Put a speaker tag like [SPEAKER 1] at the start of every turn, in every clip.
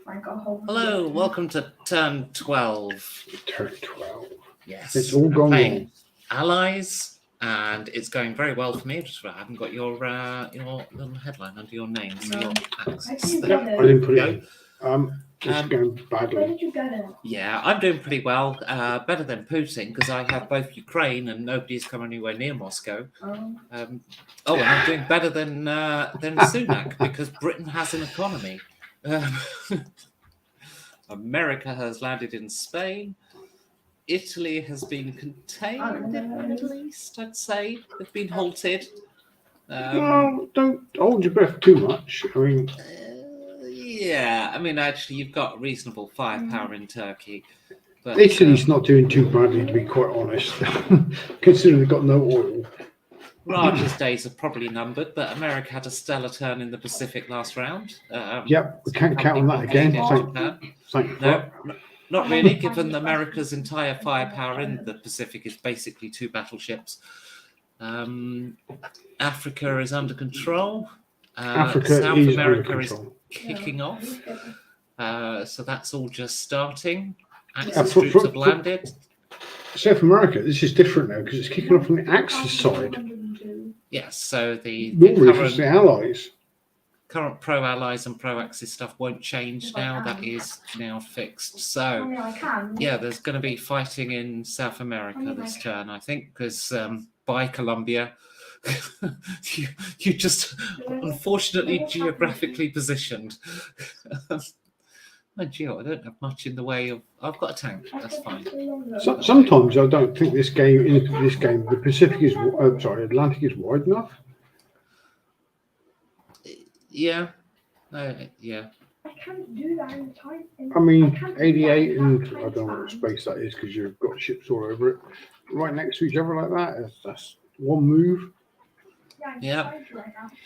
[SPEAKER 1] Hello, welcome to Turn 12.
[SPEAKER 2] Turn 12.
[SPEAKER 1] Yes.
[SPEAKER 2] It's all gone wrong.
[SPEAKER 1] Allies, and it's going very well for me. Just I haven't got your little headline under your name, so your access.
[SPEAKER 2] I didn't put it in. It's going badly.
[SPEAKER 3] Where did you go?
[SPEAKER 1] Yeah, I'm doing pretty well. Better than Putin, because I have both Ukraine and nobody's come anywhere near Moscow. And I'm doing better than Sunak, because Britain has an economy. America has landed in Spain. Italy has been contained, at least, I'd say. They've been halted.
[SPEAKER 2] No, don't hold your breath too much. I mean...
[SPEAKER 1] actually, you've got reasonable firepower in Turkey. But,
[SPEAKER 2] Italy's not doing too badly, to be quite honest, considering they've got no oil.
[SPEAKER 1] Raj's days are probably numbered, but America had a stellar turn in the Pacific last round.
[SPEAKER 2] We can't count on that again.
[SPEAKER 1] Not really, given America's entire firepower in the Pacific is basically 2 battleships. Africa is under control. South America is kicking off. So that's all just starting. Axis troops have landed.
[SPEAKER 2] South America, this is different now because it's kicking off on the Axis side.
[SPEAKER 1] Yes, so the current pro-allies and pro-axis stuff won't change now. That is now fixed. So, there's going to be fighting in South America this turn, I think, because by Colombia, you just unfortunately geographically positioned. I don't have much in the way of. I've got a tank. That's fine.
[SPEAKER 2] Sometimes I don't think this game, the Pacific is Atlantic is wide enough.
[SPEAKER 1] Yeah.
[SPEAKER 3] I can't do that in time.
[SPEAKER 2] I mean, 88 and I don't know what space that is because you've got ships all over it, right next to each other like that. That's one move.
[SPEAKER 1] Yeah,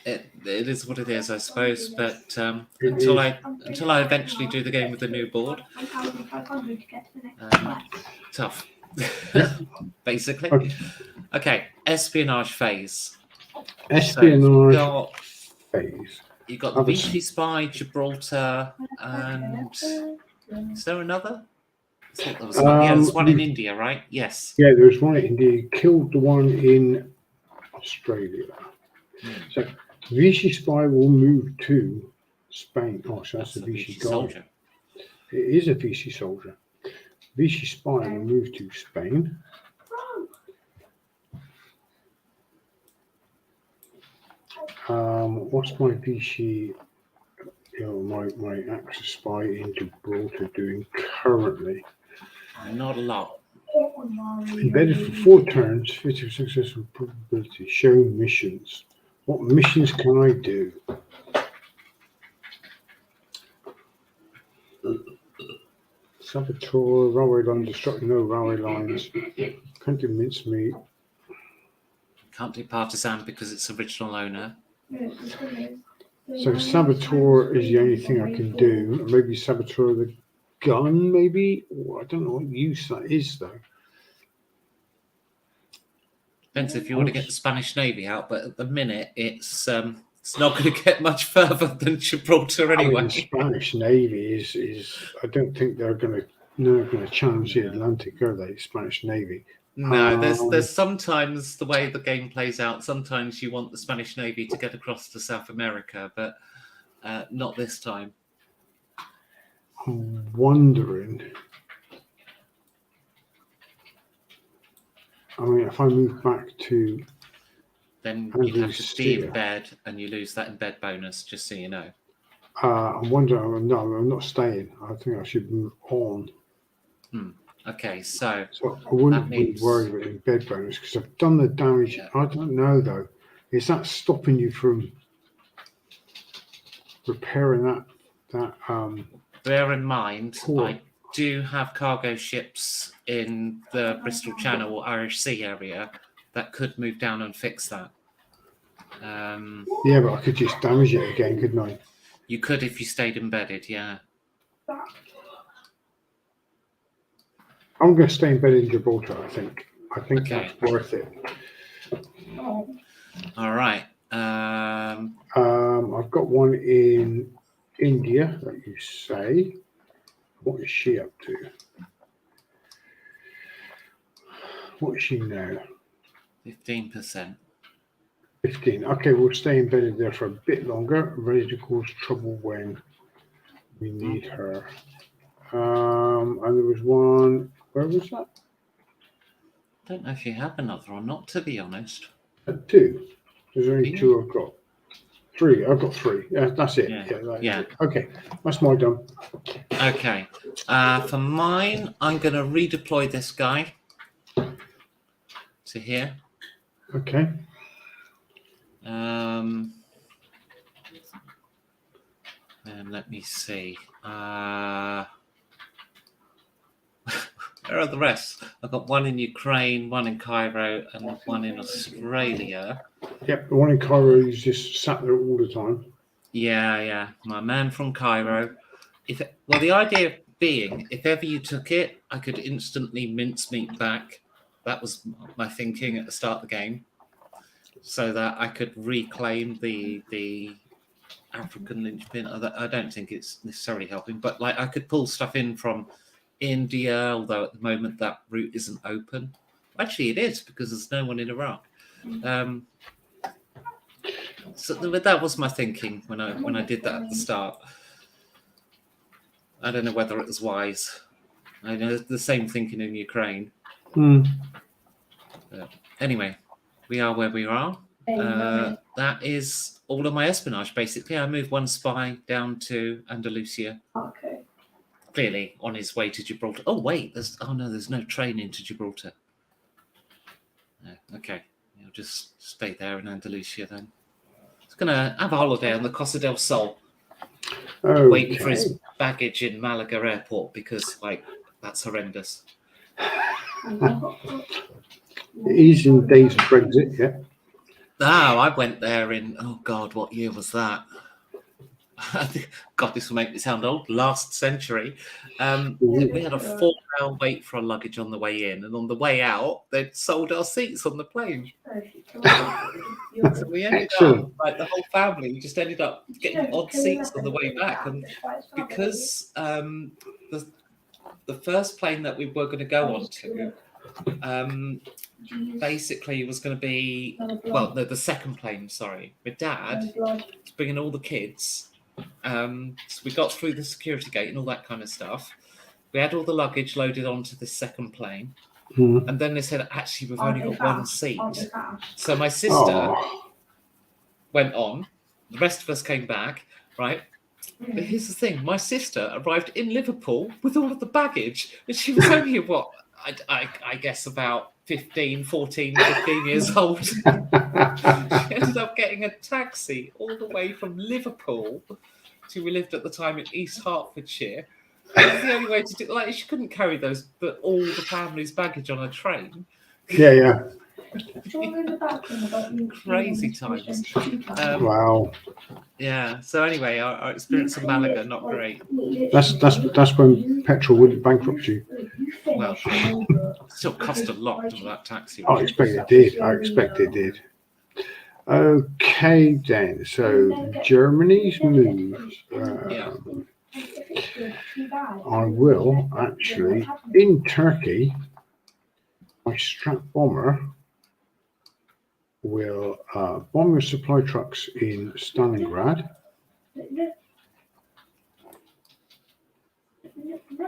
[SPEAKER 1] it is what it is, I suppose. But until I eventually do the game with the new board, tough, basically. Okay, espionage phase.
[SPEAKER 2] Phase.
[SPEAKER 1] You've got the Vichy Spy, Gibraltar, and is there another? I thought there was one. There's one in India, right? Yes.
[SPEAKER 2] Yeah, there's one in India. He killed the one in Australia. So Vichy Spy will move to Spain. Oh, so that's a Vichy soldier. It is a Vichy soldier. Vichy Spy will move to Spain. What's my Vichy? My Axis Spy in Gibraltar doing currently?
[SPEAKER 1] Not a lot.
[SPEAKER 2] Embedded for 4 turns, 50 successful probability. Show missions. What missions can I do? Saboteur, railway line, destructing no railway lines. Can't do mincemeat.
[SPEAKER 1] Can't do partisan because it's original owner.
[SPEAKER 2] So saboteur is the only thing I can do. Maybe saboteur the gun, maybe? I don't know what use that is, though.
[SPEAKER 1] Depends if you want to get the Spanish Navy out, but at the minute it's not going to get much further than Gibraltar anyway.
[SPEAKER 2] The Spanish Navy is I don't think they're going to challenge the Atlantic, are they? Spanish Navy.
[SPEAKER 1] No, there's sometimes the way the game plays out. Sometimes you want the Spanish Navy to get across to South America, but not this time.
[SPEAKER 2] I'm wondering. I mean, if I move back to...
[SPEAKER 1] Then you'd have to de-embed, and you lose that embed bonus, just so you know.
[SPEAKER 2] I'm wondering... No, I'm not staying. I think I should move on.
[SPEAKER 1] Okay, so
[SPEAKER 2] I wouldn't be worried about embed bonus, because I've done the damage. Yeah. I don't know, though. Is that stopping you from repairing that
[SPEAKER 1] Bear in mind, I do have cargo ships in the Bristol Channel or Irish Sea area that could move down and fix that.
[SPEAKER 2] Yeah, but I could just damage it again, couldn't I?
[SPEAKER 1] You could if you stayed embedded, yeah.
[SPEAKER 2] I'm going to stay embedded in Gibraltar, I think. That's worth it.
[SPEAKER 1] All right.
[SPEAKER 2] I've got one in India that you say. What is she up to? What is she now?
[SPEAKER 1] 15%.
[SPEAKER 2] 15. Okay, we'll stay embedded there for a bit longer. Ready to cause trouble when we need her. And there was one. Where was that?
[SPEAKER 1] Don't know if you have another or not, to be honest.
[SPEAKER 2] 2. There's only
[SPEAKER 1] Yeah.
[SPEAKER 2] 2 I've got. 3. I've got 3. Yeah, that's it.
[SPEAKER 1] Yeah.
[SPEAKER 2] That's
[SPEAKER 1] Yeah.
[SPEAKER 2] it. Okay, that's my done.
[SPEAKER 1] Okay. For mine, I'm going to redeploy this guy to here.
[SPEAKER 2] Okay.
[SPEAKER 1] And let me see. Where are the rest? I've got one in Ukraine, one in Cairo, and one in Australia.
[SPEAKER 2] Yep, the one in Cairo, he's just sat there all the time.
[SPEAKER 1] Yeah. My man from Cairo. The idea being, if ever you took it, I could instantly mincemeat back. That was my thinking at the start of the game, so that I could reclaim the African linchpin. I don't think it's necessarily helping, but like I could pull stuff in from India, although at the moment that route isn't open. Actually, it is because there's no one in Iraq. So that was my thinking when I did that at the start. I don't know whether it was wise. I know the same thinking in Ukraine. Anyway, we are where we are. That is all of my espionage, basically. I moved one spy down to Andalusia.
[SPEAKER 3] Okay.
[SPEAKER 1] Clearly on his way to Gibraltar. Oh, wait. There's no train into Gibraltar. No, okay. I'll just stay there in Andalusia then. He's going to have a holiday on the Costa del Sol.
[SPEAKER 2] Okay.
[SPEAKER 1] Waiting for his baggage in Malaga airport because, like, that's horrendous.
[SPEAKER 2] It is in days of Brexit, yeah.
[SPEAKER 1] No, I went there in, oh God, what year was that? God, this will make me sound old. Last century. We had a 4-hour wait for our luggage on the way in, and on the way out, they'd sold our seats on the plane. So we ended up, like the whole family, just ended up getting odd seats on the way back. And because the first plane that we were going to go on to, basically was going to be, the second plane, sorry. My dad was bringing all the kids. So we got through the security gate and all that kind of stuff. We had all the luggage loaded onto the second plane. And then they said, actually, we've only got one seat. So my sister went on. The rest of us came back, right? But here's the thing. My sister arrived in Liverpool with all of the baggage. And she was only, I guess about 15 years old. She ended up getting a taxi all the way from Liverpool to, we lived at the time in East Hertfordshire. It was the only way to do, like, she couldn't carry all the family's baggage on a train.
[SPEAKER 2] Yeah.
[SPEAKER 1] Crazy times.
[SPEAKER 2] Wow.
[SPEAKER 1] Yeah. So anyway, our experience in Malaga, not great.
[SPEAKER 2] That's when petrol wouldn't bankrupt you.
[SPEAKER 1] Well, still cost a lot of that taxi.
[SPEAKER 2] I expect it did. Okay then. So Germany's moves. I will actually in Turkey. My Strat bomber will bomb your supply trucks in Stalingrad. I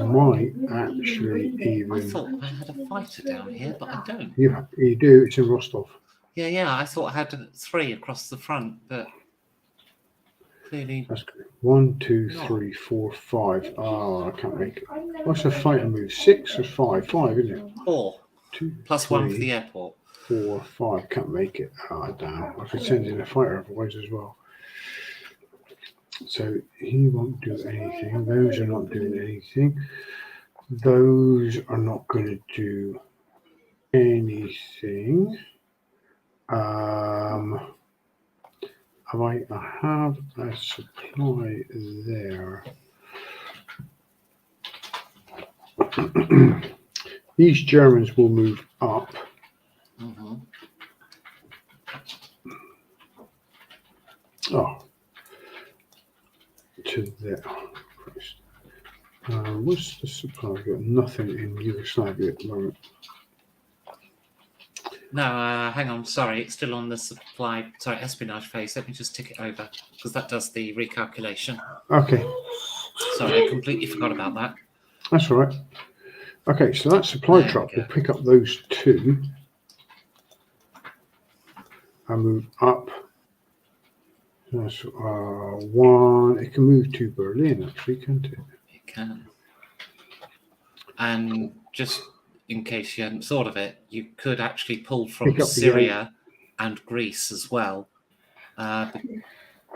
[SPEAKER 2] might actually even.
[SPEAKER 1] I thought I had a fighter down here, but I don't.
[SPEAKER 2] You do. It's in Rostov.
[SPEAKER 1] Yeah. I thought I had 3 across the front, but clearly.
[SPEAKER 2] That's good. 1, 2, 3, 4, 5. Oh, I can't make it. What's a fighter move? 6 or 5? 5, isn't it?
[SPEAKER 1] 4.
[SPEAKER 2] 2
[SPEAKER 1] plus
[SPEAKER 2] 3,
[SPEAKER 1] 1 for the airport.
[SPEAKER 2] 4, 5. Can't make it. Oh, damn. I could send in a fighter otherwise as well. So he won't do anything. Those are not doing anything. Those are not going to do anything. I have a supply there. These Germans will move up. Oh, to there. Oh, Christ. What's the supply? I've got nothing in Yugoslavia at the moment.
[SPEAKER 1] No, hang on. Sorry, it's still on the espionage phase. Let me just tick it over because that does the recalculation.
[SPEAKER 2] Okay,
[SPEAKER 1] Sorry, I completely forgot about that.
[SPEAKER 2] that's all right. Okay, so that supply
[SPEAKER 1] There we
[SPEAKER 2] truck will
[SPEAKER 1] go.
[SPEAKER 2] pick up those two and move up. That's one. It can move to Berlin, actually, can't it?
[SPEAKER 1] It can. And just in case you hadn't thought of it, you could actually pull from
[SPEAKER 2] Pick up the
[SPEAKER 1] Syria and Greece as well.
[SPEAKER 2] I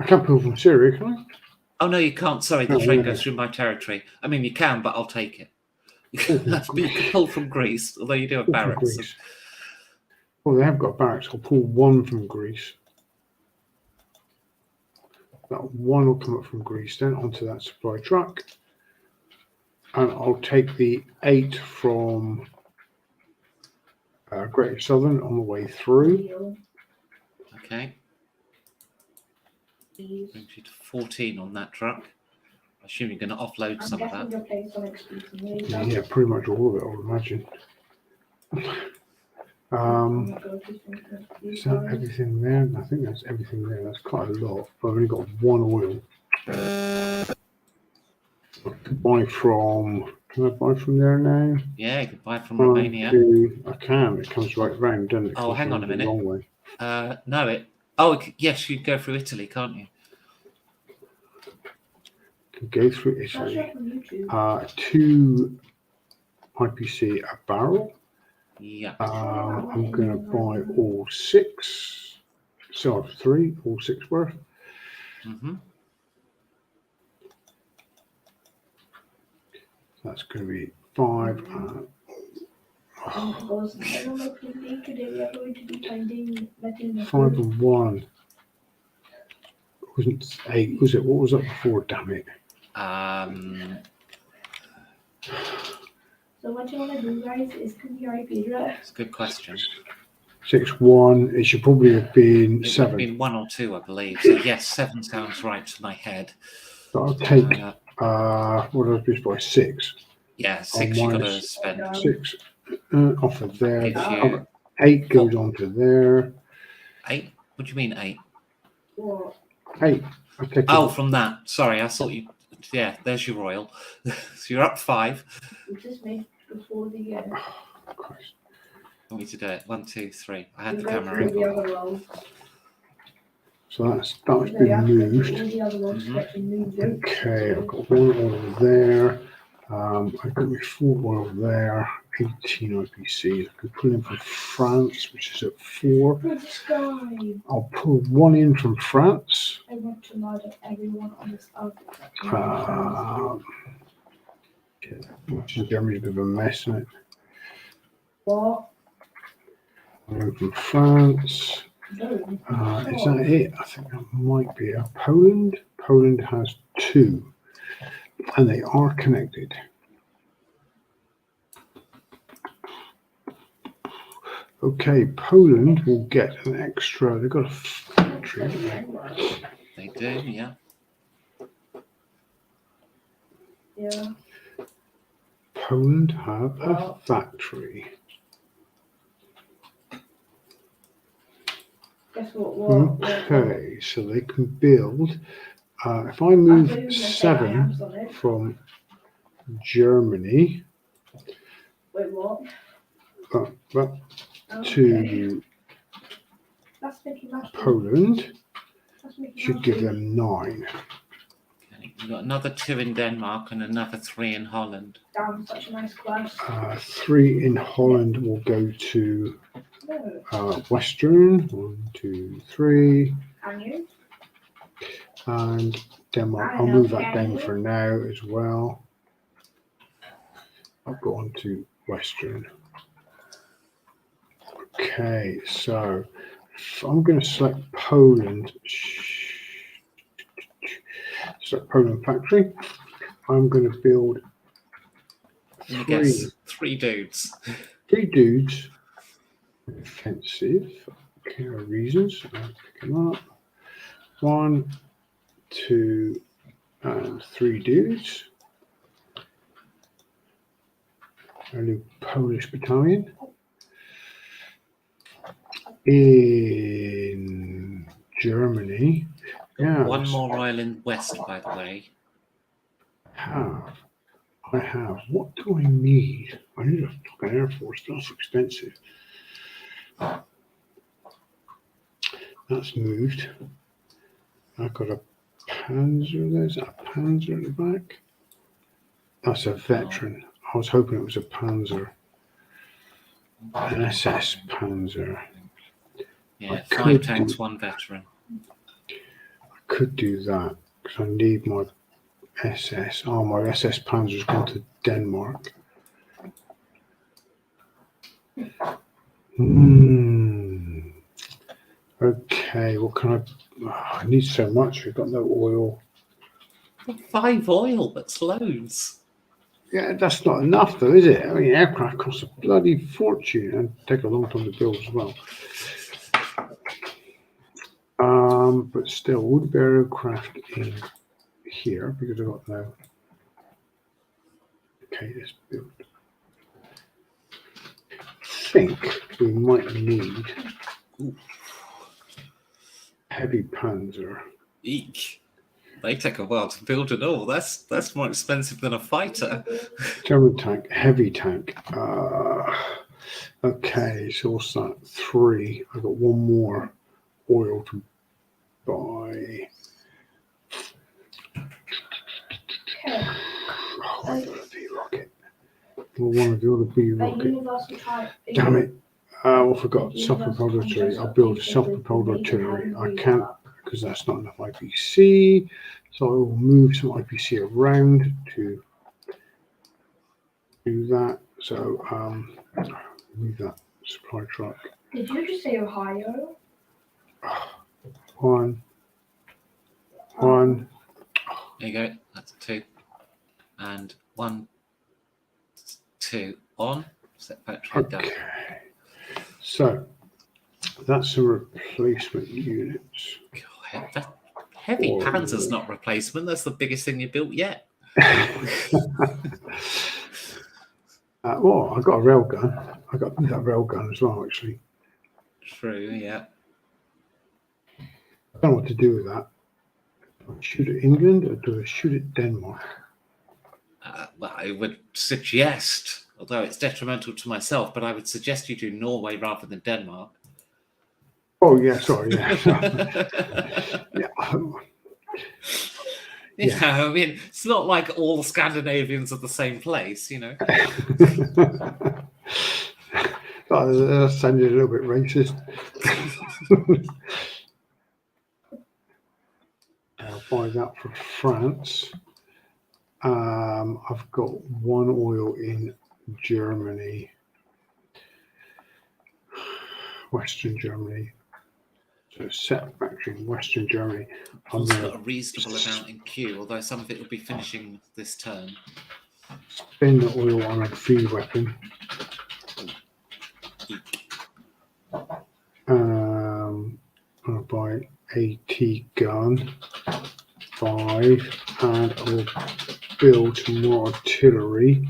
[SPEAKER 2] can't pull from Syria, can I?
[SPEAKER 1] Oh no, you can't. Sorry, the
[SPEAKER 2] Oh,
[SPEAKER 1] train
[SPEAKER 2] yeah.
[SPEAKER 1] goes through my territory. I mean, you can, but I'll take it.
[SPEAKER 2] Pull from
[SPEAKER 1] But you can pull from Greece, although you do have
[SPEAKER 2] Pull from
[SPEAKER 1] barracks.
[SPEAKER 2] Greece. Well, they have got barracks. I'll pull one from Greece. That one will come up from Greece then onto that supply truck. And I'll take the 8 from Greater Southern on the way through.
[SPEAKER 1] Okay. Brings you to 14 on that truck. I assume you're going to offload some of that.
[SPEAKER 2] Yeah, pretty much all of it, I would imagine. Is that everything there? I think that's everything there. That's quite a lot. But I've only got one oil. Buy from. Can I buy from there now?
[SPEAKER 1] Yeah, you can buy from
[SPEAKER 2] 1,
[SPEAKER 1] Romania.
[SPEAKER 2] 2, I can. It comes right round, doesn't it?
[SPEAKER 1] Oh,
[SPEAKER 2] Comes
[SPEAKER 1] hang on
[SPEAKER 2] round
[SPEAKER 1] a
[SPEAKER 2] the
[SPEAKER 1] minute.
[SPEAKER 2] Long way.
[SPEAKER 1] No, it. Oh, yes, you can go through Italy, can't you?
[SPEAKER 2] Can go through Italy. 2 IPC a barrel.
[SPEAKER 1] Yeah.
[SPEAKER 2] I'm going to buy all 6. So 3, all 6 worth.
[SPEAKER 1] Mm-hmm.
[SPEAKER 2] That's going to be 5. 5 and 1. Wasn't 8, was it? What was that before? Damn it.
[SPEAKER 3] So what you want to do, guys, is come here, IP address.
[SPEAKER 1] It's a good question.
[SPEAKER 2] 6, 1. It should probably have been
[SPEAKER 1] It would
[SPEAKER 2] 7.
[SPEAKER 1] have been 1 or 2, I believe. So yes, 7 sounds right to my head.
[SPEAKER 2] So I'll take, what did I just buy? 6.
[SPEAKER 1] Yeah, 6 you got to
[SPEAKER 2] minus
[SPEAKER 1] spend.
[SPEAKER 2] 6 off of there.
[SPEAKER 1] Gives you
[SPEAKER 2] 8 goes on to there.
[SPEAKER 1] 8? What do you mean 8?
[SPEAKER 3] What?
[SPEAKER 2] 8. I take
[SPEAKER 1] Oh,
[SPEAKER 2] it.
[SPEAKER 1] from that. Sorry, I thought you. Yeah, there's your royal. So you're up 5.
[SPEAKER 3] We just made before the year.
[SPEAKER 2] Oh, Christ.
[SPEAKER 1] Want me to do it? 1, 2, 3. I had
[SPEAKER 3] We
[SPEAKER 1] the
[SPEAKER 3] go
[SPEAKER 1] camera
[SPEAKER 3] through the
[SPEAKER 1] in.
[SPEAKER 3] other roles.
[SPEAKER 2] So that's been moved.
[SPEAKER 3] All the other roles
[SPEAKER 1] Mhm.
[SPEAKER 3] get moved out.
[SPEAKER 2] Okay, I've got 1 oil there. I've got my 4 oil there. 18 IPC. I could pull in from France, which is at 4.
[SPEAKER 3] Subscribe.
[SPEAKER 2] I'll pull 1 in from France.
[SPEAKER 3] I want to murder everyone on this earth.
[SPEAKER 2] Okay, which is Germany's a bit of a mess, isn't it?
[SPEAKER 3] What?
[SPEAKER 2] One from France.
[SPEAKER 3] No.
[SPEAKER 2] Is that it? I think that might be a Poland. Poland has 2, and they are connected. Okay, Poland will get an extra. They've got a factory, haven't they?
[SPEAKER 1] They do, yeah.
[SPEAKER 3] Yeah.
[SPEAKER 2] Poland have a factory.
[SPEAKER 3] Guess what?
[SPEAKER 2] Okay, so they can build. If I move 7 from Germany
[SPEAKER 3] Wait, what?
[SPEAKER 2] to
[SPEAKER 3] That's Mickey Mouse.
[SPEAKER 2] Poland,
[SPEAKER 3] That's Mickey
[SPEAKER 2] should
[SPEAKER 3] Mouse.
[SPEAKER 2] give them 9.
[SPEAKER 1] Okay. You've got another 2 in Denmark and another 3 in Holland.
[SPEAKER 3] Damn, such a nice class.
[SPEAKER 2] 3 in Holland will go to
[SPEAKER 3] No.
[SPEAKER 2] Western. 1, 2, 3.
[SPEAKER 3] Can you?
[SPEAKER 2] And Denmark, I'll move that down for now as well. I'll go on to Western. Okay, so I'm going to select Poland. Select Poland factory. I'm going to build
[SPEAKER 1] And you
[SPEAKER 2] 3
[SPEAKER 1] get 3 dudes.
[SPEAKER 2] dudes. Offensive. Okay, reasons. I'll pick them up. 1, 2, and 3 dudes. A new Polish battalion. In Germany. Yeah.
[SPEAKER 1] One more island west, by the way.
[SPEAKER 2] I have. What do I need? I need a fucking Air Force. That's expensive. That's moved. I've got a Panzer. There's a Panzer at the back. That's a veteran. I was hoping it was a Panzer. An SS Panzer.
[SPEAKER 1] Yeah, 5 tanks, 1 veteran.
[SPEAKER 2] I could do that because I need my SS. Oh, my SS Panzer's gone to Denmark. Okay, what can I? I need so much. We've got no oil.
[SPEAKER 1] 5 oil, that's loads.
[SPEAKER 2] Yeah, that's not enough though, is it? I mean, aircraft cost a bloody fortune and take a long time to build as well. But still, would aircraft in here because I've got no. Okay, let's build. I think we might need heavy Panzer.
[SPEAKER 1] Eek. They take a while to build and all. That's more expensive than a fighter.
[SPEAKER 2] German tank, heavy tank. Okay, so what's that? 3. I've got 1 more oil to buy. Oh, I've got a V-rocket. We'll want to build a V-rocket. Damn it. I forgot self-propelled artillery. I'll build self-propelled artillery. I can't because that's not enough IPC. So I will move some IPC around to do that. So move that supply truck.
[SPEAKER 3] Did you just say Ohio?
[SPEAKER 2] 1.
[SPEAKER 1] There you go. That's 2. And 1, 2 on. Set factory done.
[SPEAKER 2] Okay. So that's a replacement units.
[SPEAKER 1] God, heavy Panzer's not replacement. That's the biggest thing you built yet.
[SPEAKER 2] Well, I got a railgun. I got that railgun as well, actually.
[SPEAKER 1] True, yeah.
[SPEAKER 2] I don't know what to do with that. Do I shoot at England or do I shoot at Denmark?
[SPEAKER 1] Well, I would suggest, although it's detrimental to myself, but I would suggest you do Norway rather than Denmark.
[SPEAKER 2] Oh, yeah, sorry, yeah.
[SPEAKER 1] Yeah, I mean, it's not like all the Scandinavians are the same place, you know.
[SPEAKER 2] That sounded a little bit racist. I'll buy that for France. I've got 1 oil in Germany, Western Germany. So set factory in Western Germany.
[SPEAKER 1] I've also got a reasonable amount in queue, although some of it will be finishing this turn.
[SPEAKER 2] Spend the oil on a field weapon. I'll buy AT gun 5, and I'll build some more artillery.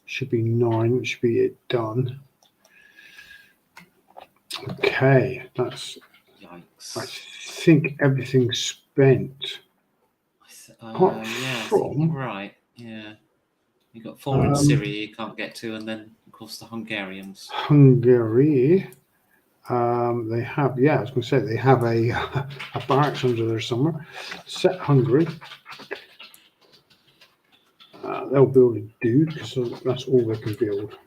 [SPEAKER 2] Should be 9, which should be it done. Okay, that's.
[SPEAKER 1] Yikes.
[SPEAKER 2] I think everything's spent.
[SPEAKER 1] Yeah, I think you're right. Yeah. You've got 4 in Syria you can't get to, and then, of course, the Hungarians.
[SPEAKER 2] Hungary. They have, I was going to say, they have a barracks under there somewhere. Set Hungary. They'll build a dude because that's all they can build.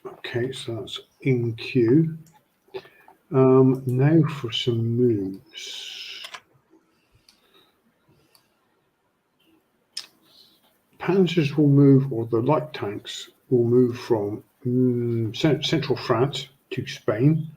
[SPEAKER 2] Okay, so that's in queue. Now for some moves. Panzers will move, or the light tanks will move from central France to Spain.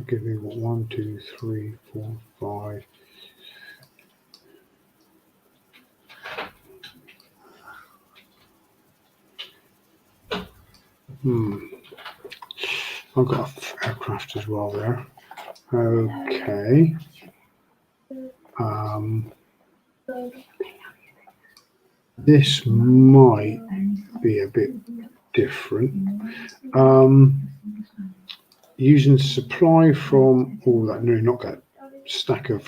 [SPEAKER 2] That gives me what, 1, 2, 3, 4, 5. I've got aircraft as well there. Okay. This might be a bit different. Using supply from all that, no, not that stack of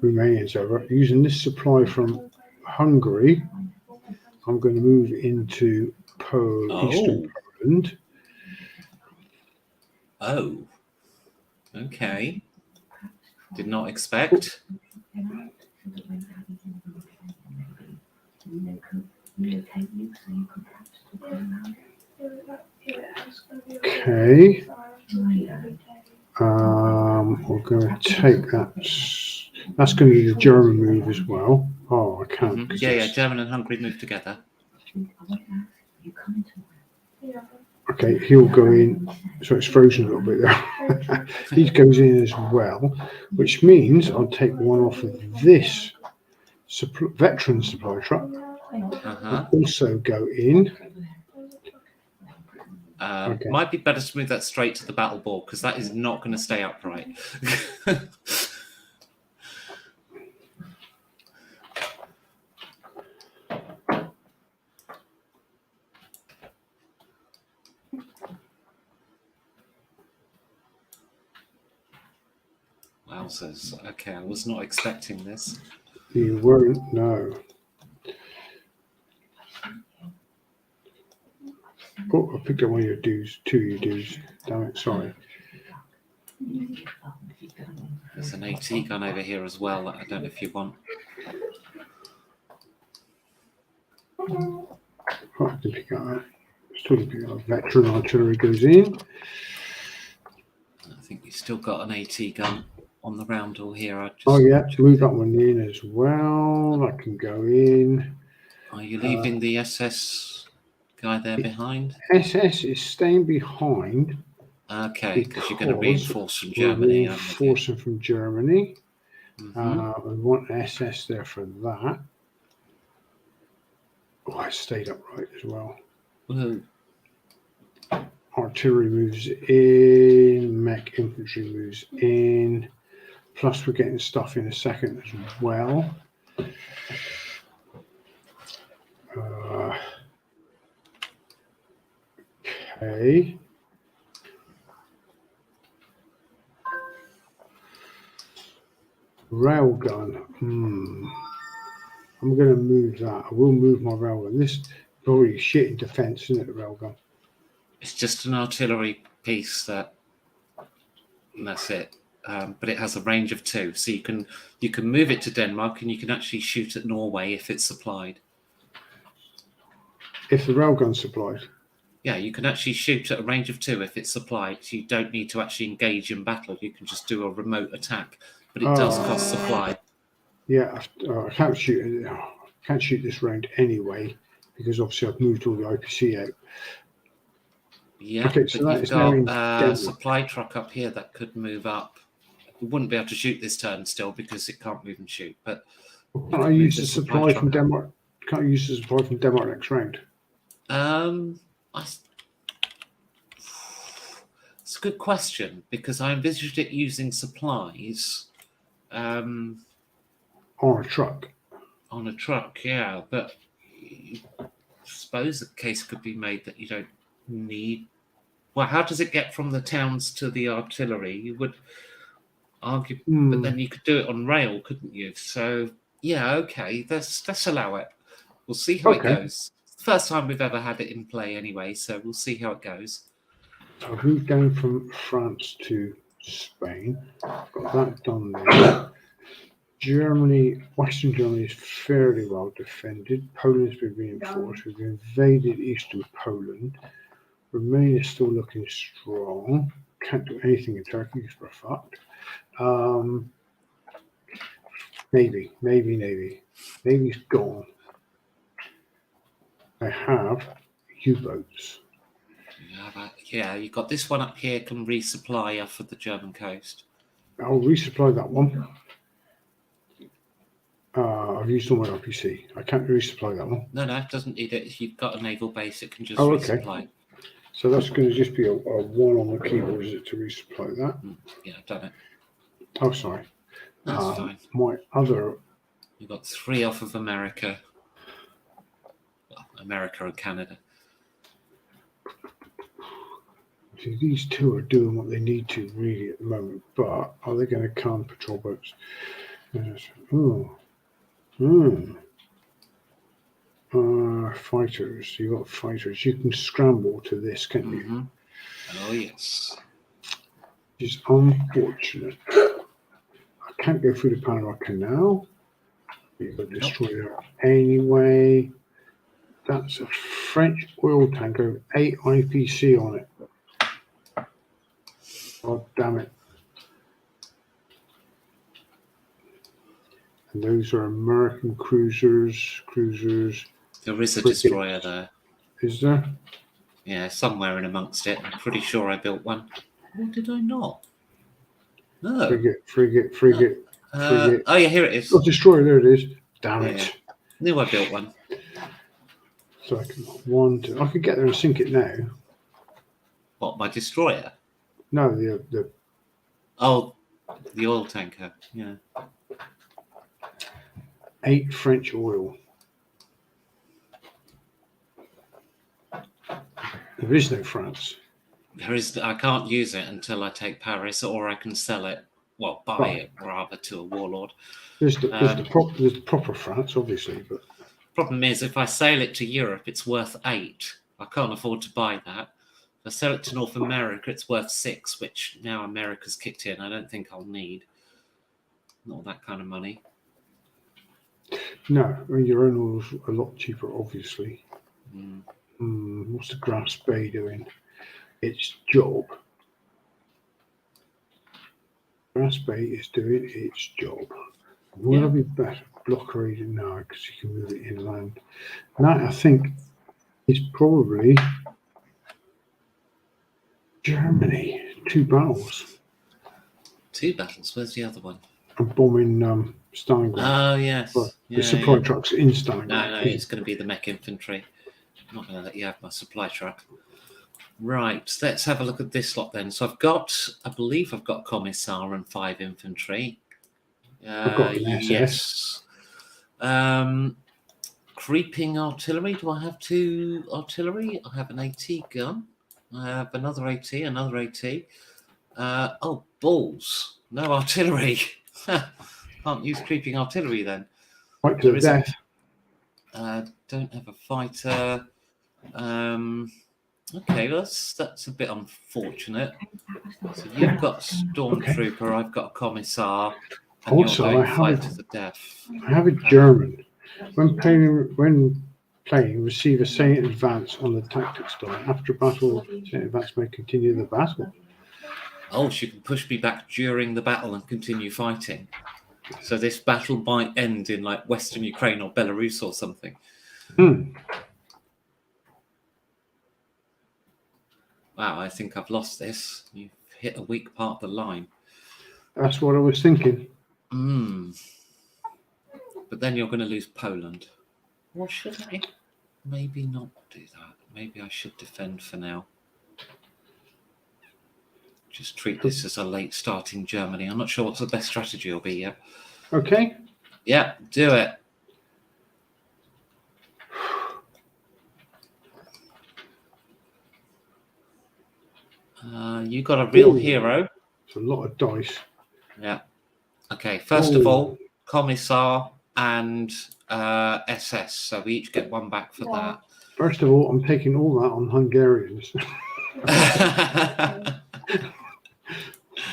[SPEAKER 2] Romanians over. Using this supply from Hungary, I'm going to move into Eastern Poland.
[SPEAKER 1] Oh, okay. Did not expect.
[SPEAKER 2] Okay. We're going to take that. That's going to be the German move as well. Oh, I can't.
[SPEAKER 1] Yeah, German and Hungary move together.
[SPEAKER 2] Okay, he'll go in. So it's frozen a little bit there. He goes in as well, which means I'll take one off of this veteran supply truck. I'll also go in. Okay.
[SPEAKER 1] Might be better to move that straight to the battle board because that is not going to stay upright. Wowzers. Okay, I was not expecting this.
[SPEAKER 2] You weren't, no. Oh, I picked up one of your dues, 2 of your dues. Damn it, sorry.
[SPEAKER 1] There's an AT gun over here as well that I don't know if you want.
[SPEAKER 2] Oh, I can pick up that. Still pick up veteran artillery goes in.
[SPEAKER 1] I think you've still got an AT gun on the roundel here.
[SPEAKER 2] Oh yeah, move that one in as well. That can go in.
[SPEAKER 1] Are you leaving the SS guy there behind?
[SPEAKER 2] SS is staying behind.
[SPEAKER 1] Okay, because you're going to reinforce from Germany.
[SPEAKER 2] Reinforcing from Germany.
[SPEAKER 1] Mm-hmm.
[SPEAKER 2] We want SS there for that. Oh, I stayed upright as well.
[SPEAKER 1] Whoa.
[SPEAKER 2] Artillery moves in. Mech infantry moves in. Plus, we're getting stuff in a second as well. Okay. Railgun. I'm going to move that. I will move my railgun. This is already shit in defence, isn't it, the railgun?
[SPEAKER 1] It's just an artillery piece and that's it. But it has a range of 2, so you can move it to Denmark and you can actually shoot at Norway if it's supplied.
[SPEAKER 2] If the railgun's supplied?
[SPEAKER 1] Yeah, you can actually shoot at a range of 2 if it's supplied. So you don't need to actually engage in battle. You can just do a remote attack, but it does cost supply.
[SPEAKER 2] Yeah, I can't shoot it. I can't shoot this round anyway because obviously I've moved all the IPC out.
[SPEAKER 1] Yeah,
[SPEAKER 2] okay,
[SPEAKER 1] but
[SPEAKER 2] so
[SPEAKER 1] you've got a supply truck up here that could move up. We wouldn't be able to shoot this turn still because it can't move and shoot. But
[SPEAKER 2] can't I use the supply from Denmark? Can't I use the supply from Denmark next round?
[SPEAKER 1] It's a good question because I envisaged it using supplies.
[SPEAKER 2] On a truck.
[SPEAKER 1] On a truck, yeah, but I suppose the case could be made that you don't need. Well, how does it get from the towns to the artillery? You would argue, but then you could do it on rail, couldn't you? So yeah, okay, let's allow it. We'll see how it goes. It's the first time we've ever had it in play anyway, so we'll see how it goes.
[SPEAKER 2] I've moved down from France to Spain. Got that done there. Germany, Western Germany is fairly well defended. Poland's been reinforced. We've invaded eastern Poland. Romania is still looking strong. Can't do anything in Turkey because we're fucked. Navy. Navy's gone. I have U-boats.
[SPEAKER 1] You have Yeah, you've got this one up here can resupply off of the German coast.
[SPEAKER 2] I'll resupply that one. I've used all my RPC. I can't resupply that one.
[SPEAKER 1] No, it doesn't need it. If you've got a naval base, it can just
[SPEAKER 2] Oh, okay.
[SPEAKER 1] resupply.
[SPEAKER 2] So that's going to just be a 1 on the keyboard, is it, to resupply that?
[SPEAKER 1] Yeah, I've done it.
[SPEAKER 2] Oh, sorry.
[SPEAKER 1] That's fine.
[SPEAKER 2] My other...
[SPEAKER 1] You've got 3 off of America. Well, America and Canada.
[SPEAKER 2] See, these 2 are doing what they need to really at the moment, but are they going to calm patrol boats? Fighters. You got fighters. You can scramble to this, can't you?
[SPEAKER 1] Mm-hmm. Oh yes.
[SPEAKER 2] It's unfortunate. I can't go through the Panama Canal. You've got to destroy that anyway. That's a French oil tanker with 8 IPC on it. God damn it. And those are American cruisers.
[SPEAKER 1] There is a destroyer there.
[SPEAKER 2] Is there?
[SPEAKER 1] Yeah, somewhere in amongst it. I'm pretty sure I built one. Or did I not? No.
[SPEAKER 2] Frigate.
[SPEAKER 1] Oh yeah, here it is.
[SPEAKER 2] Oh, destroyer, there it is. Damn it.
[SPEAKER 1] Yeah. Knew I built one.
[SPEAKER 2] So I can I could get there and sink it now.
[SPEAKER 1] What, my destroyer?
[SPEAKER 2] No, the
[SPEAKER 1] Oh, the oil tanker. Yeah.
[SPEAKER 2] 8 French oil. There is no France.
[SPEAKER 1] There is. I can't use it until I take Paris, or I can sell it. Well, buy it rather to a warlord.
[SPEAKER 2] There's the proper France, obviously, but
[SPEAKER 1] Problem is, if I sail it to Europe, it's worth 8. I can't afford to buy that. If I sell it to North America, it's worth 6, which now America's kicked in. I don't think I'll need. Not that kind of money.
[SPEAKER 2] no, I mean, your own oil's a lot cheaper, obviously.
[SPEAKER 1] Mm.
[SPEAKER 2] What's the Grass Bay doing? Its job. Grass Bay is doing its job. Will it be better blockade now because you can move it inland? That I think is probably Germany. 2 battles.
[SPEAKER 1] 2 battles. Where's the other one?
[SPEAKER 2] And bombing Stalingrad.
[SPEAKER 1] Oh yes.
[SPEAKER 2] Well,
[SPEAKER 1] Yeah,
[SPEAKER 2] the supply
[SPEAKER 1] yeah.
[SPEAKER 2] trucks in Stalingrad.
[SPEAKER 1] No, it's going to be the mech infantry. I'm not going to let you have my supply truck. Right, let's have a look at this lot then. So I believe I've got Commissar and 5 infantry.
[SPEAKER 2] I've got an SS.
[SPEAKER 1] Yes. Creeping artillery. Do I have 2 artillery? I have an AT gun. I have another AT, another AT. Oh, balls. No artillery. Can't use creeping artillery then.
[SPEAKER 2] Fight to the death.
[SPEAKER 1] Don't have a fighter. Okay, that's a bit unfortunate. So you've got a stormtrooper, I've got a commissar, and
[SPEAKER 2] Also,
[SPEAKER 1] you're going fight to the death.
[SPEAKER 2] I have a German. When playing, receive a salient advance on the tactics die. After battle, salient advance may continue the battle.
[SPEAKER 1] Oh, she can push me back during the battle and continue fighting. So this battle might end in like Western Ukraine or Belarus or something. Wow, I think I've lost this. You've hit a weak part of the line.
[SPEAKER 2] That's what I was thinking.
[SPEAKER 1] But then you're going to lose Poland. Or should I? Maybe not do that. Maybe I should defend for now. Just treat this as a late start in Germany. I'm not sure what the best strategy will be yet.
[SPEAKER 2] Okay.
[SPEAKER 1] Yeah, do it. You got a real hero.
[SPEAKER 2] It's a lot of dice.
[SPEAKER 1] Yeah. Okay, first of all, Commissar and SS. So we each get 1 back for that.
[SPEAKER 2] First of all, I'm taking all that on Hungarians.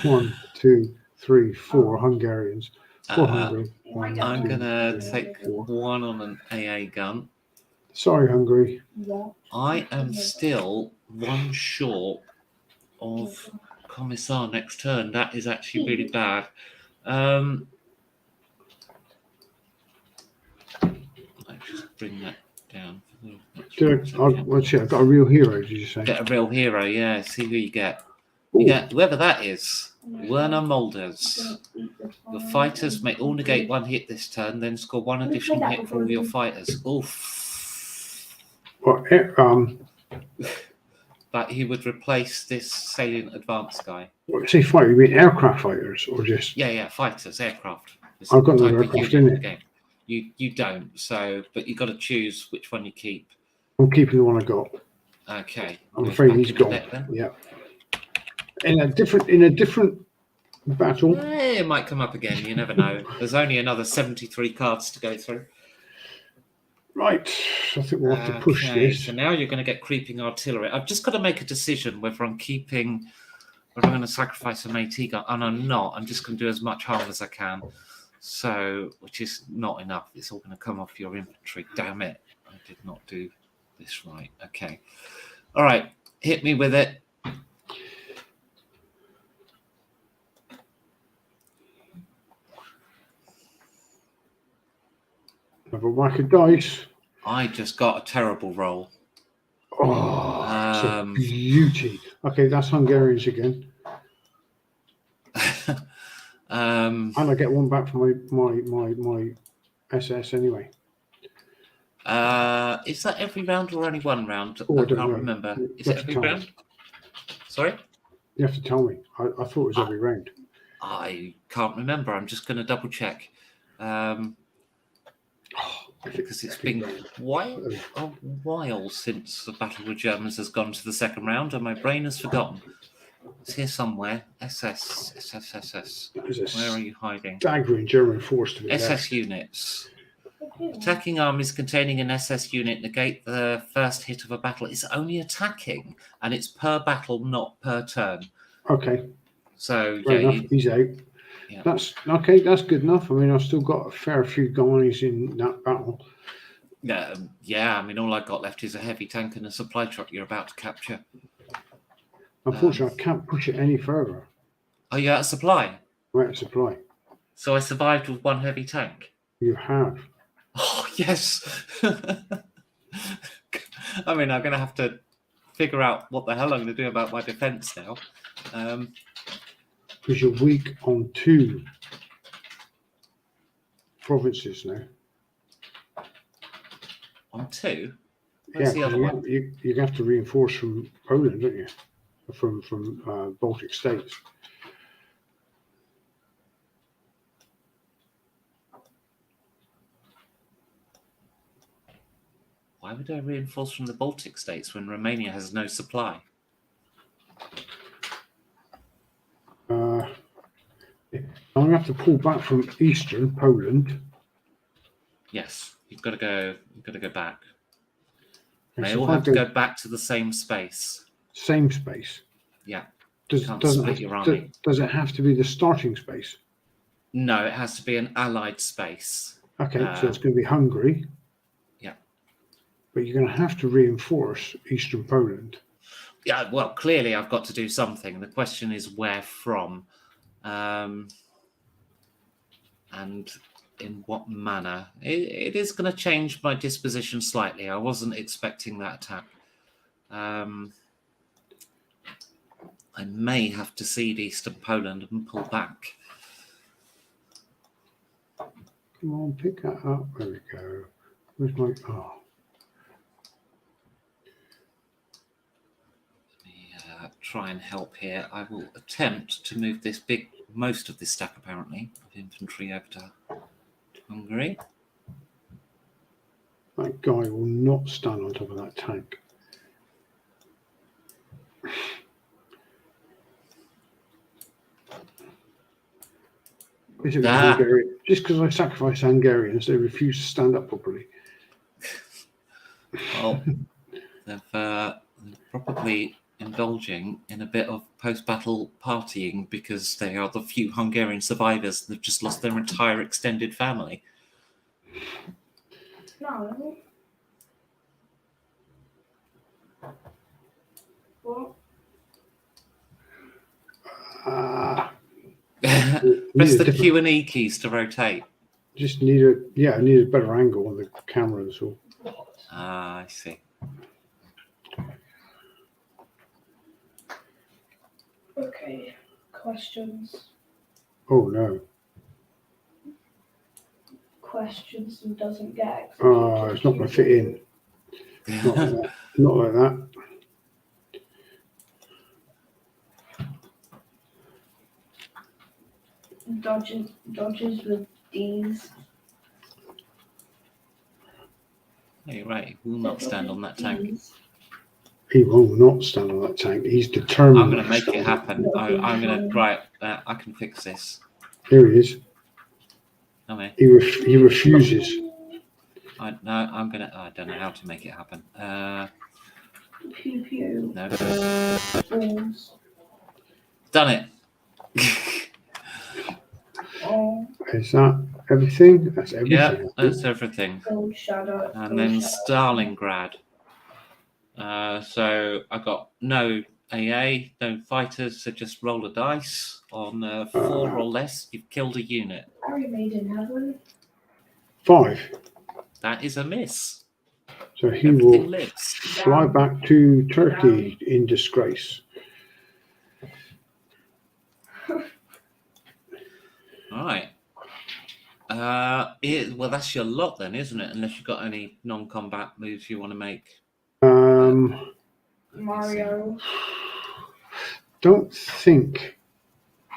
[SPEAKER 2] 1, 2, 3, 4 Hungarians. 4 Hungary.
[SPEAKER 1] I'm going to take 1 on an AA gun.
[SPEAKER 2] Sorry, Hungary.
[SPEAKER 1] I am still 1 short of Commissar next turn. That is actually really bad. Let's just bring that down.
[SPEAKER 2] What's it? I've got a real hero, did you say?
[SPEAKER 1] Get a real hero, yeah. See who you get. You get whoever that is. Werner Mulders. Your fighters may all negate 1 hit this turn, then score 1 additional hit for all your fighters. Oof.
[SPEAKER 2] Well,
[SPEAKER 1] But he would replace this salient advance guy.
[SPEAKER 2] what say fighter? You mean aircraft fighters or just?
[SPEAKER 1] Yeah, fighters, aircraft. It's
[SPEAKER 2] I've got
[SPEAKER 1] the
[SPEAKER 2] no
[SPEAKER 1] type of
[SPEAKER 2] aircraft
[SPEAKER 1] unit
[SPEAKER 2] in it.
[SPEAKER 1] game. You don't, so but you got to choose which one you keep.
[SPEAKER 2] I'm keeping the one I got.
[SPEAKER 1] Okay.
[SPEAKER 2] I'm
[SPEAKER 1] Goes
[SPEAKER 2] afraid
[SPEAKER 1] back
[SPEAKER 2] he's
[SPEAKER 1] in the
[SPEAKER 2] gone.
[SPEAKER 1] deck then.
[SPEAKER 2] Yeah. In a different battle.
[SPEAKER 1] It might come up again. You never know. There's only another 73 cards to go through.
[SPEAKER 2] Right. I think we'll have to push
[SPEAKER 1] Okay,
[SPEAKER 2] this.
[SPEAKER 1] so now you're going to get creeping artillery. I've just got to make a decision whether I'm going to sacrifice a Métis gun. And I'm not. I'm just going to do as much harm as I can. So, which is not enough. It's all going to come off your inventory. Damn it. I did not do this right. Okay. All right. Hit me with it.
[SPEAKER 2] Have a whack of dice.
[SPEAKER 1] I just got a terrible roll.
[SPEAKER 2] Oh, it's a beauty. Okay, that's Hungarians again. And I get one back from my SS anyway.
[SPEAKER 1] Is that every round or only one round?
[SPEAKER 2] Oh,
[SPEAKER 1] I
[SPEAKER 2] don't
[SPEAKER 1] can't
[SPEAKER 2] know.
[SPEAKER 1] remember.
[SPEAKER 2] You
[SPEAKER 1] Is
[SPEAKER 2] have
[SPEAKER 1] it
[SPEAKER 2] to
[SPEAKER 1] every
[SPEAKER 2] tell me.
[SPEAKER 1] round? Sorry?
[SPEAKER 2] You have to tell me. I thought it was every round.
[SPEAKER 1] I can't remember. I'm just going to double check. Because it's been a while since the Battle with Germans has gone to the second round, and my brain has forgotten. It's here somewhere. SS. Where are you hiding?
[SPEAKER 2] Staggering German force to be
[SPEAKER 1] SS units. Attacking armies containing an SS unit negate the first hit of a battle. It's only attacking, and it's per battle, not per turn.
[SPEAKER 2] Okay.
[SPEAKER 1] So
[SPEAKER 2] Fair enough. He's out.
[SPEAKER 1] Yeah.
[SPEAKER 2] That's okay. That's good enough. I mean, I've still got a fair few guys in that battle.
[SPEAKER 1] Yeah. I mean, all I've got left is a heavy tank and a supply truck you're about to capture.
[SPEAKER 2] Unfortunately, I can't push it any further.
[SPEAKER 1] Oh, you're out of supply?
[SPEAKER 2] We're out of supply.
[SPEAKER 1] So I survived with one heavy tank?
[SPEAKER 2] You have.
[SPEAKER 1] Oh, yes. I mean, I'm going to have to figure out what the hell I'm going to do about my defense now.
[SPEAKER 2] Because you're weak on 2 provinces now.
[SPEAKER 1] On 2? Where's the other one?
[SPEAKER 2] You have to reinforce from Poland, don't you? From Baltic states.
[SPEAKER 1] Why would I reinforce from the Baltic states when Romania has no supply?
[SPEAKER 2] I'm going to have to pull back from eastern Poland.
[SPEAKER 1] Yes, you've got to go back.
[SPEAKER 2] And
[SPEAKER 1] They
[SPEAKER 2] so
[SPEAKER 1] all
[SPEAKER 2] if I
[SPEAKER 1] have to go back to the same space.
[SPEAKER 2] Same space.
[SPEAKER 1] Yeah.
[SPEAKER 2] Does it have to be the starting space?
[SPEAKER 1] No, it has to be an allied space.
[SPEAKER 2] Okay, so it's going to be Hungary.
[SPEAKER 1] Yeah.
[SPEAKER 2] But you're going to have to reinforce eastern Poland.
[SPEAKER 1] Yeah, well, clearly I've got to do something. The question is where from, and in what manner. It is going to change my disposition slightly. I wasn't expecting that attack. I may have to cede eastern Poland and pull back.
[SPEAKER 2] Come on, pick that up. There we go. Where's my... Oh.
[SPEAKER 1] Try and help here. I will attempt to move most of this stack apparently of infantry over to Hungary.
[SPEAKER 2] That guy will not stand on top of that tank. Just because I sacrifice Hungarians, they refuse to stand up properly.
[SPEAKER 1] Well, they're probably indulging in a bit of post-battle partying because they are the few Hungarian survivors that have just lost their entire extended family.
[SPEAKER 3] No. What?
[SPEAKER 1] Press the Q and E keys to rotate.
[SPEAKER 2] Just need a better angle on the camera. So
[SPEAKER 1] Ah, I see.
[SPEAKER 3] Okay, questions.
[SPEAKER 2] Oh no.
[SPEAKER 3] Questions and doesn't get
[SPEAKER 2] Ah, it's not going to fit in. Not like that. Not like that.
[SPEAKER 3] Dodges with D's.
[SPEAKER 1] No, you're right. He will not stand on that tank.
[SPEAKER 3] D's.
[SPEAKER 2] He will not stand on that tank. He's determined.
[SPEAKER 1] I'm going to make it happen. I'm going to, right, I can fix this.
[SPEAKER 2] Here he is.
[SPEAKER 1] Okay.
[SPEAKER 2] He refuses.
[SPEAKER 1] No, I'm going to, I don't know how to make it happen.
[SPEAKER 3] Pew pew.
[SPEAKER 1] No.
[SPEAKER 3] Balls.
[SPEAKER 1] Done it.
[SPEAKER 3] Oh,
[SPEAKER 2] Is that everything? That's everything.
[SPEAKER 1] Yeah, that's everything.
[SPEAKER 3] gold shadow.
[SPEAKER 1] And then Stalingrad. So I got no AA, no fighters, so just roll a dice. On 4 or less, you've killed a unit.
[SPEAKER 3] Harry made in heaven.
[SPEAKER 2] 5.
[SPEAKER 1] That is a miss.
[SPEAKER 2] So he
[SPEAKER 1] Everything
[SPEAKER 2] will
[SPEAKER 1] lives.
[SPEAKER 2] fly back to Turkey in disgrace.
[SPEAKER 1] All right. Well, that's your lot then, isn't it? Unless you've got any non-combat moves you want to make.
[SPEAKER 3] Mario.
[SPEAKER 2] Don't think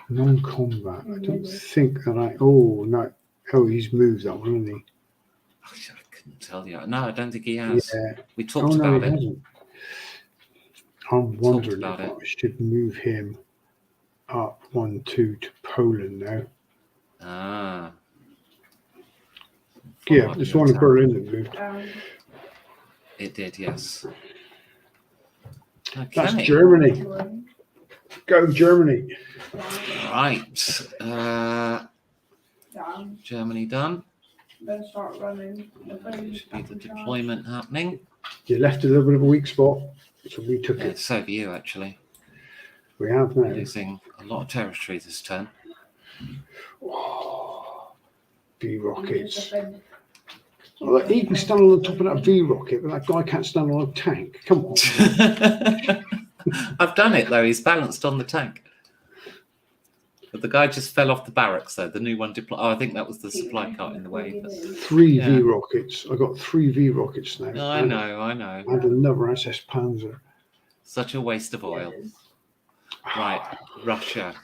[SPEAKER 2] non-combat. I don't think that I. Oh no! Oh, he's moved that one, hasn't
[SPEAKER 1] I couldn't tell you. No, I don't think he has.
[SPEAKER 2] Yeah.
[SPEAKER 1] We
[SPEAKER 2] he?
[SPEAKER 1] talked
[SPEAKER 2] Oh no,
[SPEAKER 1] about
[SPEAKER 2] he
[SPEAKER 1] it.
[SPEAKER 2] hasn't. I'm wondering
[SPEAKER 1] about
[SPEAKER 2] if
[SPEAKER 1] it.
[SPEAKER 2] I should move him up 1, 2 to Poland now.
[SPEAKER 1] Ah.
[SPEAKER 2] Yeah,
[SPEAKER 1] Follow up
[SPEAKER 2] it's
[SPEAKER 1] your
[SPEAKER 2] one in
[SPEAKER 1] attack.
[SPEAKER 2] Berlin that moved.
[SPEAKER 1] It did, yes. Okay.
[SPEAKER 2] That's Germany. Go Germany.
[SPEAKER 1] Right. Germany done.
[SPEAKER 3] Then start running.
[SPEAKER 1] Should be the deployment happening.
[SPEAKER 2] You left a little bit of a weak spot, so we took
[SPEAKER 1] Yeah,
[SPEAKER 2] it.
[SPEAKER 1] so have you, actually.
[SPEAKER 2] We have now.
[SPEAKER 1] Losing a lot of territory this turn.
[SPEAKER 2] Oh, V rockets. Well, he can stand on the top of that V rocket, but that guy can't stand on a tank. Come on.
[SPEAKER 1] I've done it, though. He's balanced on the tank. But the guy just fell off the barracks, though. The new one deployed. Oh, I think that was the supply cart in the way. But...
[SPEAKER 2] 3 V rockets. I got 3 V rockets now.
[SPEAKER 1] I know.
[SPEAKER 2] And another SS Panzer.
[SPEAKER 1] Such a waste of oil. Right, Russia.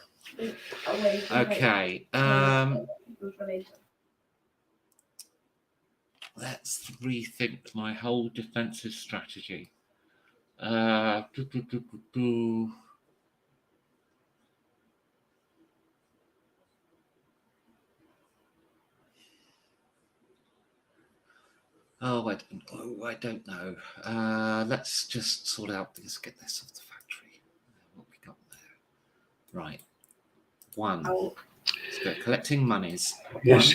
[SPEAKER 1] Okay. Let's rethink my whole defensive strategy. Oh, I don't know. Let's just sort out let's get this off the factory. What we got there? Right. 1. Let's go collecting monies.
[SPEAKER 2] Yes,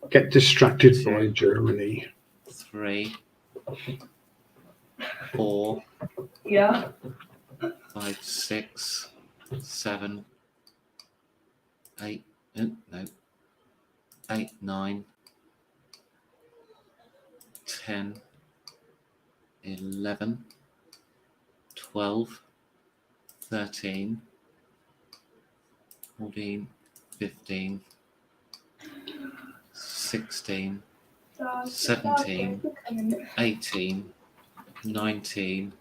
[SPEAKER 2] get distracted by Germany.
[SPEAKER 1] 3, 4.
[SPEAKER 3] Yeah.
[SPEAKER 1] 5, 6, 7, 8. No. 8, 9. 10, 11, 12, 13, 14, 15, 16, 17, 18, 19,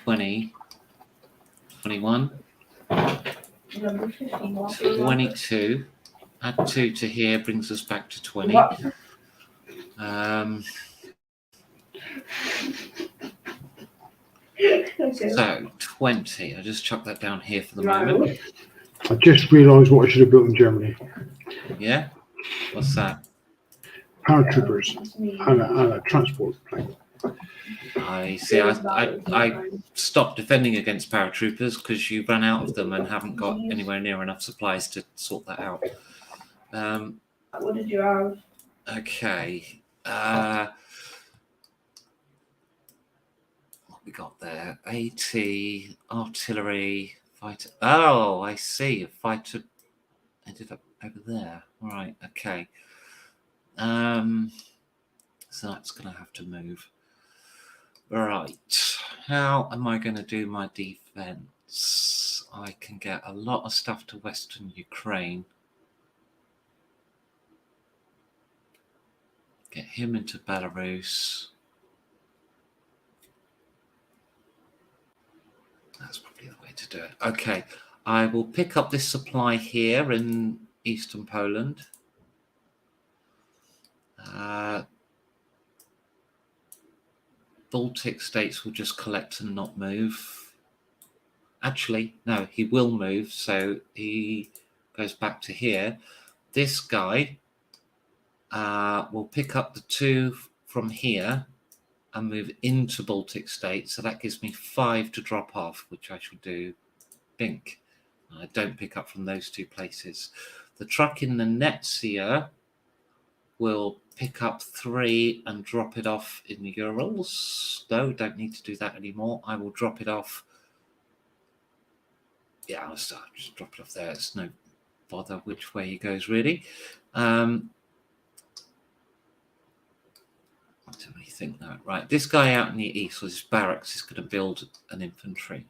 [SPEAKER 1] 20, 21, 22. Add 2 to here brings us back to 20. So 20. I'll just chuck that down here for the moment.
[SPEAKER 2] I just realised what I should have built in Germany.
[SPEAKER 1] Yeah? What's that?
[SPEAKER 2] Paratroopers and a transport plane.
[SPEAKER 1] I see. I stopped defending against paratroopers because you ran out of them and haven't got anywhere near enough supplies to sort that out.
[SPEAKER 3] What did you have?
[SPEAKER 1] Okay. What we got there? AT, artillery, fighter. Oh, I see. A fighter ended up over there. All right. Okay. So that's going to have to move. Right. How am I going to do my defense? I can get a lot of stuff to Western Ukraine. Get him into Belarus. That's probably the way to do it. Okay. I will pick up this supply here in eastern Poland. Baltic states will just collect and not move. Actually, no, he will move, so he goes back to here. This guy will pick up the 2 from here and move into Baltic states, so that gives me 5 to drop off, which I shall do. Bink. I don't pick up from those 2 places. The truck in the Netsia will pick up 3 and drop it off in the Urals. No, don't need to do that anymore. I will drop it off. Yeah, I'll start. Just drop it off there. It's no bother which way he goes, really. I don't really think that. Right, this guy out in the east with his barracks is going to build an infantry.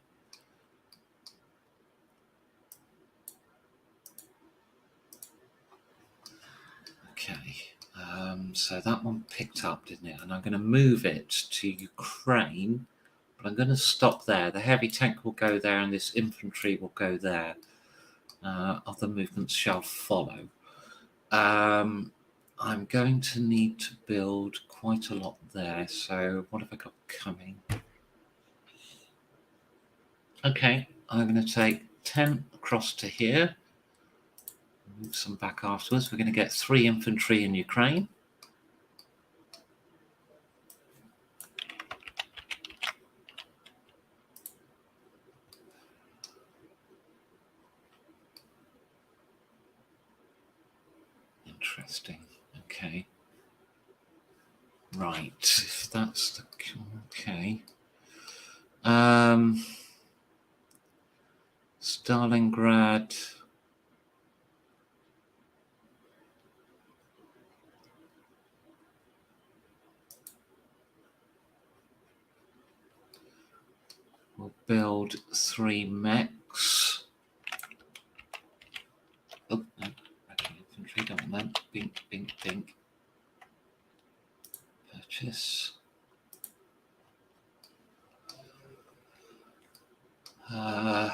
[SPEAKER 1] Okay. So that one picked up, didn't it? And I'm going to move it to Ukraine, but I'm going to stop there. The heavy tank will go there and this infantry will go there. Other movements shall follow. I'm going to need to build quite a lot there. So what have I got coming? Okay, I'm going to take 10 across to here. Move some back afterwards. We're going to get 3 infantry in Ukraine. Interesting. Okay. Right. If that's the okay. Stalingrad. We'll build 3 mechs. Oh, no. Infantry, don't want that. Bink, bink, bink. Purchase. That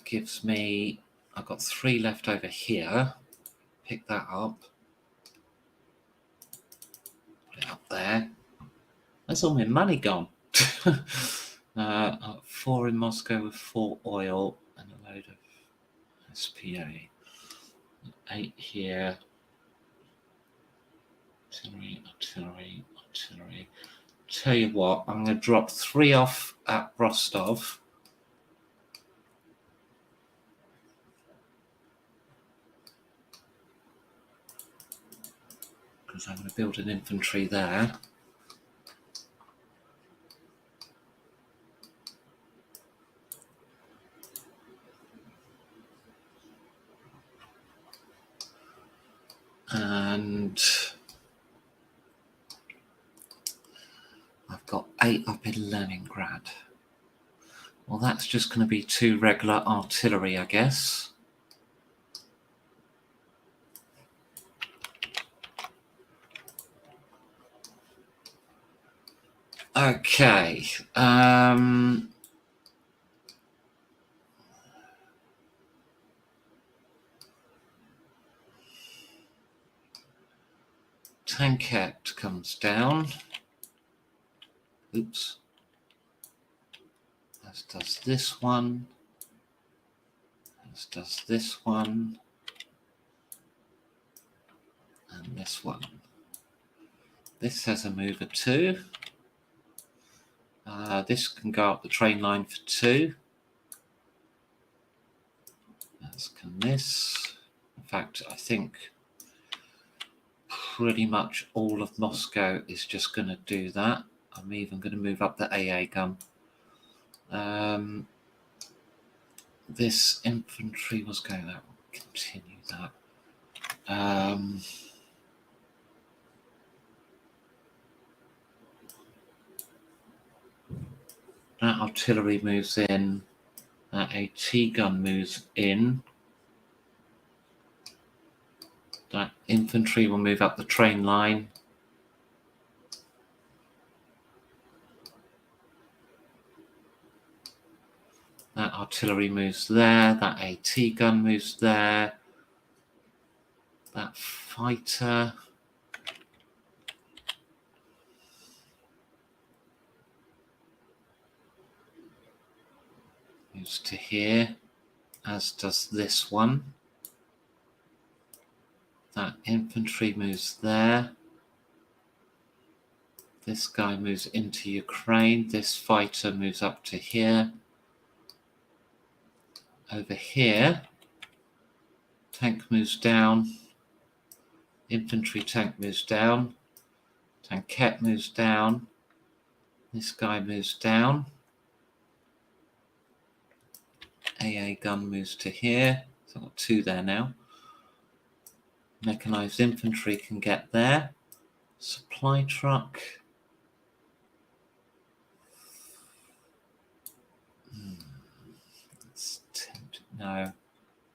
[SPEAKER 1] gives me, I've got 3 left over here. Pick that up. Put it up there. That's all my money gone. 4 in Moscow with 4 oil and a load of SPA. 8 here. Artillery, artillery, artillery. Tell you what, I'm going to drop 3 off at Rostov. Because I'm going to build an infantry there. And I've got 8 up in Leningrad. Well, that's just going to be 2 regular artillery, I guess. Okay. Tankette comes down. Oops. As does this one. As does this one. And this one. This has a mover 2. This can go up the train line for 2. As can this. In fact, I think pretty much all of Moscow is just going to do that. I'm even going to move up the AA gun. This infantry was going that continue that. That artillery moves in. That AT gun moves in. That infantry will move up the train line. That artillery moves there. That AT gun moves there. That fighter moves to here, as does this one. That infantry moves there. This guy moves into Ukraine. This fighter moves up to here. Over here, tank moves down. Infantry tank moves down. Tankette moves down. This guy moves down. AA gun moves to here. So I've got 2 there now. Mechanized infantry can get there. Supply truck. No,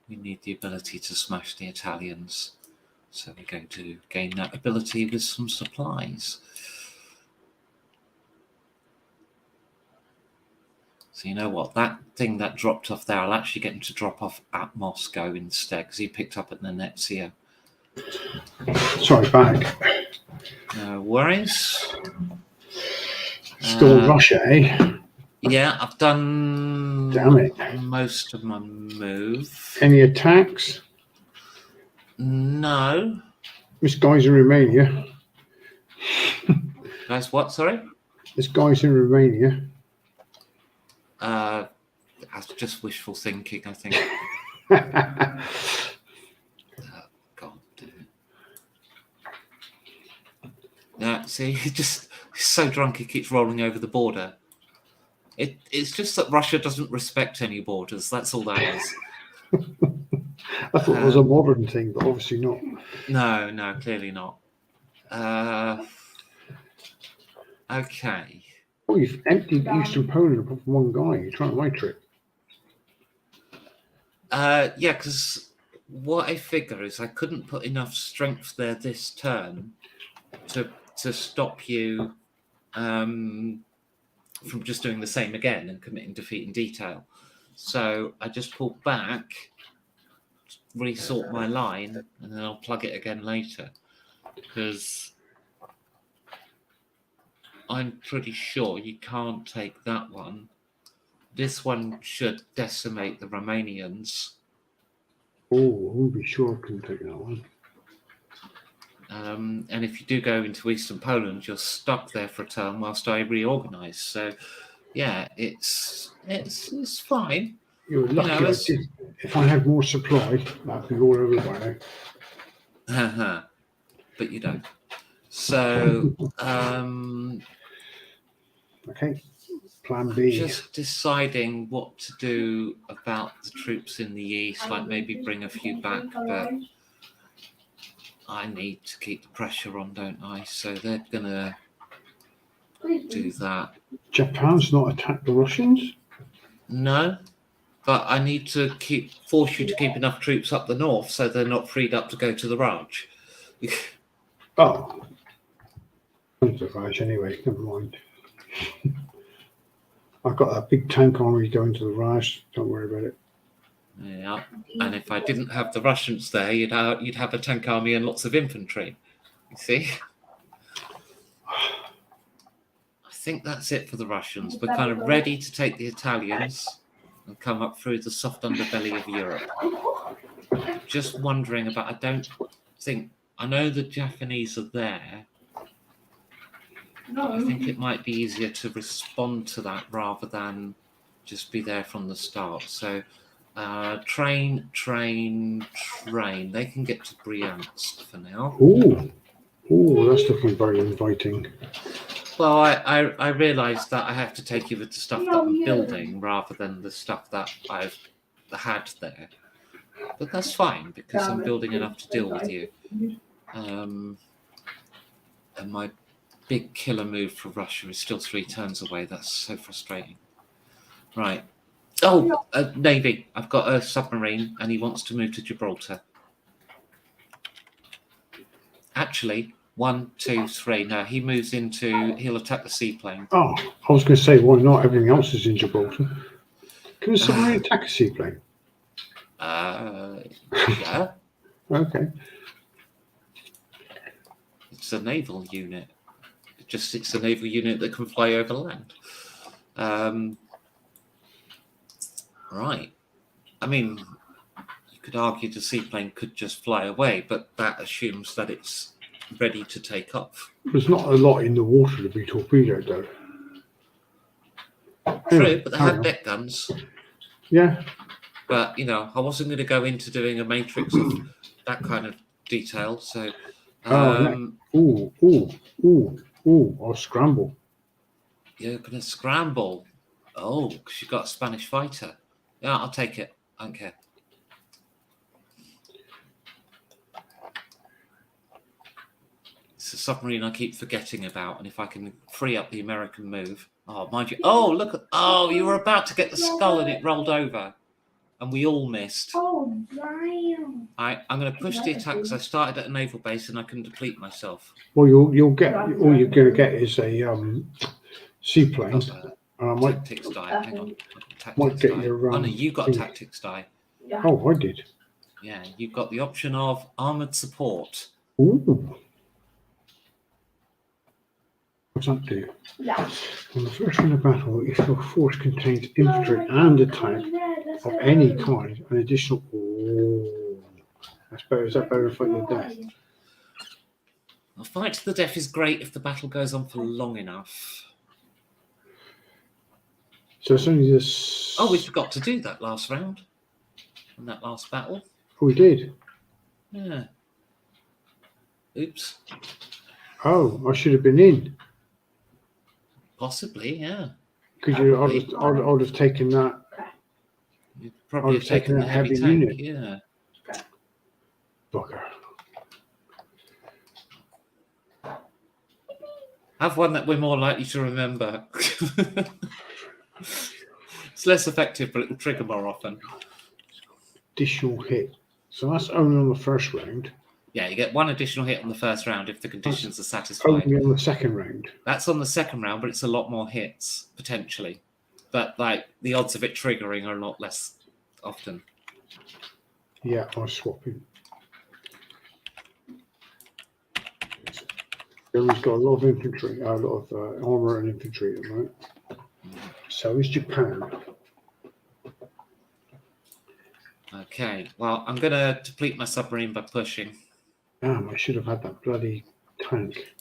[SPEAKER 1] we need the ability to smash the Italians. So we're going to gain that ability with some supplies. So you know what? That thing that dropped off there, I'll actually get him to drop off at Moscow instead, because he picked up at Nenetsia.
[SPEAKER 2] Sorry, back.
[SPEAKER 1] No worries.
[SPEAKER 2] Still Russia, eh?
[SPEAKER 1] Yeah, I've done
[SPEAKER 2] Damn it.
[SPEAKER 1] most of my move.
[SPEAKER 2] Any attacks?
[SPEAKER 1] No.
[SPEAKER 2] This guy's in Romania.
[SPEAKER 1] Guys, what? Sorry?
[SPEAKER 2] This guy's in Romania.
[SPEAKER 1] That's just wishful thinking, I think. God damn it. Yeah, see, he's so drunk he keeps rolling over the border. It's just that Russia doesn't respect any borders. That's all that is.
[SPEAKER 2] I thought it was a modern thing, but obviously not.
[SPEAKER 1] No, clearly not. Okay.
[SPEAKER 2] Oh, you've emptied Eastern Poland apart from one guy. You're trying my trick.
[SPEAKER 1] Yeah, because what I figure is I couldn't put enough strength there this turn to stop you from just doing the same again and committing defeat in detail. So I just pulled back, resort my line, and then I'll plug it again later. Because I'm pretty sure you can't take that one. This one should decimate the Romanians.
[SPEAKER 2] Oh, I won't be sure I can take that one.
[SPEAKER 1] And if you do go into Eastern Poland, you're stuck there for a turn whilst I reorganise. So, yeah, it's fine.
[SPEAKER 2] You're lucky I did. If I had more supply, that'd be all over by
[SPEAKER 1] now. But you don't. So,
[SPEAKER 2] okay. Plan B.
[SPEAKER 1] Just deciding what to do about the troops in the east, like maybe bring a few back, but I need to keep the pressure on, don't I? So they're going to do that.
[SPEAKER 2] Japan's not attacked the Russians?
[SPEAKER 1] No, but I need to force you to keep enough troops up the north so they're not freed up to go to the ranch.
[SPEAKER 2] Oh. The ranch anyway, never mind. I've got a big tank army going to the ranch. Don't worry about it.
[SPEAKER 1] Yeah, and if I didn't have the Russians there, you'd have a tank army and lots of infantry. You see? I think that's it for the Russians. We're kind of ready to take the Italians and come up through the soft underbelly of Europe. Just wondering about, I know the Japanese are there. I think it might be easier to respond to that rather than just be there from the start. So train. They can get to Bryansk for now.
[SPEAKER 2] Ooh, that's looking very inviting.
[SPEAKER 1] Well, I realised that I have to take you with the stuff that I'm building rather than the stuff that I've had there. But that's fine because I'm building enough to deal with you. And my big killer move for Russia is still 3 turns away. That's so frustrating. Right. Oh, Navy. I've got a submarine and he wants to move to Gibraltar. Actually, 1, 2, 3. No, he moves into, he'll attack the seaplane.
[SPEAKER 2] Oh, I was going to say, why not? Everything else is in Gibraltar. Can a submarine attack a seaplane?
[SPEAKER 1] Yeah.
[SPEAKER 2] Okay.
[SPEAKER 1] It's a naval unit. It's a naval unit that can fly over land. Right. I mean, you could argue the seaplane could just fly away, but that assumes that it's ready to take off.
[SPEAKER 2] There's not a lot in the water to be torpedoed, though.
[SPEAKER 1] True,
[SPEAKER 2] Anyway,
[SPEAKER 1] but they
[SPEAKER 2] carry
[SPEAKER 1] have
[SPEAKER 2] on.
[SPEAKER 1] deck guns.
[SPEAKER 2] Yeah.
[SPEAKER 1] But, you know, I wasn't going to go into doing a matrix of that kind of detail. So,
[SPEAKER 2] I'll scramble.
[SPEAKER 1] you're going to scramble. Oh, because you've got a Spanish fighter. Yeah, I'll take it. I don't care. It's a submarine I keep forgetting about. And if I can free up the American move. Oh, mind you. Oh, look. Oh, you were about to get the skull and it rolled over. And we all missed.
[SPEAKER 3] Oh, damn.
[SPEAKER 1] I'm going to push the attack because I started at a naval base and I can deplete myself.
[SPEAKER 2] Well, you'll get all you're going to get is a seaplane. And I might
[SPEAKER 1] Tactics die. Hang on.
[SPEAKER 2] might
[SPEAKER 1] Tactics
[SPEAKER 2] get
[SPEAKER 1] die.
[SPEAKER 2] your.
[SPEAKER 1] Oh no, you got
[SPEAKER 2] thing.
[SPEAKER 1] tactics die.
[SPEAKER 3] Yeah.
[SPEAKER 2] Oh, I did.
[SPEAKER 1] Yeah, you've got the option of armored support.
[SPEAKER 2] Ooh. What's that do?
[SPEAKER 3] Yeah.
[SPEAKER 2] On the first round of battle, if your force contains infantry and a tank of any kind, an additional. Oh, that's better. Is that better for your death?
[SPEAKER 1] A fight to the death is great if the battle goes on for long enough.
[SPEAKER 2] So it's only this.
[SPEAKER 1] Oh, we forgot to do that last round. In that last battle.
[SPEAKER 2] Oh, we did.
[SPEAKER 1] Yeah. Oops.
[SPEAKER 2] Oh, I should have been in.
[SPEAKER 1] Possibly, yeah.
[SPEAKER 2] Because I'd have taken that.
[SPEAKER 1] You'd probably
[SPEAKER 2] I'd
[SPEAKER 1] have taken the heavy tank.
[SPEAKER 2] unit.
[SPEAKER 1] Yeah.
[SPEAKER 2] Bugger.
[SPEAKER 1] Have one that we're more likely to remember. It's less effective, but it'll trigger more often.
[SPEAKER 2] Additional hit. So that's only on the first round.
[SPEAKER 1] Yeah, you get 1 additional hit on the first round if the conditions are satisfied.
[SPEAKER 2] Only on the second round.
[SPEAKER 1] That's on the second round, but it's a lot more hits, potentially. But, like, the odds of it triggering are a lot less often.
[SPEAKER 2] Yeah, I'm swapping. Germany's got a lot of infantry, a lot of armor and infantry at the moment. So is Japan.
[SPEAKER 1] Okay, well, I'm going to deplete my submarine by pushing.
[SPEAKER 2] Damn, I should have had that bloody tank.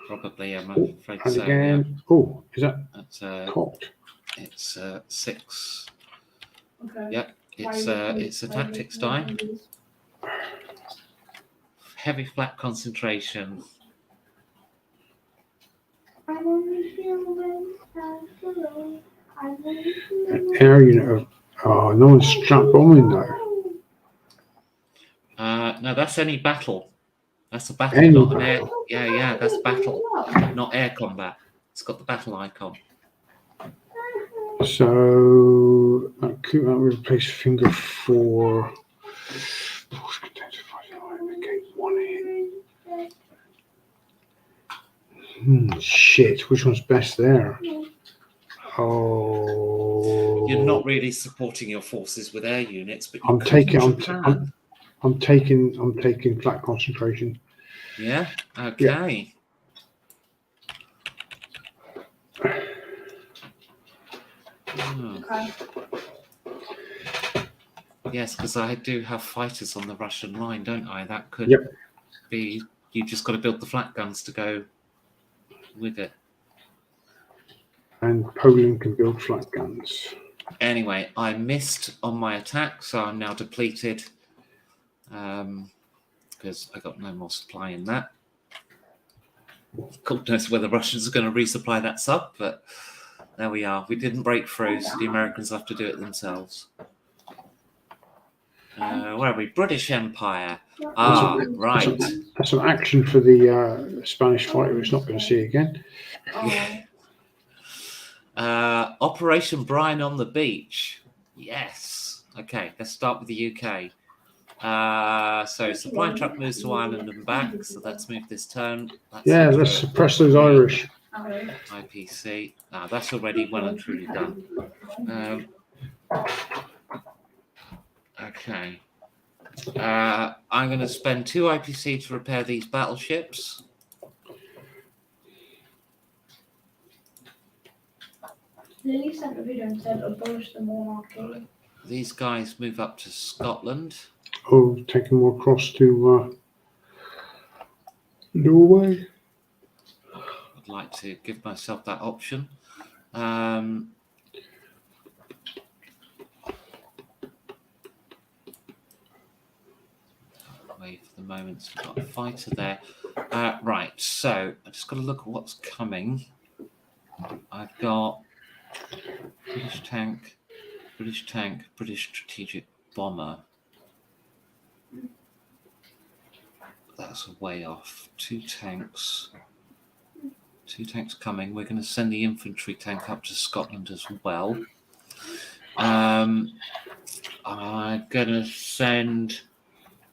[SPEAKER 1] Probably, I'm
[SPEAKER 2] Oh,
[SPEAKER 1] afraid
[SPEAKER 2] and
[SPEAKER 1] so.
[SPEAKER 2] again. Oh, is that
[SPEAKER 1] Yeah. That's,
[SPEAKER 2] cocked?
[SPEAKER 1] it's 6.
[SPEAKER 3] Okay.
[SPEAKER 1] Yep, it's a tactics die. Heavy flat concentration.
[SPEAKER 3] I'm only human.
[SPEAKER 2] An air unit of. Oh, no one's strapped bombing though.
[SPEAKER 1] No, that's any battle. That's a battle,
[SPEAKER 2] Any
[SPEAKER 1] not an air.
[SPEAKER 2] battle.
[SPEAKER 1] Yeah, that's battle, not air combat. It's got the battle icon.
[SPEAKER 2] So that could replace finger 4. Force contains 5. Okay, 1 hit. Shit, which one's best there? Oh,
[SPEAKER 1] You're not really supporting your forces with air units, but you
[SPEAKER 2] I'm
[SPEAKER 1] could
[SPEAKER 2] taking.
[SPEAKER 1] in Japan.
[SPEAKER 2] I'm taking flat concentration.
[SPEAKER 1] Yeah. Okay. Oh,
[SPEAKER 3] Okay.
[SPEAKER 1] yes, because I do have fighters on the Russian line, don't I? That could
[SPEAKER 2] Yep.
[SPEAKER 1] be. You just got to build the flat guns to go with it.
[SPEAKER 2] And Poland can build flat guns.
[SPEAKER 1] Anyway, I missed on my attack, so I'm now depleted because I got no more supply in that. God knows whether Russians are going to resupply that sub, but there we are. We didn't break through, so the Americans have to do it themselves. Where are we? British Empire.
[SPEAKER 2] That's
[SPEAKER 1] Right.
[SPEAKER 2] That's some action for the Spanish fighter who's not going to see again.
[SPEAKER 1] Operation Brian on the Beach. Yes. Okay, let's start with the UK. So supply truck moves to Ireland and back. So let's move this turn.
[SPEAKER 2] Let's suppress those Irish.
[SPEAKER 1] IPC. That's already well and truly done. Okay. I'm going to spend 2 IPC to repair these battleships.
[SPEAKER 3] Lily sent a video and said abolish the monarchy.
[SPEAKER 1] These guys move up to Scotland.
[SPEAKER 2] Oh, taking more across to Norway.
[SPEAKER 1] I'd like to give myself that option. Wait for the moment. So we've got a fighter there. Right, so I just got to look at what's coming. I've got British tank, British strategic bomber. That's a way off. 2 tanks. 2 tanks coming. We're going to send the infantry tank up to Scotland as well. I'm going to send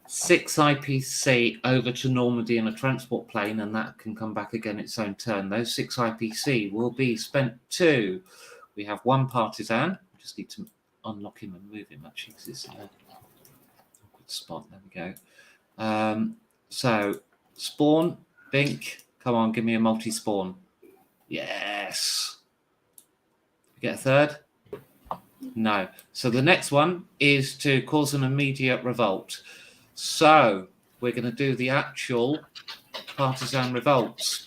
[SPEAKER 1] 6 IPC over to Normandy in a transport plane, and that can come back again its own turn. Those 6 IPC will be spent to. We have 1 partisan. We just need to unlock him and move him, actually, because it's a good spot. There we go. So, spawn, Bink. Come on, give me a multi-spawn. Yes. Get a third? No. So the next one is to cause an immediate revolt. So we're going to do the actual partisan revolts.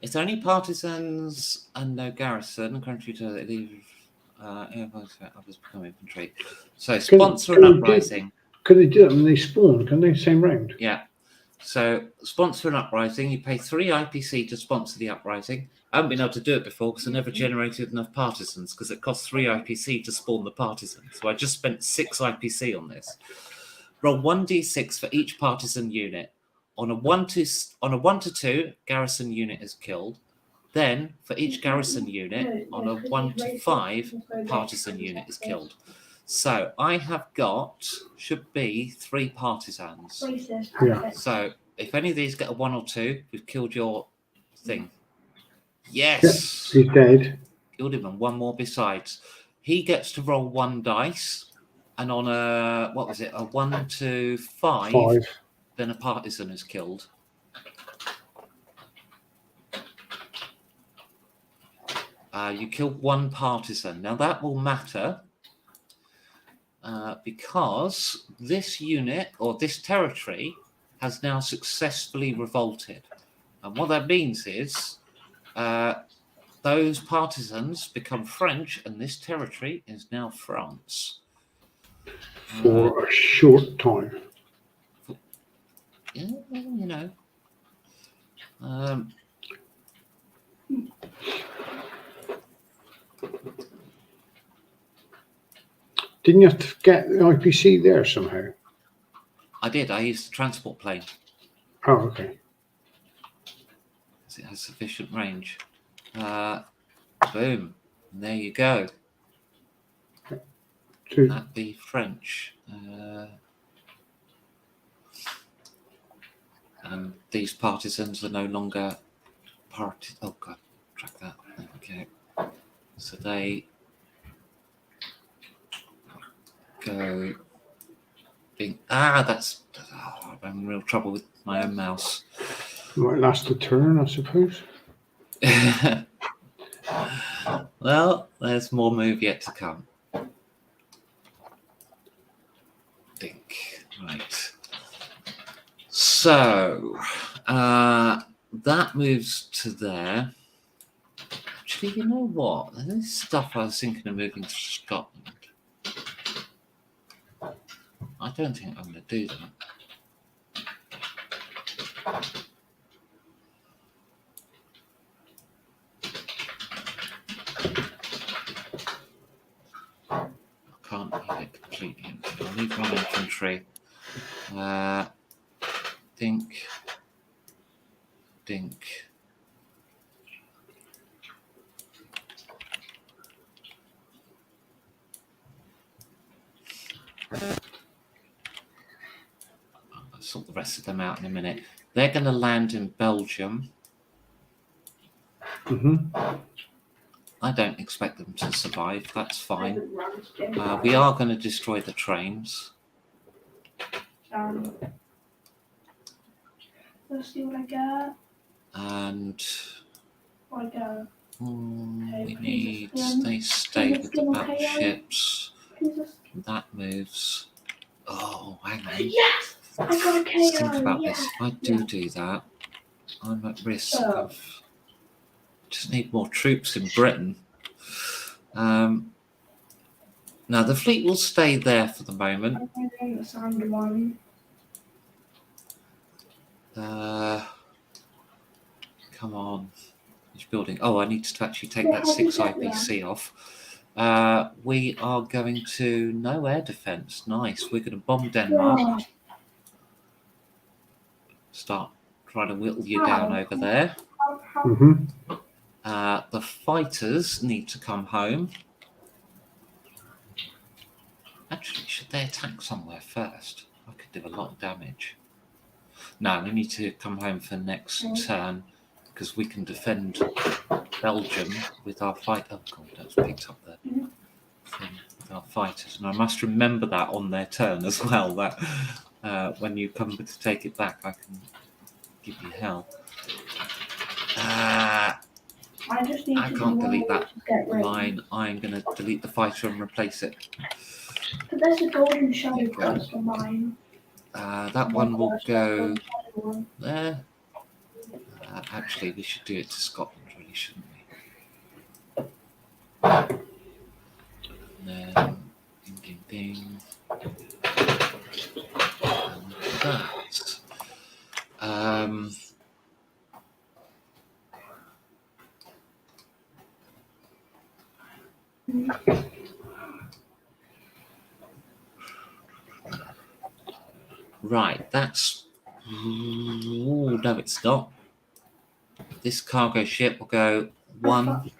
[SPEAKER 1] It's only partisans and no garrison. Country to leave. Others become infantry. So sponsor an uprising.
[SPEAKER 2] Can they do it when they spawn? Can they same round?
[SPEAKER 1] Yeah. So sponsor an uprising. You pay 3 IPC to sponsor the uprising. I haven't been able to do it before because I never generated enough partisans because it costs 3 IPC to spawn the partisans. So I just spent 6 IPC on this. Roll 1d6 for each partisan unit. On a 1 to 2, garrison unit is killed. Then for each garrison unit, on a 1 to 5, partisan unit is killed. So I have got, should be 3 partisans.
[SPEAKER 2] Yeah.
[SPEAKER 1] So if any of these get a 1 or 2, we've killed your thing. Yes.
[SPEAKER 2] He's dead.
[SPEAKER 1] Killed him and 1 more besides. He gets to roll 1 dice. And on a, what was it, a 1 to 5, then a partisan is killed. You kill 1 partisan. Now that will matter. Because this unit or this territory has now successfully revolted. And what that means is those partisans become French and this territory is now France.
[SPEAKER 2] For a short time.
[SPEAKER 1] Yeah, you know.
[SPEAKER 2] Didn't you have to get the IPC there somehow?
[SPEAKER 1] I did. I used the transport plane.
[SPEAKER 2] Oh, okay.
[SPEAKER 1] Because it has sufficient range. Boom. And there you go. That'd be French. And these partisans are no longer party. Oh, God. Track that. Okay. So they go being that's I'm in real trouble with my own mouse.
[SPEAKER 2] Might last a turn, I suppose.
[SPEAKER 1] Well, there's more move yet to come. Think right. So that moves to there. Actually, you know what? There's stuff I was thinking of moving to Scotland. I don't think I'm going to do that. I can't leave it completely empty. I'll infantry. Dink. I'll sort the rest of them out in a minute. They're going to land in Belgium. I don't expect them to survive. That's fine. We are going to destroy the trains.
[SPEAKER 3] Let's see what I get.
[SPEAKER 1] And
[SPEAKER 3] What I get.
[SPEAKER 1] we need. They stay with the battleships. That moves. Oh, hang on.
[SPEAKER 3] Yes! I got a KO.
[SPEAKER 1] Let's think about this.
[SPEAKER 3] Yes.
[SPEAKER 1] If I do that, I'm at risk of. Just need more troops in Britain. Now the fleet will stay there for the moment.
[SPEAKER 3] The sand one.
[SPEAKER 1] Come on. Which building? Oh, I need to actually take that 6 IPC off. We are going to no air defense. Nice. We're going to bomb Denmark.
[SPEAKER 3] Yeah.
[SPEAKER 1] Start trying to whittle you down over there. The fighters need to come home. Actually, should they attack somewhere first? I could do a lot of damage. No, they need to come home for next turn because we can defend Belgium with our fight. Oh god, that's picked up the thing with our fighters, and I must remember that on their turn as well. That when you come to take it back, I can give you hell.
[SPEAKER 3] I just need
[SPEAKER 1] I can't delete that line. I'm going to delete the fighter and replace it.
[SPEAKER 3] But there's a golden shadow close to mine.
[SPEAKER 1] That one will go there. Actually, we should do it to Scotland, really, shouldn't we? And then, ding. And that. Right, that's. Ooh, no, it's not. This cargo ship will go 1.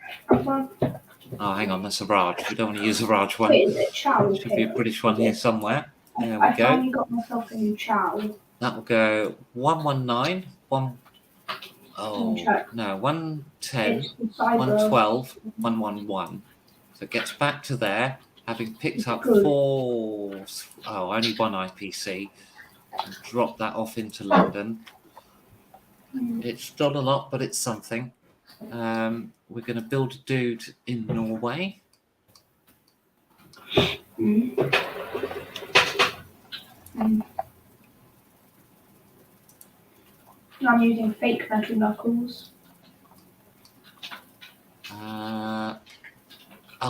[SPEAKER 1] Oh, hang on, that's a Raj. We don't want to use a Raj one.
[SPEAKER 3] Wait, is it Chow?
[SPEAKER 1] Should be a British one here somewhere. There we
[SPEAKER 3] I
[SPEAKER 1] go.
[SPEAKER 3] finally got myself a new Chow.
[SPEAKER 1] That will go 119, 1. Oh,
[SPEAKER 3] Check.
[SPEAKER 1] no, 110,
[SPEAKER 3] It's the cyber.
[SPEAKER 1] 112, 111. So it gets back to there, having picked up
[SPEAKER 3] Good.
[SPEAKER 1] 4. Oh, only 1 IPC. And drop that off into London. It's not a lot, but it's something. We're going to build a dude in Norway.
[SPEAKER 3] I'm using fake metal knuckles.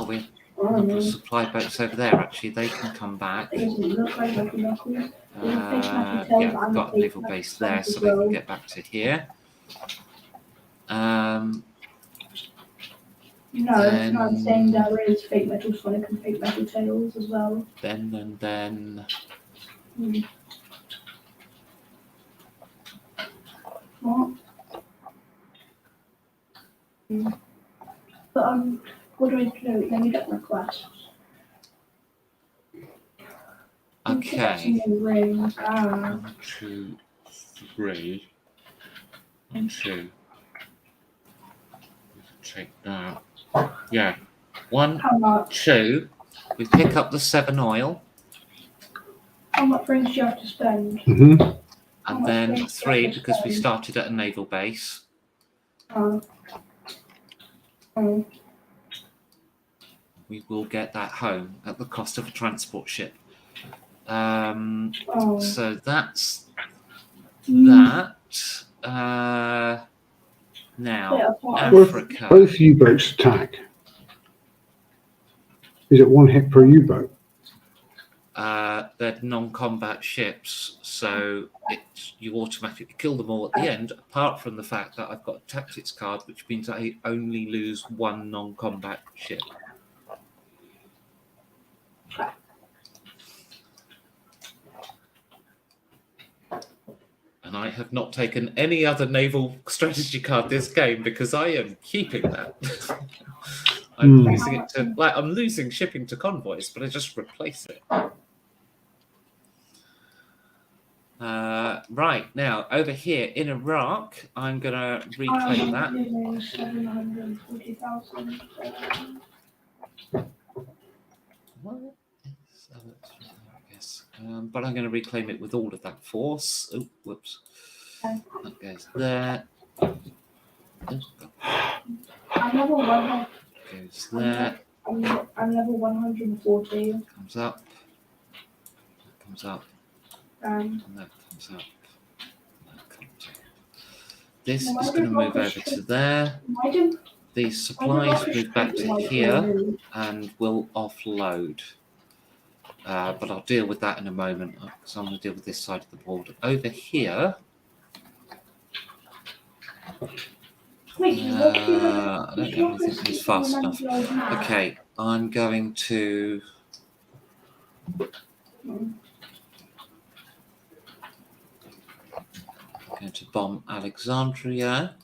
[SPEAKER 1] We've got supply boats over there, actually. They can come back.
[SPEAKER 3] It doesn't look like metal knuckles.
[SPEAKER 1] Yeah, we've got a naval base there, so they can get back to here.
[SPEAKER 3] No, it's not the same. There is fake metal Sonic and fake metal Tails as well.
[SPEAKER 1] Then.
[SPEAKER 3] What? But what do I do? Let me get requests.
[SPEAKER 1] Okay.
[SPEAKER 3] Ring.
[SPEAKER 1] 1, 2, 3. 2. Take that. Yeah. 1,
[SPEAKER 3] How much?
[SPEAKER 1] 2. We pick up the 7 oil.
[SPEAKER 3] How much rings do you have to spend?
[SPEAKER 1] And then 3 because we started at a naval base. We will get that home at the cost of a transport ship. So that's that. Now, Africa.
[SPEAKER 2] Both U-boats attack. Is it 1 hit per U-boat?
[SPEAKER 1] They're non-combat ships, so you automatically kill them all at the end, apart from the fact that I've got a tactics card, which means I only lose 1 non-combat ship. And I have not taken any other naval strategy card this game because I am keeping that. I'm losing it to I'm losing shipping to convoys, but I just replace it. Right now, over here in Iraq, I'm gonna reclaim that.
[SPEAKER 3] 740,000.
[SPEAKER 1] What? I guess. But I'm going to reclaim it with all of that force. Oh, whoops.
[SPEAKER 3] Okay.
[SPEAKER 1] That goes there.
[SPEAKER 3] I'm level 100.
[SPEAKER 1] Goes there.
[SPEAKER 3] I'm level 140.
[SPEAKER 1] Comes up. That comes up. And that comes up. And that comes up. This is going to move over to there. These supplies move back to here and will offload. But I'll deal with that in a moment because I'm going to deal with this side of the board. Over here, I don't have anything that's fast enough. Okay, I'm going to bomb Alexandria,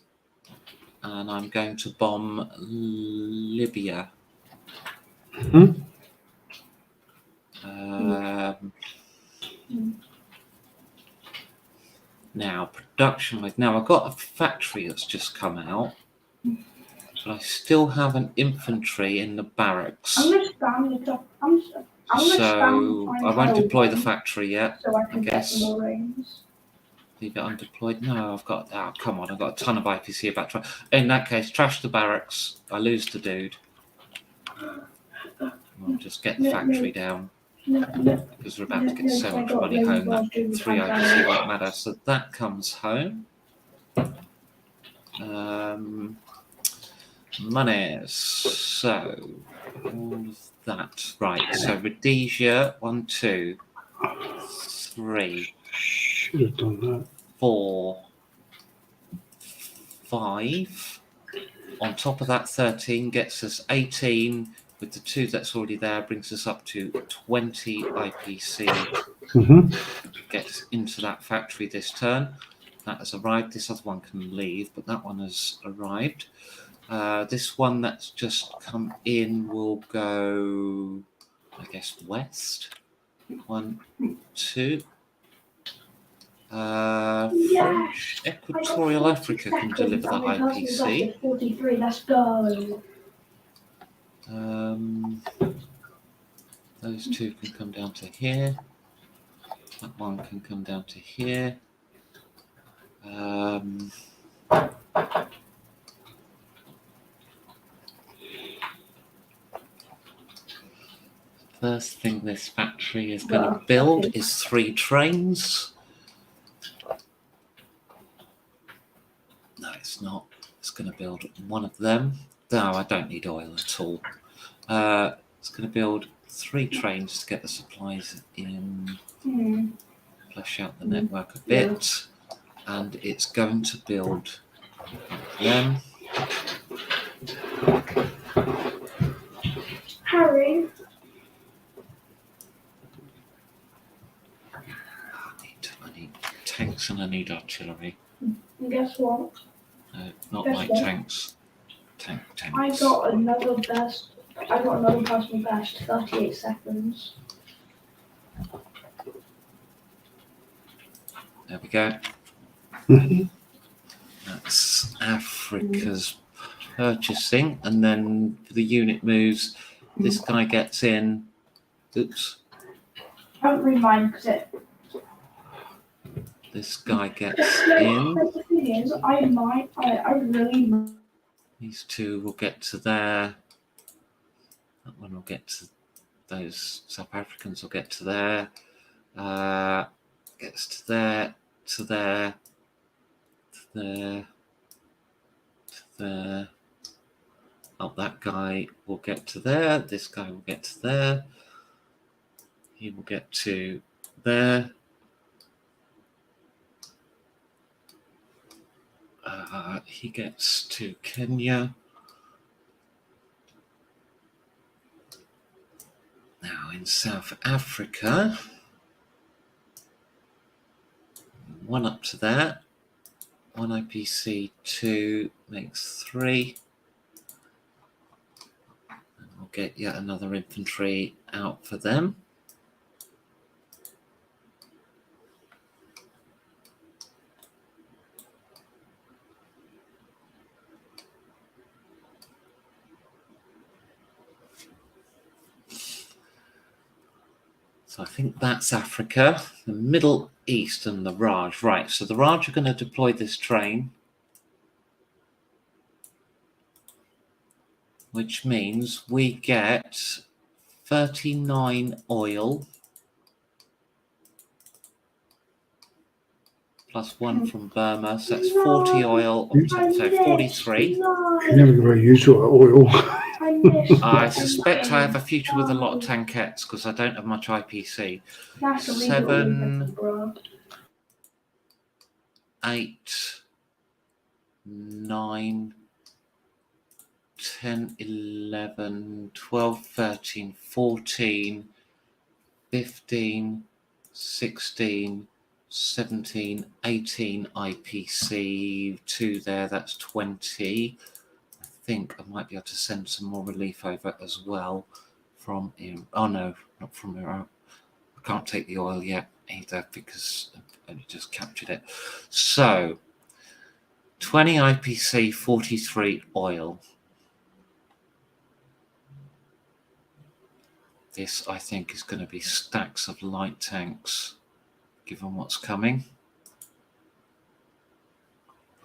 [SPEAKER 1] and I'm going to bomb Libya. Now, production-wise, now I've got a factory that's just come out, but I still have an infantry in the barracks.
[SPEAKER 3] I'm going to spam it up.
[SPEAKER 1] So I won't deploy the factory yet.
[SPEAKER 3] So I can
[SPEAKER 1] guess.
[SPEAKER 3] get more rings.
[SPEAKER 1] Leave it undeployed. No, I've got. Oh, come on! I've got a ton of IPC about. In that case, trash the barracks. I lose the dude. I'll just get the factory down because we're about to get so much money home that 3 IPC won't matter. So that comes home. Monies. So all of that. Right. So Rhodesia. 1, 2, 3.
[SPEAKER 2] Should have done that.
[SPEAKER 1] 4, 5. On top of that, 13 gets us 18. With the 2 that's already there, brings us up to 20 IPC. Gets into that factory this turn. That has arrived. This other one can leave, but that one has arrived. This one that's just come in will go, I guess, west. 1, 2. French Equatorial Africa can deliver the IPC.
[SPEAKER 3] 43, let's go.
[SPEAKER 1] Those 2 can come down to here. That one can come down to here. First thing this factory is going to build is 3 trains. No, it's not. It's going to build one of them. No, I don't need oil at all. It's going to build 3 trains to get the supplies in, flesh out the network a bit, and it's going to build them.
[SPEAKER 3] Harry.
[SPEAKER 1] I need tanks and I need artillery.
[SPEAKER 3] And guess what?
[SPEAKER 1] No, not
[SPEAKER 3] Guess
[SPEAKER 1] like
[SPEAKER 3] what?
[SPEAKER 1] tanks. Tanks.
[SPEAKER 3] I got another best. I got another personal best. 38 seconds.
[SPEAKER 1] There we go. That's Africa's purchasing, and then the unit moves. This guy gets in. Oops.
[SPEAKER 3] Don't read mine because it.
[SPEAKER 1] This guy gets in.
[SPEAKER 3] The thing is, I really.
[SPEAKER 1] These 2 will get to there. That one will get to those South Africans will get to there. Gets to there, to there, to there, to there. Oh, that guy will get to there. This guy will get to there. He will get to there. He gets to Kenya. Now in South Africa, 1 up to there. 1 IPC, 2 makes 3. And we'll get yet another infantry out for them. So I think that's Africa, the Middle East and the Raj. Right, so the Raj are going to deploy this train, which means we get 39 oil plus 1 from Burma. So that's 40 oil, so 43.
[SPEAKER 2] You're never going to use all that oil.
[SPEAKER 1] I suspect I have a future with a lot of tankettes because I don't have much IPC. 7, 8, 9, 10, 11, 12, 13, 14, 15, 16, 17, 18 IPC, 2 there, that's 20. I think I might be able to send some more relief over as well from Iraq. Oh no, not from Iraq. I can't take the oil yet either because I only just captured it. So 20 IPC, 43 oil. This, I think, is going to be stacks of light tanks, given what's coming,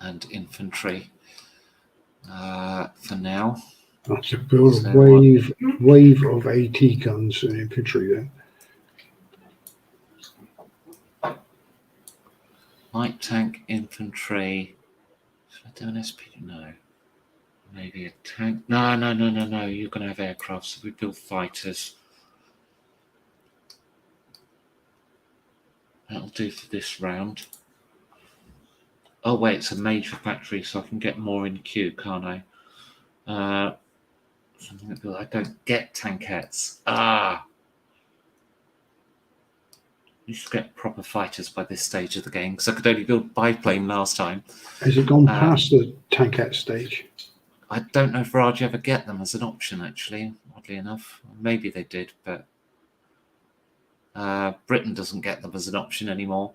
[SPEAKER 1] and infantry for now.
[SPEAKER 2] That's a build
[SPEAKER 1] So
[SPEAKER 2] wave of AT guns and infantry then.
[SPEAKER 1] Light tank, infantry. Should I do an SP? No. Maybe a tank. No. You're going to have aircraft, so we build fighters. That'll do for this round. Oh, wait, it's a major factory, so I can get more in queue, can't I? Something that I don't get tankettes. I used to get proper fighters by this stage of the game because I could only build biplane last time.
[SPEAKER 2] Has it gone past the tankette stage?
[SPEAKER 1] I don't know if Raj ever get them as an option, actually, oddly enough. Maybe they did, but Britain doesn't get them as an option anymore.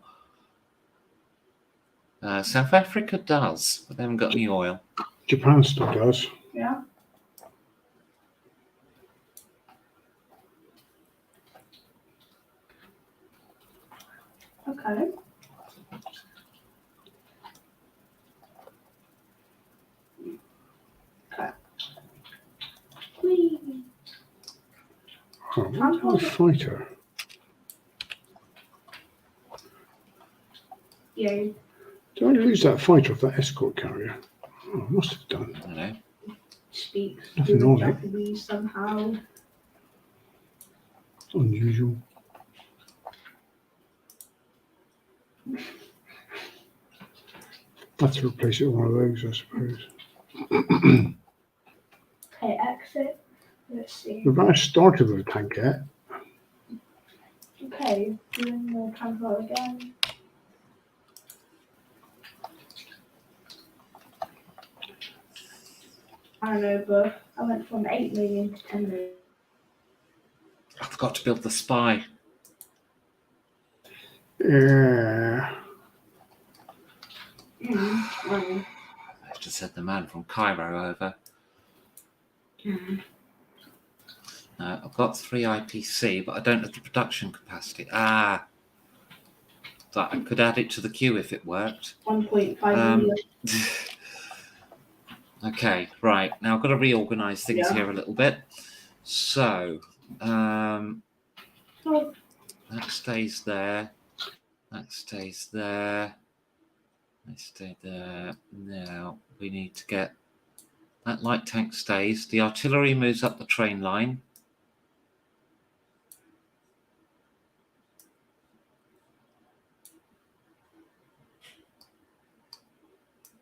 [SPEAKER 1] South Africa does, but they haven't got any oil.
[SPEAKER 2] Japan still does.
[SPEAKER 3] Yeah. Okay. Okay. Whee.
[SPEAKER 2] Oh, where's my fighter?
[SPEAKER 3] Yeah.
[SPEAKER 2] Did I lose that fighter off that escort carrier? Oh, I must have done.
[SPEAKER 1] I don't know.
[SPEAKER 3] Speaks
[SPEAKER 2] Nothing on it.
[SPEAKER 3] Japanese somehow.
[SPEAKER 2] Unusual. Have to replace it with one of those, I suppose.
[SPEAKER 3] Okay, exit. Let's see.
[SPEAKER 2] The Raj started with a tankette.
[SPEAKER 3] Okay, doing the transfer again. I don't know, but I went from 8 million to 10 million.
[SPEAKER 1] I forgot to build the spy.
[SPEAKER 2] Yeah.
[SPEAKER 3] Well,
[SPEAKER 1] I just sent the man from Cairo over. I've got 3 IPC, but I don't have the production capacity. So I could add it to the queue if it worked.
[SPEAKER 3] 1.5 million.
[SPEAKER 1] Okay, right. Now I've got to reorganize things here a little bit. So that stays there. That stays there. That stays there. Now we need to get that light tank stays. The artillery moves up the train line.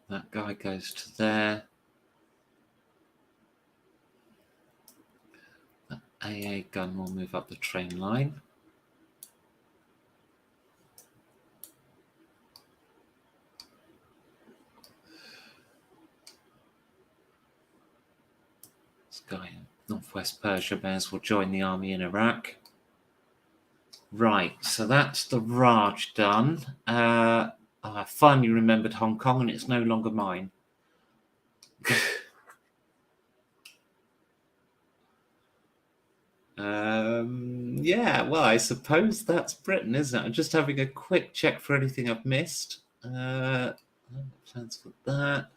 [SPEAKER 1] That guy goes to there. That AA gun will move up the train line. guy in Northwest Persia may as well join the army in Iraq. Right, so that's the Raj done. I finally remembered Hong Kong, and it's no longer mine. Yeah, well, I suppose that's Britain, isn't it? I'm just having a quick check for anything I've missed. Plans for that.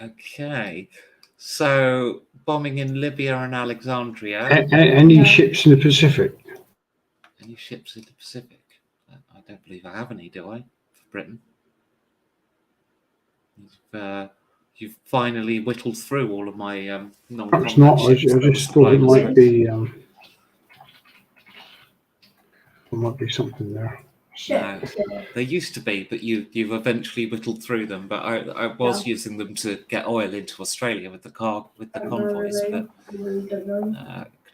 [SPEAKER 1] Okay, so bombing in Libya and Alexandria.
[SPEAKER 2] Any ships in the Pacific?
[SPEAKER 1] Any ships in the Pacific? I don't believe I have any, do I? For Britain. You've finally whittled through all of my non-combat
[SPEAKER 2] Perhaps not. I
[SPEAKER 1] ships.
[SPEAKER 2] just thought it might be. There might be something there.
[SPEAKER 1] No, there used to be, but you've eventually whittled through them. But I was using them to get oil into Australia with the convoys, but could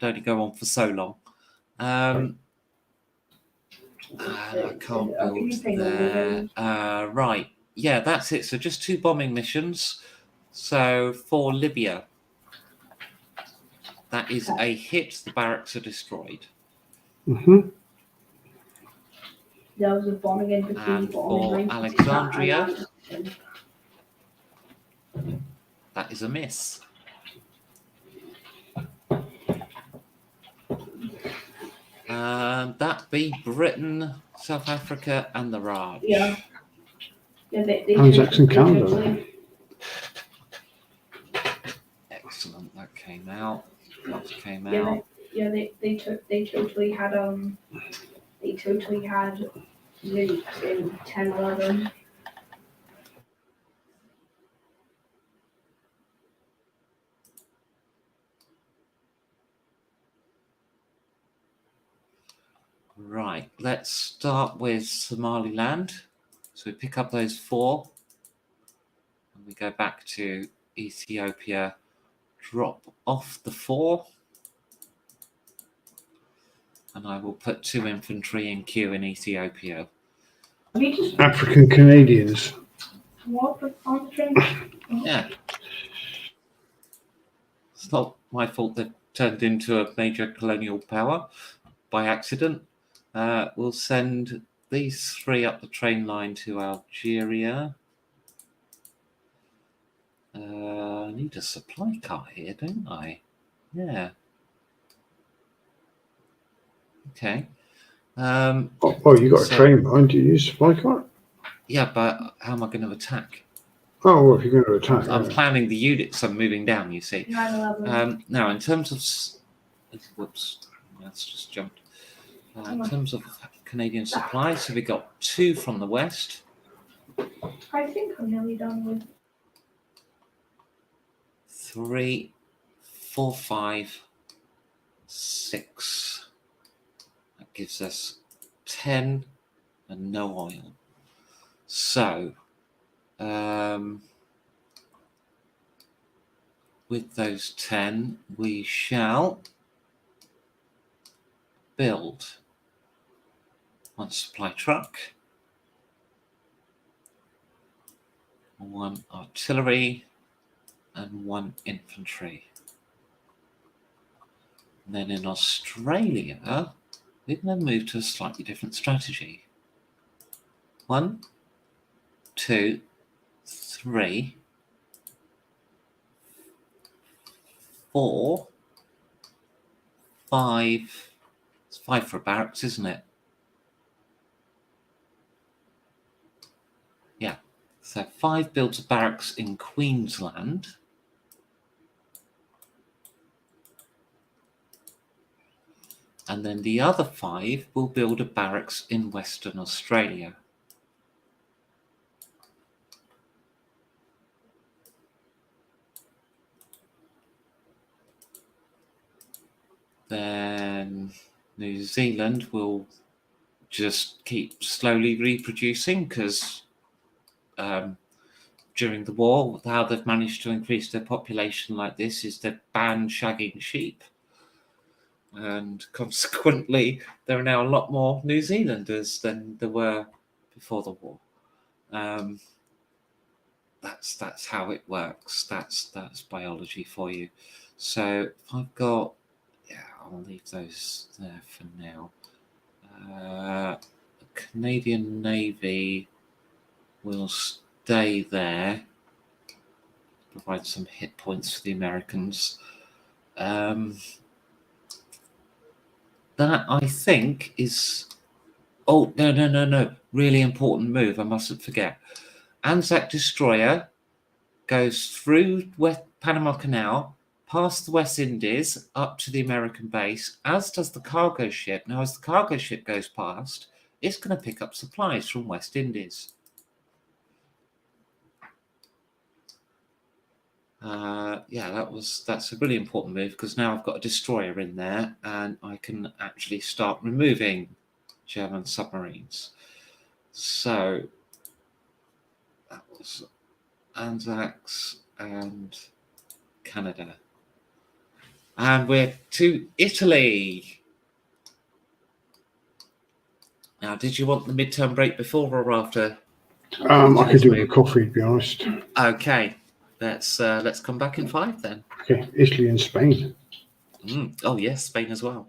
[SPEAKER 1] only go on for so long. And I can't build there. Right, yeah, that's it. So just 2 bombing missions. So for Libya, that is a hit. The barracks are destroyed.
[SPEAKER 2] Mm-hmm.
[SPEAKER 3] There was a bombing in
[SPEAKER 1] And for Alexandria, that is a miss. That be Britain, South Africa, and the Raj.
[SPEAKER 3] Yeah, they
[SPEAKER 2] Anzacs in Canada.
[SPEAKER 1] Excellent. That came out. That came
[SPEAKER 3] Yeah,
[SPEAKER 1] out.
[SPEAKER 3] they totally had nukes in 10-11.
[SPEAKER 1] Right, let's start with Somaliland. So we pick up those 4, and we go back to Ethiopia, drop off the 4, and I will put 2 infantry in queue in Ethiopia.
[SPEAKER 2] African Canadians.
[SPEAKER 3] What the country?
[SPEAKER 1] Yeah. It's not my fault they've turned into a major colonial power by accident. We'll send these 3 up the train line to Algeria. I need a supply car here, don't I? Yeah. Okay.
[SPEAKER 2] You got a train behind you. Use supply car.
[SPEAKER 1] Yeah, but how am I going to attack?
[SPEAKER 2] Oh, well, if you're going to attack,
[SPEAKER 1] I'm planning the units I'm moving down, you see.
[SPEAKER 3] 9/11.
[SPEAKER 1] Now, in terms of... Whoops, that's just jumped. In terms of Canadian supply, so we got 2 from the west.
[SPEAKER 3] I think I'm nearly done with.
[SPEAKER 1] 3, 4, 5, 6. That gives us 10 and no oil. So, with those 10, we shall build 1 supply truck, 1 artillery, and 1 infantry. And then in Australia, we're going to move to a slightly different strategy. 1, 2, 3, 4, 5. It's 5 for barracks, isn't it? Yeah. So 5 builds a barracks in Queensland. And then the other 5 will build a barracks in Western Australia. Then New Zealand will just keep slowly reproducing because during the war, how they've managed to increase their population like this is they've banned shagging sheep. And consequently, there are now a lot more New Zealanders than there were before the war. that's how it works. That's biology for you. So if I've got, yeah, I'll leave those there for now. The Canadian Navy will stay there, provide some hit points for the Americans. That I think is. Oh, no. Really important move. I mustn't forget. Anzac Destroyer goes through Panama Canal, past the West Indies, up to the American base, as does the cargo ship. Now, as the cargo ship goes past, it's going to pick up supplies from West Indies. Yeah, that's a really important move, because now I've got a destroyer in there and I can actually start removing German submarines. So that was Anzacs and Canada. And we're to Italy. Now, did you want the midterm break before or after?
[SPEAKER 2] I could do with a coffee, to be honest.
[SPEAKER 1] Okay, let's come back in 5 then.
[SPEAKER 2] Okay, Italy and Spain.
[SPEAKER 1] Oh yes, Spain as well.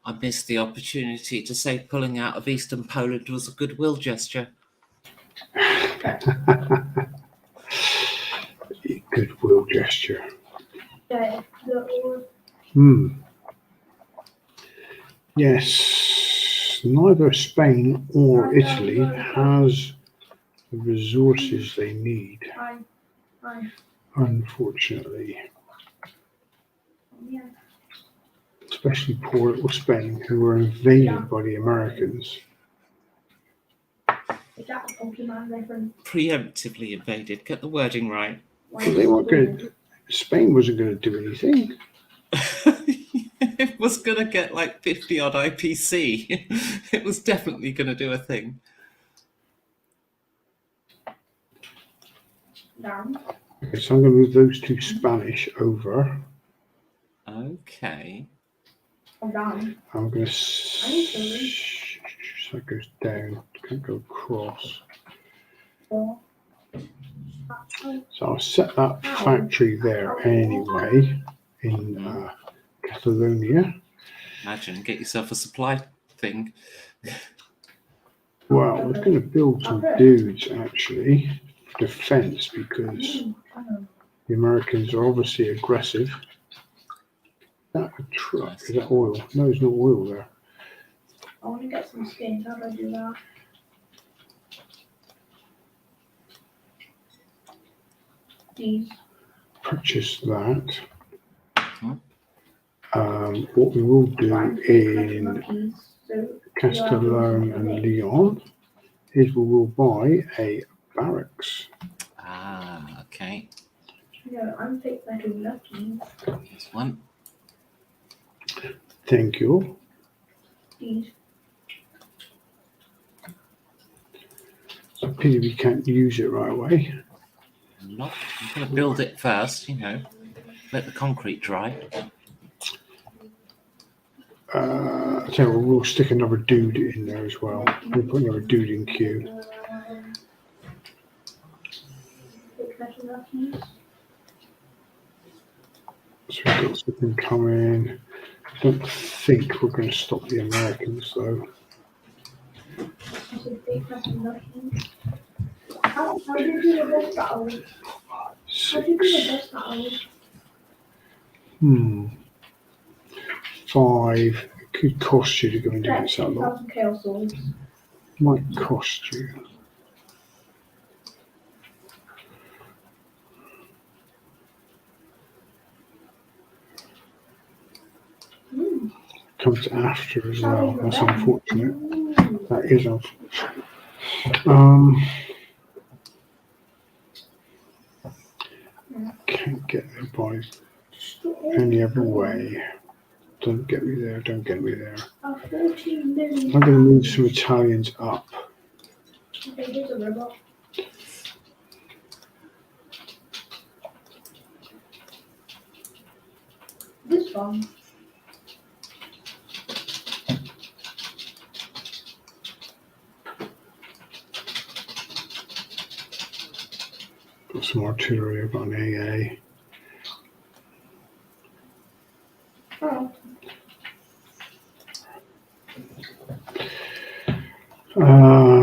[SPEAKER 1] I missed the opportunity to say pulling out of Eastern Poland was a goodwill gesture.
[SPEAKER 2] Goodwill gesture.
[SPEAKER 3] Yeah,
[SPEAKER 2] Yes, neither Spain or Italy has the resources they need,
[SPEAKER 3] Fine.
[SPEAKER 2] unfortunately.
[SPEAKER 3] Yeah.
[SPEAKER 2] Especially poor little Spain, who were invaded by the Americans.
[SPEAKER 3] Is that a Pokemon reference?
[SPEAKER 1] Preemptively invaded. Get the wording right.
[SPEAKER 2] Well, they weren't going to. Spain wasn't going to do anything.
[SPEAKER 1] It was going to get like 50 odd IPC. It was definitely going to do a thing.
[SPEAKER 3] Down.
[SPEAKER 2] Okay, so I'm going to move those two Spanish over.
[SPEAKER 1] Okay.
[SPEAKER 3] I'm down.
[SPEAKER 2] I'm going to.
[SPEAKER 3] sorry.
[SPEAKER 2] So it goes down. Can't go across.
[SPEAKER 3] Four.
[SPEAKER 2] So I'll set that factory there anyway in Catalonia.
[SPEAKER 1] Imagine, get yourself a supply thing.
[SPEAKER 2] Well, I was going to build some dudes actually for defense because the Americans are obviously aggressive. Is that a truck? Is that oil? No, there's no oil there.
[SPEAKER 3] I want to get some skins. How do I do that? These.
[SPEAKER 2] Purchase that. What we will do in Castellón and Leon is we will buy a barracks.
[SPEAKER 1] Ah, okay.
[SPEAKER 3] No, I'm fake metal lucky.
[SPEAKER 1] This one.
[SPEAKER 2] Thank you.
[SPEAKER 3] These.
[SPEAKER 2] It's a pity we can't use it right away.
[SPEAKER 1] I'm going to build it first, let the concrete dry.
[SPEAKER 2] I tell you what, we'll stick another dude in there as well. We'll put another dude in queue.
[SPEAKER 3] Fake metal lucky.
[SPEAKER 2] So we've got something coming. I don't think we're going to stop the Americans though.
[SPEAKER 3] I said fake metal lucky. How do you do the best battle? How do you do the best battle?
[SPEAKER 2] 5. It could cost you to go and do it that lot.
[SPEAKER 3] 2,000 chaos swords.
[SPEAKER 2] Might cost you. Comes after as well. That's unfortunate. That is unfortunate. Can't get there by any other way. Don't get me there. Don't get me there.
[SPEAKER 3] 14 million.
[SPEAKER 2] I'm going to move some Italians up.
[SPEAKER 3] Okay, here's a robot. This one.
[SPEAKER 2] Got some artillery. I've got an AA.
[SPEAKER 3] Oh.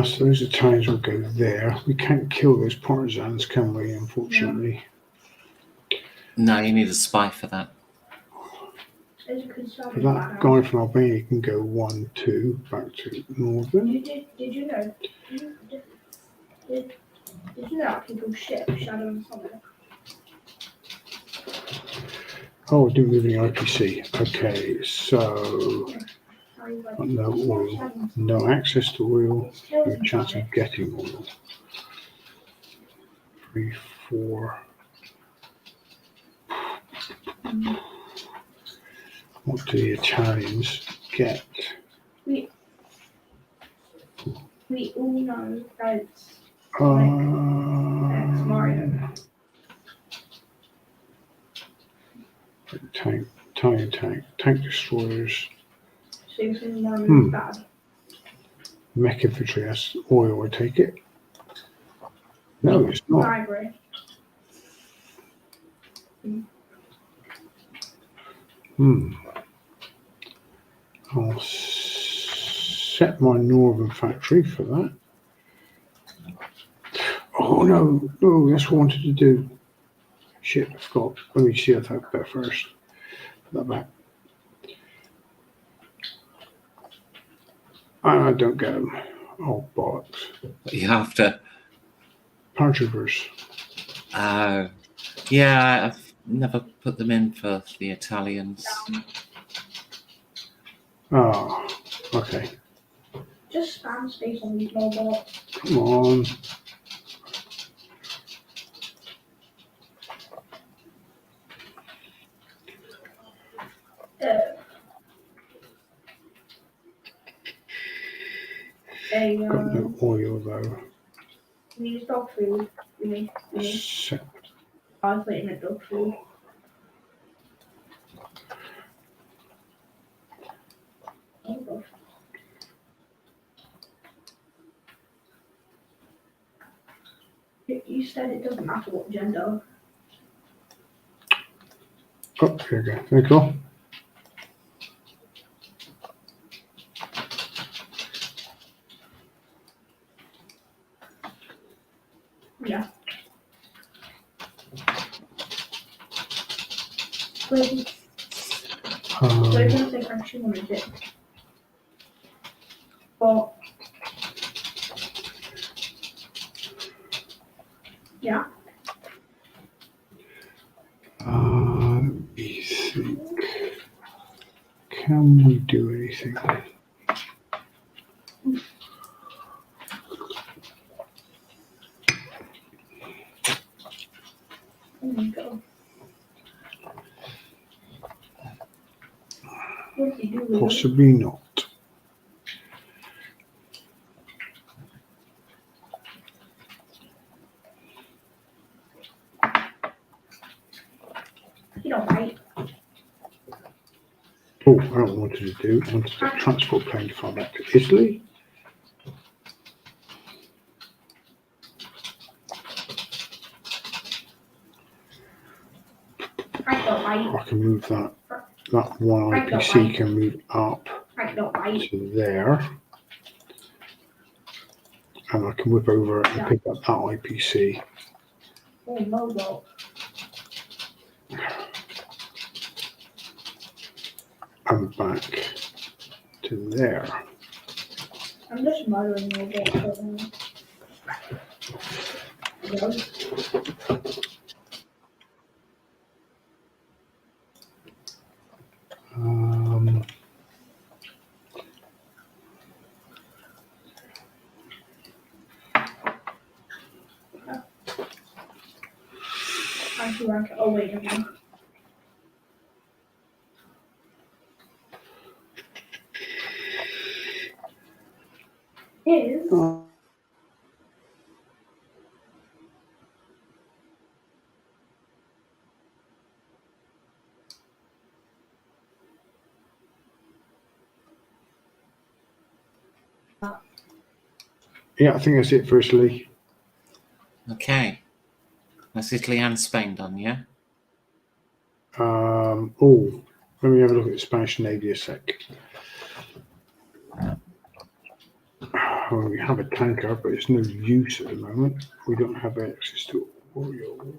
[SPEAKER 2] So those Italians will go there. We can't kill those partisans, can we? Unfortunately.
[SPEAKER 1] No, you need a spy for that.
[SPEAKER 2] But that guy from Albania can go 1, 2 back to northern.
[SPEAKER 3] Did you know? Did you know that people ship Shadow and Sonic?
[SPEAKER 2] Oh, we didn't move any IPC. Okay, so no oil, no access to oil, no chance of getting oil. 3, 4. What do the Italians get?
[SPEAKER 3] We all know that it's Mario.
[SPEAKER 2] Tank, Italian tank destroyers.
[SPEAKER 3] So you're saying Mario is bad?
[SPEAKER 2] Mech infantry has oil, I take it. No, it's not.
[SPEAKER 3] I agree.
[SPEAKER 2] I'll set my northern factory for that. Oh no, that's what I wanted to do. Shit, I forgot. Let me see if I that first. Put that back. I don't get them. Oh, bollocks.
[SPEAKER 1] You have to.
[SPEAKER 2] Paratroopers.
[SPEAKER 1] Yeah, I've never put them in for the Italians.
[SPEAKER 2] Ah, okay.
[SPEAKER 3] Just spam space on these robots.
[SPEAKER 2] Come on. Got no oil though.
[SPEAKER 3] We need dog food. We need.
[SPEAKER 2] Set.
[SPEAKER 3] I was waiting at dog food. Oh, God. You said it doesn't matter what gender.
[SPEAKER 2] Oh, here we go. There you go.
[SPEAKER 3] Yeah. Wait, we're gonna say actually wanted it. But yeah.
[SPEAKER 2] Let me think. Can we do anything?
[SPEAKER 3] Oh my God. What did you do with it?
[SPEAKER 2] Possibly not.
[SPEAKER 3] You don't bite.
[SPEAKER 2] Oh, I don't want to do. I wanted to transport plane to fly back to Italy.
[SPEAKER 3] I don't bite.
[SPEAKER 2] I can move that. That one IPC can move up
[SPEAKER 3] I don't bite.
[SPEAKER 2] to there. And I can whip over and pick up that IPC.
[SPEAKER 3] Oh, mobile.
[SPEAKER 2] And back to there.
[SPEAKER 3] I'm just murdering robots. I should rank it. Oh, wait, never mind. Is
[SPEAKER 2] Yeah, I think that's it for Italy.
[SPEAKER 1] Okay. That's Italy and Spain done, yeah?
[SPEAKER 2] Oh, let me have a look at the Spanish Navy a sec. Well, we have a tanker, but it's no use at the moment. We don't have access to oil.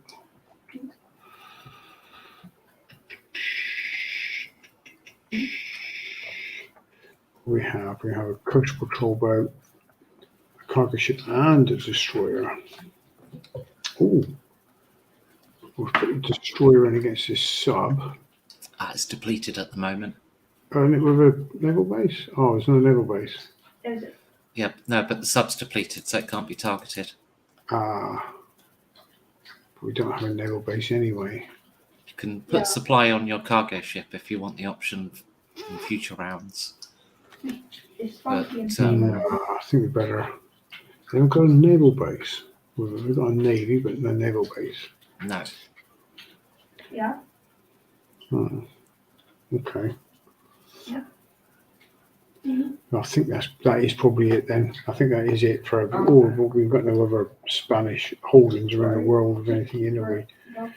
[SPEAKER 2] We have a coast patrol boat, a cargo ship, and a destroyer. Oh, we'll put the destroyer in against this sub.
[SPEAKER 1] It's depleted at the moment.
[SPEAKER 2] With a naval base? Oh, there's no naval base.
[SPEAKER 3] is it?
[SPEAKER 1] Yeah, no, but the sub's depleted, so it can't be targeted.
[SPEAKER 2] We don't have a naval base anyway.
[SPEAKER 1] You can put supply on your cargo ship if you want the option in future rounds.
[SPEAKER 3] It's
[SPEAKER 1] But,
[SPEAKER 3] funky and
[SPEAKER 2] I think we better. They haven't got a naval base. We've got a navy, but no naval base.
[SPEAKER 1] No.
[SPEAKER 3] yeah.
[SPEAKER 2] Okay.
[SPEAKER 3] Yeah.
[SPEAKER 2] I think that is probably it then. I think that is it for all. We've got no other Spanish holdings around the world of anything anyway.
[SPEAKER 3] No.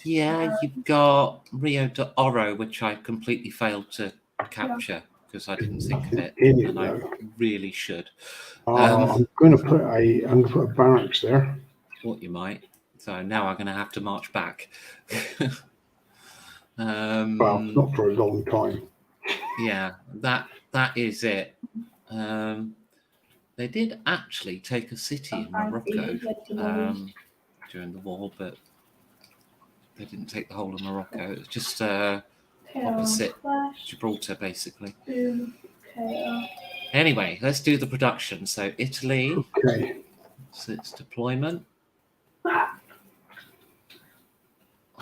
[SPEAKER 1] Yeah, you've got Rio de Oro, which I completely failed to capture because I didn't think of it,
[SPEAKER 2] In it
[SPEAKER 1] and I
[SPEAKER 2] though.
[SPEAKER 1] really should.
[SPEAKER 2] I'm going to put a barracks there.
[SPEAKER 1] Thought you might. So now I'm going to have to march back.
[SPEAKER 2] Well, not for a long time.
[SPEAKER 1] Yeah, that is it. They did actually take a city in Morocco during the war, but they didn't take the whole of Morocco. It was just opposite Gibraltar, basically. Anyway, let's do the production. So Italy,
[SPEAKER 2] Okay.
[SPEAKER 1] so its deployment.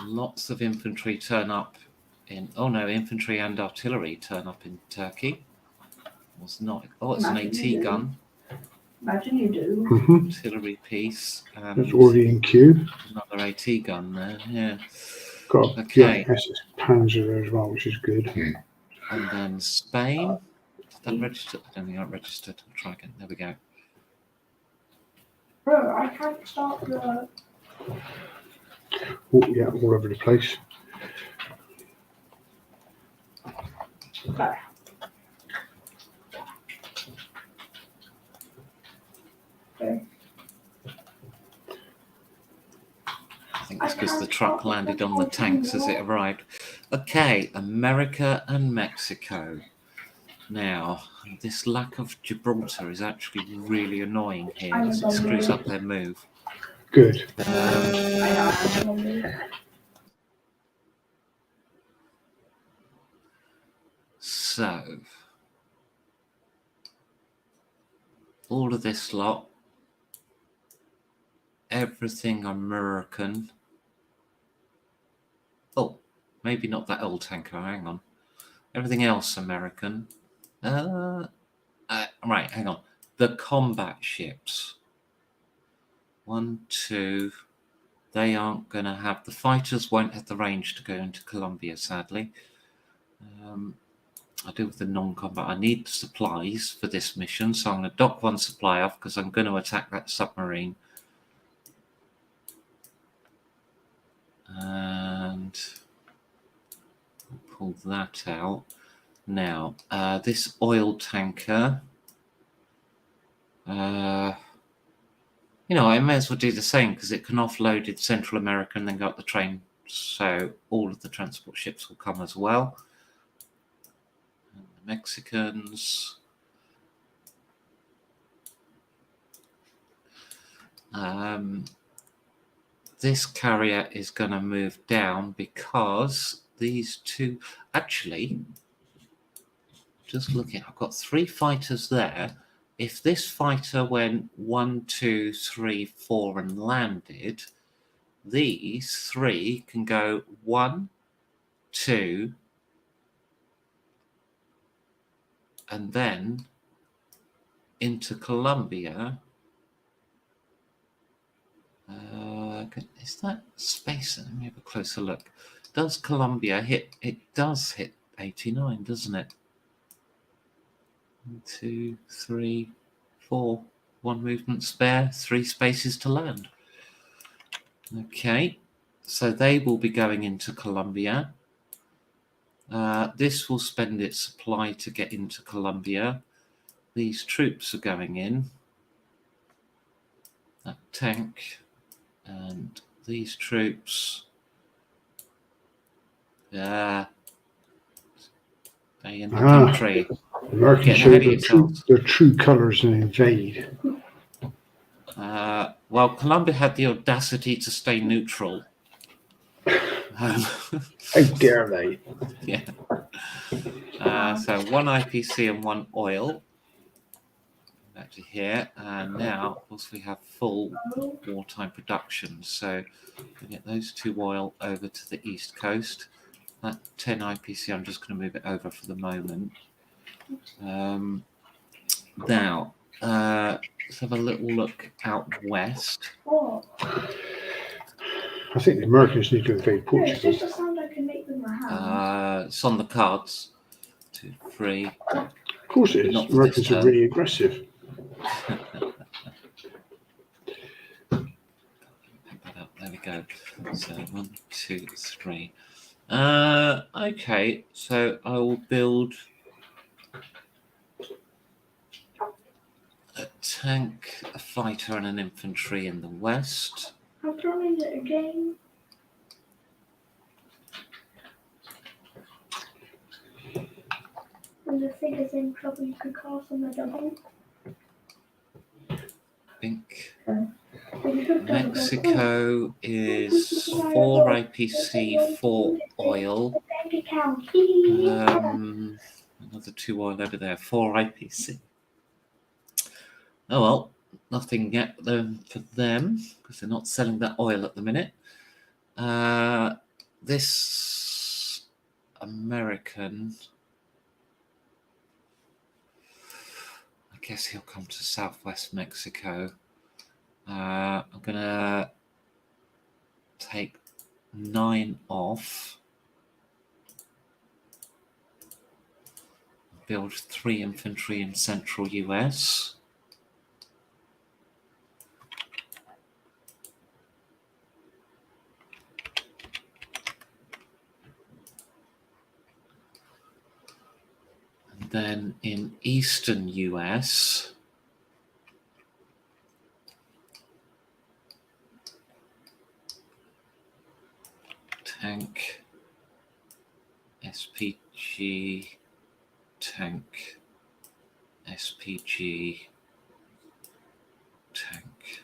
[SPEAKER 1] Lots of infantry turn up in. Oh no, infantry and artillery turn up in Turkey. Was not. Oh, it's an AT gun.
[SPEAKER 3] Imagine you do.
[SPEAKER 2] Mm-hmm.
[SPEAKER 1] Artillery piece.
[SPEAKER 2] That's already in queue.
[SPEAKER 1] Another AT gun there. Yeah.
[SPEAKER 2] Got a SS Panzer there as well, which is good.
[SPEAKER 1] And then Spain. Did that register? I don't think that registered. I'll try again. There we go.
[SPEAKER 3] Bro, I can't start the.
[SPEAKER 2] Oh, yeah, all over the place.
[SPEAKER 3] Okay.
[SPEAKER 1] I think it's because the truck landed on the tanks as it arrived. Okay, America and Mexico. Now, this lack of Gibraltar is actually really annoying here as it screws up their move.
[SPEAKER 2] Good.
[SPEAKER 1] So, all of this lot, everything American. Oh, maybe not that old tanker, hang on. Everything else American. Right, hang on. The combat ships. 1, 2. They aren't going to have... The fighters won't have the range to go into Colombia, sadly. I do with the non-combat. I need supplies for this mission, so I'm going to dock one supply off because I'm going to attack that submarine. And pull that out. Now, this oil tanker, you know, I may as well do the same because it can offload in Central America and then go up the train. So all of the transport ships will come as well. And the Mexicans. This carrier is going to move down because these two, actually, just looking, I've got 3 fighters there. If this fighter went 1, 2, 3, 4 and landed, these 3 can go 1, 2, and then into Colombia. Is that space? Let me have a closer look. Does Colombia hit? It does hit 89, doesn't it? 1, 2, 3, 4. 1 movement spare, 3 spaces to land. Okay, so they will be going into Colombia. This will spend its supply to get into Colombia. These troops are going in. That tank and these troops. They in the country.
[SPEAKER 2] Americans show their true colours and invade.
[SPEAKER 1] Well, Colombia had the audacity to stay neutral.
[SPEAKER 2] How dare they?
[SPEAKER 1] Yeah. So 1 IPC and 1 oil. Back to here. And now, of course, we have full wartime production. So we get those 2 oil over to the east coast. That 10 IPC, I'm just going to move it over for the moment. Now, let's have a little look out west.
[SPEAKER 2] I think the Americans need to invade Portugal.
[SPEAKER 3] It's just a sound I can make with my hands.
[SPEAKER 1] It's on the cards. 2, 3.
[SPEAKER 2] Of course it is.
[SPEAKER 1] Not
[SPEAKER 2] Americans are really aggressive.
[SPEAKER 1] There we go. So 1, 2, 3. Okay, so I will build a tank, a fighter, and an infantry in the west.
[SPEAKER 3] How long is it again? And the figures in trouble you could cast on the double.
[SPEAKER 1] I think
[SPEAKER 3] So you should double.
[SPEAKER 1] Mexico is 4 IPC, 4 oil.
[SPEAKER 3] Bank account.
[SPEAKER 1] Another 2 oil over there, 4 IPC. Oh well, nothing yet for them because they're not selling that oil at the minute. This American, I guess he'll come to southwest Mexico. I'm gonna take 9 off. Build 3 infantry in central US. And then in eastern US, tank, SPG, tank, SPG, tank.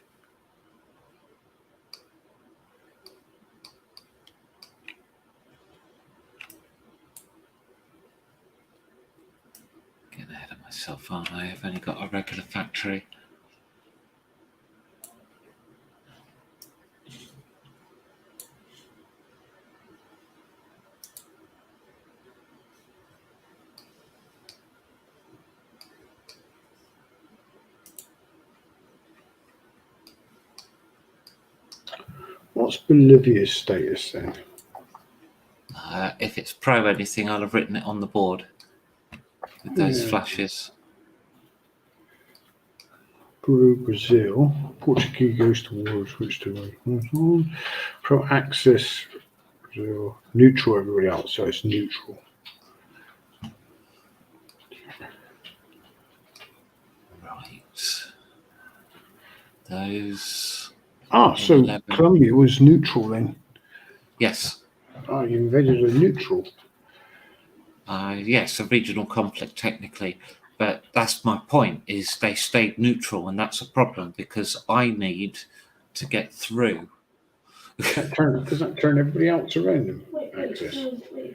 [SPEAKER 1] Getting ahead of myself, aren't I? I've only got a regular factory.
[SPEAKER 2] What's Bolivia's status then?
[SPEAKER 1] If it's pro anything, I'll have written it on the board with those flashes.
[SPEAKER 2] Peru, Brazil. Portuguese goes to war, switch to pro access, Brazil. Neutral, everybody else, so it's neutral.
[SPEAKER 1] Right. Those.
[SPEAKER 2] So
[SPEAKER 1] 11.
[SPEAKER 2] Colombia was neutral then.
[SPEAKER 1] Yes.
[SPEAKER 2] You invaded a neutral.
[SPEAKER 1] Yes, a regional conflict technically, but that's my point. Is they stayed neutral, and that's a problem because I need to get through.
[SPEAKER 2] Does that turn everybody else around them?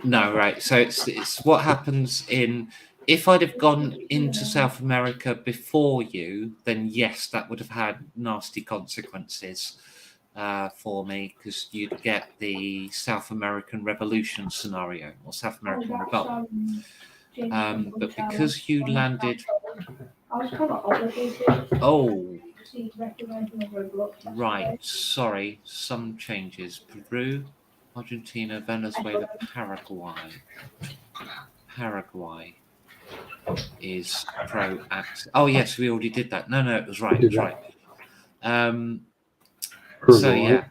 [SPEAKER 1] No, right. So it's what happens if I'd have gone into South America before you, then yes, that would have had nasty consequences for me because you'd get the South American Revolution scenario or South American Revolt. But because you landed, right, sorry, some changes. Peru, Argentina, Venezuela, Paraguay is pro-access. Oh yes, we already did that. No, it was right. It's right. So yeah,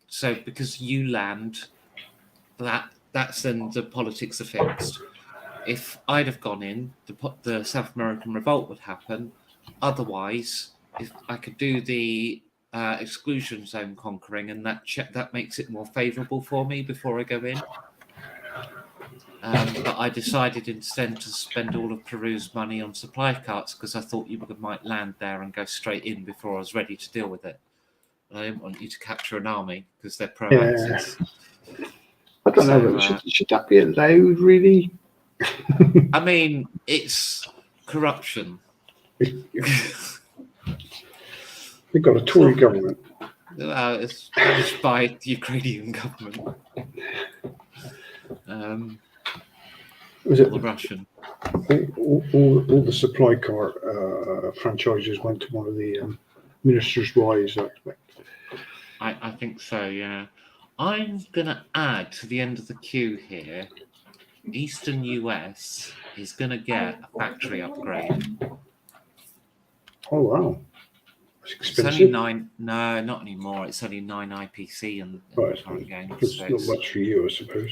[SPEAKER 1] so because you land, that's then the politics are fixed. If I'd have gone in, the South American Revolt would happen. Otherwise, if I could do the exclusion zone conquering, and that makes it more favourable for me before I go in. But I decided instead to spend all of Peru's money on supply carts because I thought you might land there and go straight in before I was ready to deal with it. I didn't want you to capture an army because they're pro-access.
[SPEAKER 2] I don't know. Should that be allowed, really?
[SPEAKER 1] I mean, it's corruption.
[SPEAKER 2] They've got a Tory government.
[SPEAKER 1] It's managed by the Ukrainian government.
[SPEAKER 2] Was it
[SPEAKER 1] the Russian?
[SPEAKER 2] All the supply car franchises went to one of the ministers' wives, I expect.
[SPEAKER 1] I think so, yeah. I'm going to add to the end of the queue here, Eastern US is going to get a factory upgrade.
[SPEAKER 2] Oh, wow. It's
[SPEAKER 1] It's only
[SPEAKER 2] expensive.
[SPEAKER 1] 9. No, not anymore. It's only 9 IPC in
[SPEAKER 2] Right,
[SPEAKER 1] the current game.
[SPEAKER 2] it's
[SPEAKER 1] So
[SPEAKER 2] not much for you, I suppose.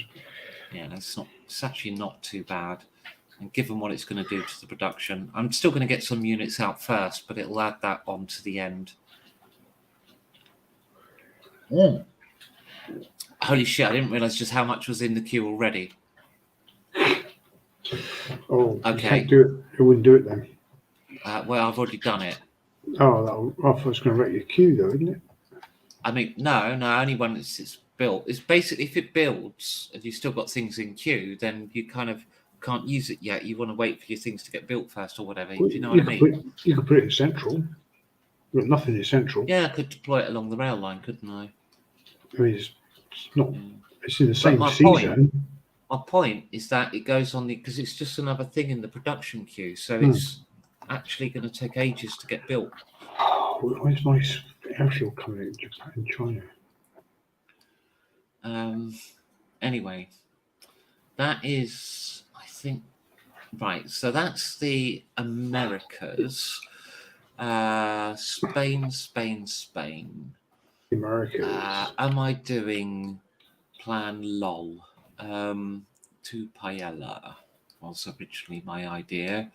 [SPEAKER 1] yeah, it's actually not too bad. And given what it's going to do to the production, I'm still going to get some units out first, but it'll add that on to the end. Holy shit, I didn't realize just how much was in the queue already.
[SPEAKER 2] Oh, you
[SPEAKER 1] Okay.
[SPEAKER 2] can't do it. It wouldn't do it then.
[SPEAKER 1] Well, I've already done it.
[SPEAKER 2] Oh, I thought it was going to wreck your queue, though, isn't it?
[SPEAKER 1] I mean, no, only when it's built. It's basically if it builds and you've still got things in queue, then you kind of can't use it yet. You want to wait for your things to get built first or whatever. Do you know what I mean?
[SPEAKER 2] You could put it in central. You've got nothing in central.
[SPEAKER 1] Yeah, I could deploy it along the rail line, couldn't I?
[SPEAKER 2] I mean, it's not.
[SPEAKER 1] Yeah.
[SPEAKER 2] It's in the same
[SPEAKER 1] my
[SPEAKER 2] season.
[SPEAKER 1] My point is that it goes on because it's just another thing in the production queue, so it's actually going to take ages to get built.
[SPEAKER 2] Where's my airfield coming in Japan and China?
[SPEAKER 1] Anyway, that is, I think, right. So that's the Americas. Spain.
[SPEAKER 2] America.
[SPEAKER 1] Am I doing Plan LOL? To Paella was originally my idea,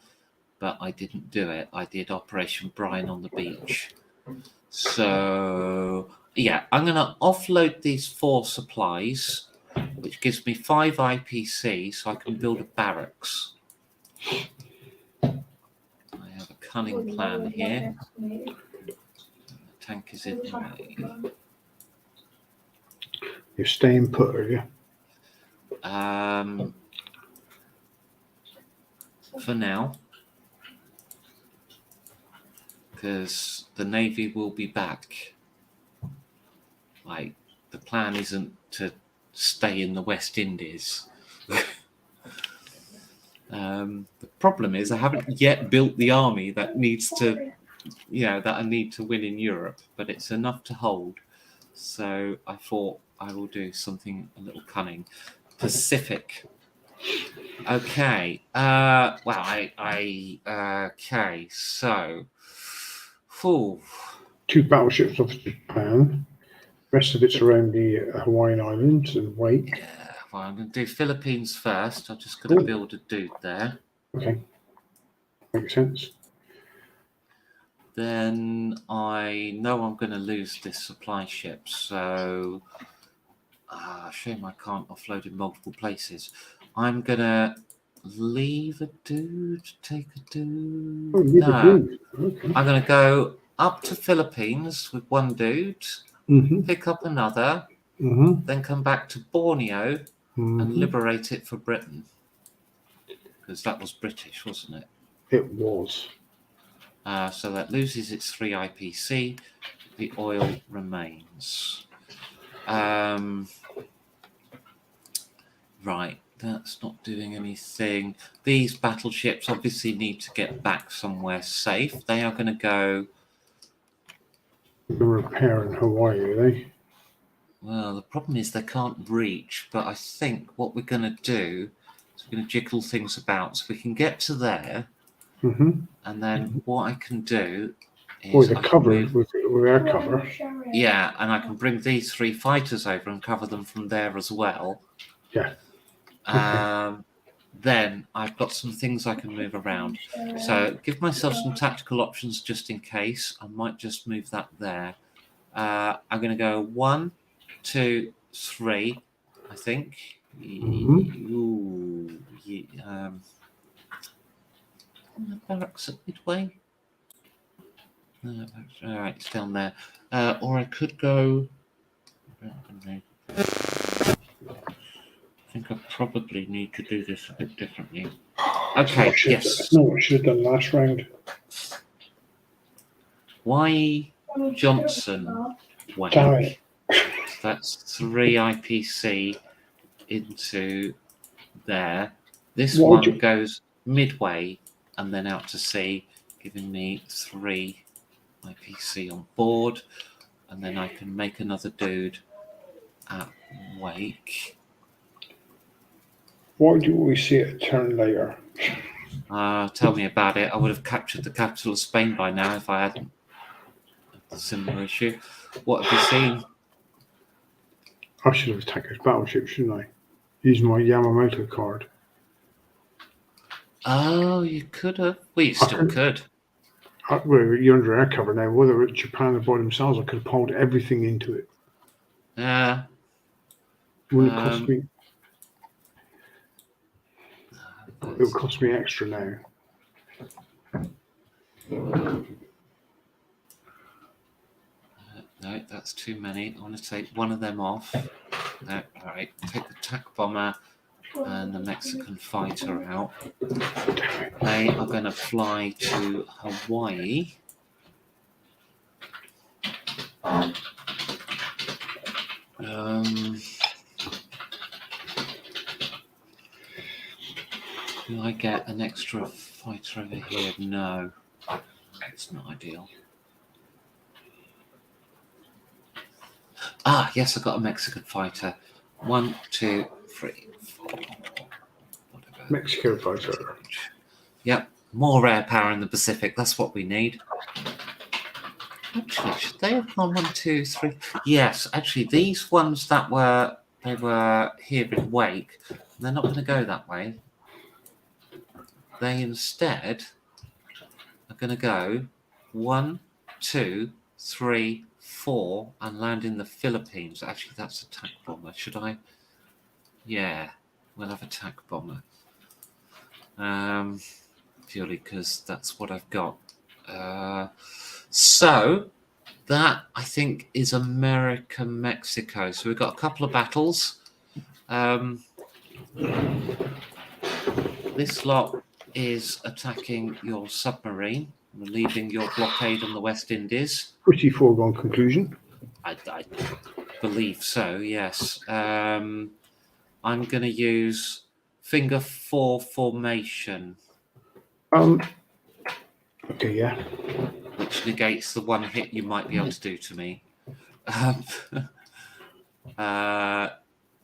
[SPEAKER 1] but I didn't do it. I did Operation Brian on the beach. So yeah, I'm going to offload these 4 supplies, which gives me 5 IPC, so I can build a barracks. I have a cunning plan here. The tank is in the way.
[SPEAKER 2] You're staying put, are you?
[SPEAKER 1] For now, because the Navy will be back. Like, the plan isn't to stay in the West Indies. The problem is I haven't yet built the army that needs to, that I need to win in Europe, but it's enough to hold. So I thought I will do something a little cunning. Pacific. Okay. Okay. So,
[SPEAKER 2] 2 battleships off Japan. Rest of it's around the Hawaiian Islands and Wake.
[SPEAKER 1] Yeah. Well, I'm going to do Philippines first. I'm just going to build a dude there.
[SPEAKER 2] Okay. Makes sense.
[SPEAKER 1] Then I know I'm going to lose this supply ship, so shame I can't offload in multiple places. I'm going to leave a dude, take a dude.
[SPEAKER 2] Okay.
[SPEAKER 1] I'm going to go up to Philippines with 1 dude, pick up another, then come back to Borneo and liberate it for Britain. Because that was British, wasn't it?
[SPEAKER 2] It was.
[SPEAKER 1] So that loses its 3 IPC. The oil remains. Right, that's not doing anything. These battleships obviously need to get back somewhere safe. They are going to go...
[SPEAKER 2] The repair in Hawaii, are they?
[SPEAKER 1] Well, the problem is they can't reach, but I think what we're going to do is we're going to jiggle things about so we can get to there. And then what I can do is...
[SPEAKER 2] With our cover.
[SPEAKER 1] Yeah, and I can bring these 3 fighters over and cover them from there as well.
[SPEAKER 2] Yeah.
[SPEAKER 1] Then I've got some things I can move around. So give myself some tactical options just in case. I might just move that there. I'm going to go 1, 2, 3, I think. Ooh, yeah, barracks at Midway. No, all right, it's down there. Or I could go... I think I probably need to do this a bit differently. Okay, yes.
[SPEAKER 2] That's not what I should have done last round.
[SPEAKER 1] Why Johnson Wake?
[SPEAKER 2] Sorry.
[SPEAKER 1] That's 3 IPC into there. This
[SPEAKER 2] Why
[SPEAKER 1] one goes Midway and then out to sea, giving me 3 IPC on board. And then I can make another dude at Wake.
[SPEAKER 2] Why do we see it a turn later?
[SPEAKER 1] Tell me about it. I would have captured the capital of Spain by now if I hadn't. similar issue. What have you seen?
[SPEAKER 2] I should have attacked his battleship, shouldn't I? Using my Yamamoto card.
[SPEAKER 1] Oh, you could have. Well, you still could.
[SPEAKER 2] Well, you're under air cover now. Whether it's Japan or by themselves, I could have pulled everything into it.
[SPEAKER 1] Yeah.
[SPEAKER 2] Wouldn't it cost me? It would cost me extra now.
[SPEAKER 1] No, that's too many. I want to take one of them off. No, all right. Take the attack bomber and the Mexican fighter out. They are going to fly to Hawaii. Do I get an extra fighter over here? No. It's not ideal. Ah, yes, I got a Mexican fighter. 1, 2, 3, 4. Whatever.
[SPEAKER 2] Mexico fighter.
[SPEAKER 1] Yep, more air power in the Pacific. That's what we need. Actually, should they have gone 1, 2, 3? Yes, actually, these ones that were here in Wake, they're not going to go that way. They instead are going to go 1, 2, 3, 4 and land in the Philippines. Actually, that's attack bomber. Should I? Yeah, we'll have attack bomber. Purely because that's what I've got. So that I think is America, Mexico. So we've got a couple of battles. This lot is attacking your submarine, relieving your blockade on the West Indies.
[SPEAKER 2] Pretty foregone conclusion.
[SPEAKER 1] I believe so, yes. I'm going to use finger 4 formation.
[SPEAKER 2] Okay, yeah.
[SPEAKER 1] Which negates the one hit you might be able to do to me.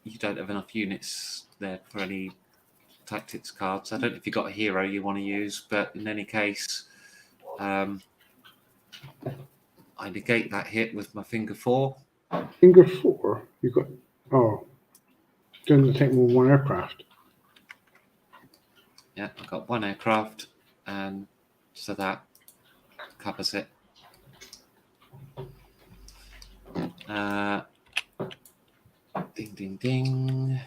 [SPEAKER 1] You don't have enough units there for any tactics cards. I don't know if you've got a hero you want to use, but in any case, I negate that hit with my finger 4.
[SPEAKER 2] Finger 4? You've got... Oh. Doesn't take more than one aircraft.
[SPEAKER 1] Yeah, I've got one aircraft, and so that covers it. Ding, ding, ding.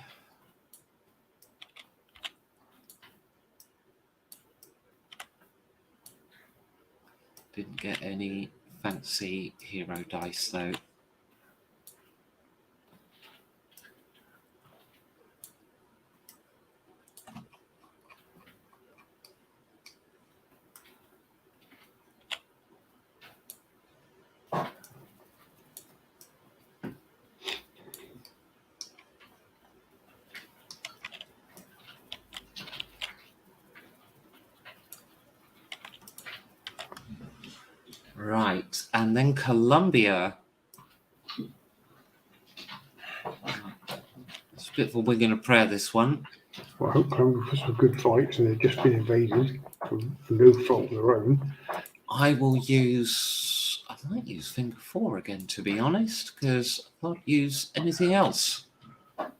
[SPEAKER 1] Didn't get any fancy hero dice, though. Right, and then Colombia. It's a bit of a wing and a prayer, this one.
[SPEAKER 2] Well, I hope Colombia for some good fights and they've just been invaded for no fault of their own.
[SPEAKER 1] I might use finger 4 again, to be honest, because I won't use anything else.
[SPEAKER 2] Well,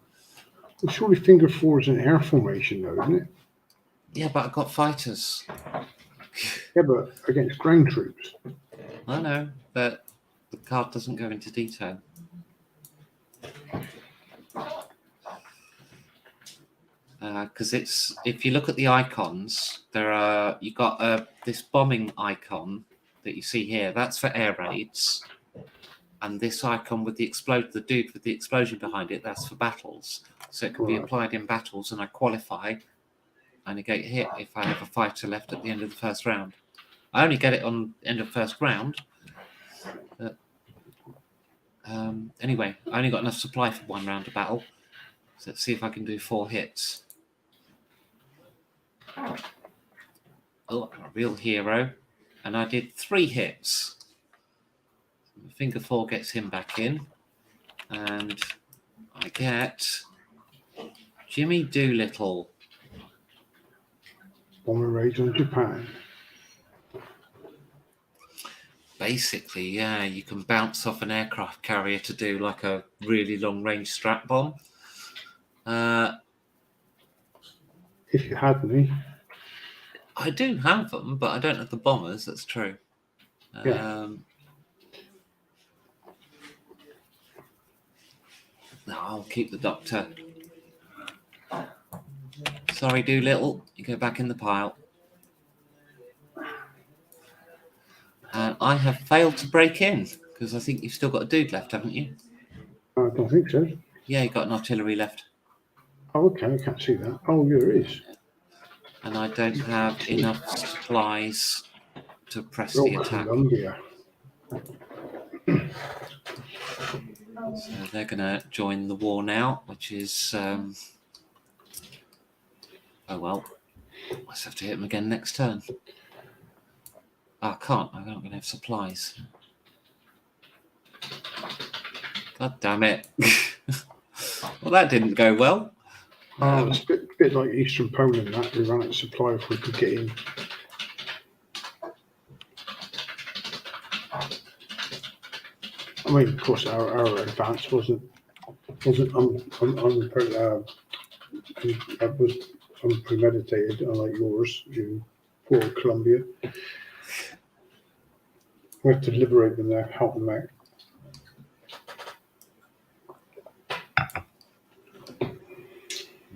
[SPEAKER 2] surely finger 4 is an air formation, though, isn't it?
[SPEAKER 1] Yeah, but I've got fighters.
[SPEAKER 2] Yeah, but against ground troops.
[SPEAKER 1] I know, but the card doesn't go into detail. Because if you look at the icons, you got this bombing icon that you see here. That's for air raids, and this icon with the dude with the explosion behind it, that's for battles. So it can be applied in battles, and I qualify. I negate hit if I have a fighter left at the end of the first round. I only get it on the end of the first round. But, anyway, I only got enough supply for one round of battle. So let's see if I can do 4 hits. Oh, a real hero. And I did 3 hits. Finger 4 gets him back in. And I get Jimmy Doolittle.
[SPEAKER 2] Bomber raids on Japan.
[SPEAKER 1] basically, yeah, you can bounce off an aircraft carrier to do like a really long range strap bomb.
[SPEAKER 2] If you had any.
[SPEAKER 1] I do have them, but I don't have the bombers. That's true.
[SPEAKER 2] Yeah.
[SPEAKER 1] No, I'll keep the Doctor. Sorry, Doolittle. You go back in the pile. And I have failed to break in because I think you've still got a dude left, haven't you?
[SPEAKER 2] I don't think so.
[SPEAKER 1] Yeah, you've got an artillery left.
[SPEAKER 2] Oh, okay, I can't see that. Oh, there is.
[SPEAKER 1] And I don't have enough supplies to press
[SPEAKER 2] Oh,
[SPEAKER 1] the attack.
[SPEAKER 2] Columbia.
[SPEAKER 1] So they're going to join the war now, which is... oh, well. Let's have to hit them again next turn. I can't. I'm not going to have supplies. God damn it. Well, that didn't go well.
[SPEAKER 2] It's a bit like Eastern Poland, that. We ran out of supply if we could get in. I mean, of course, our advance wasn't unpremeditated, unlike yours, you poor Columbia. We have to liberate them there, help them out.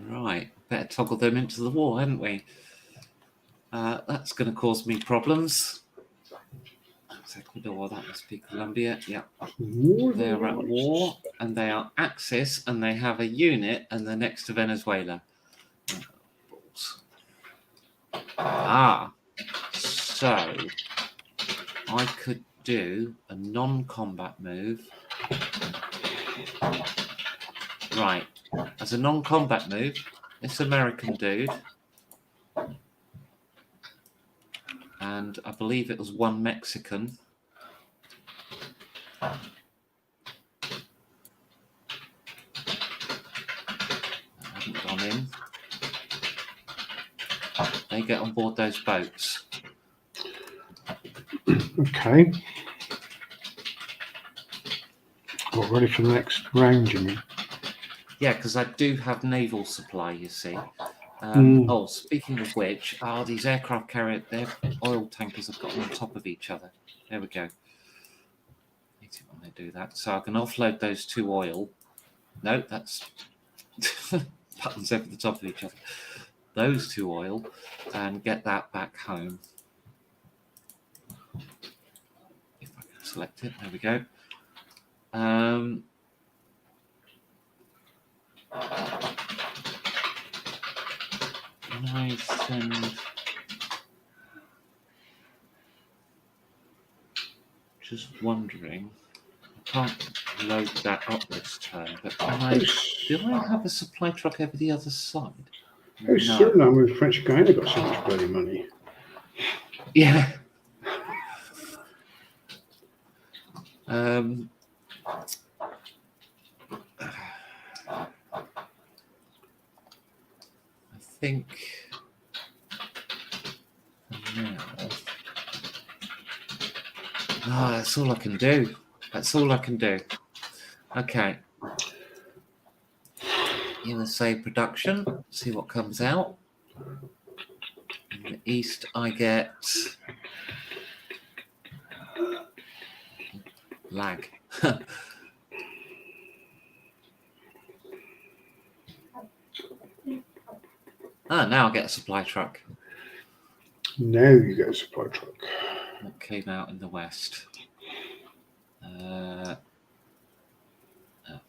[SPEAKER 1] Right, better toggle them into the war, haven't we? That's going to cause me problems. Ecuador, that must be Colombia. Yeah, they're at war, and they are Axis, and they have a unit, and they're next to Venezuela. So I could do a non-combat move. Right, as a non-combat move, this American dude, and I believe it was one Mexican. Haven't gone in. They get on board those boats.
[SPEAKER 2] Okay. Got ready for the next round, you mean?
[SPEAKER 1] Yeah, because I do have naval supply, you see. Oh, speaking of which, these aircraft carrier, their oil tankers have got on top of each other. There we go. I hate it when they do that. So I can offload those two oil. No, that's buttons over the top of each other. Those two oil and get that back home. If I can select it, there we go. Can I send... Just wondering, I can't load that up this turn, but can I... Do I have a supply truck over the other side?
[SPEAKER 2] How Suriname and French Guyana got so much bloody money?
[SPEAKER 1] Yeah. I think for now. That's all I can do. That's all I can do. Okay. USA production. See what comes out. In the east, I get lag. Now I get a supply truck.
[SPEAKER 2] Now you get a supply truck.
[SPEAKER 1] What came out in the west?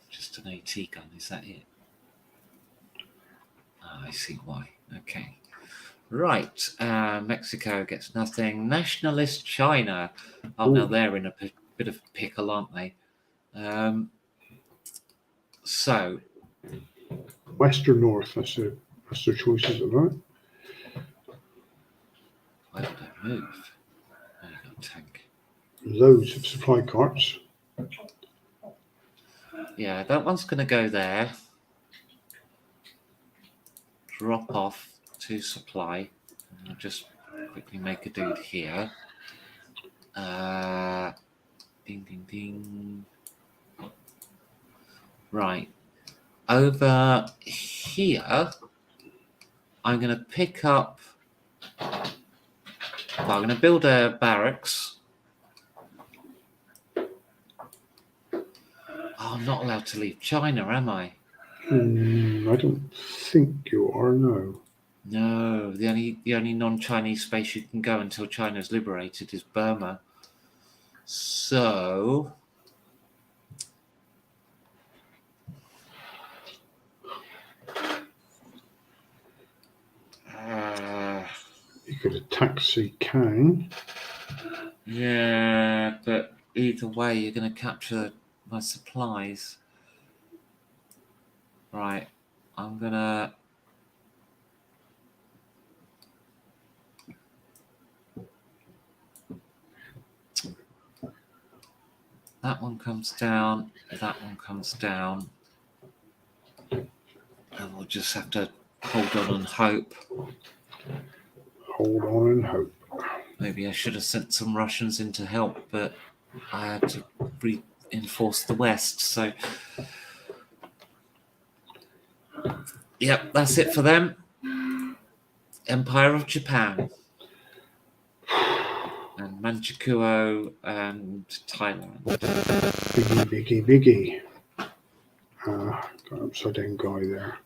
[SPEAKER 1] Just an AT gun, is that it? I see why. Okay. Right. Mexico gets nothing. Nationalist China. Oh, now they're in a bit of a pickle, aren't they? So.
[SPEAKER 2] West or north? That's their choices, right?
[SPEAKER 1] Why did I move? I got a tank.
[SPEAKER 2] Loads of supply carts.
[SPEAKER 1] Yeah, that one's going to go there. Drop off to supply. I'll just quickly make a dude here. Ding, ding, ding. Right. Over here, I'm going to pick up. Well, I'm going to build a barracks. Oh, I'm not allowed to leave China, am I?
[SPEAKER 2] I don't think you are, no.
[SPEAKER 1] No, the only non-Chinese space you can go until China's liberated is Burma. So
[SPEAKER 2] You could attack Kang.
[SPEAKER 1] yeah, but either way, you're going to capture my supplies. Right, I'm gonna. That one comes down, that one comes down. And we'll just have to hold on and hope.
[SPEAKER 2] Hold on and hope.
[SPEAKER 1] Maybe I should have sent some Russians in to help, but I had to reinforce the West. So, yep, that's it for them. Empire of Japan. And Manchukuo and Thailand.
[SPEAKER 2] Biggie. Got an upside down guy there.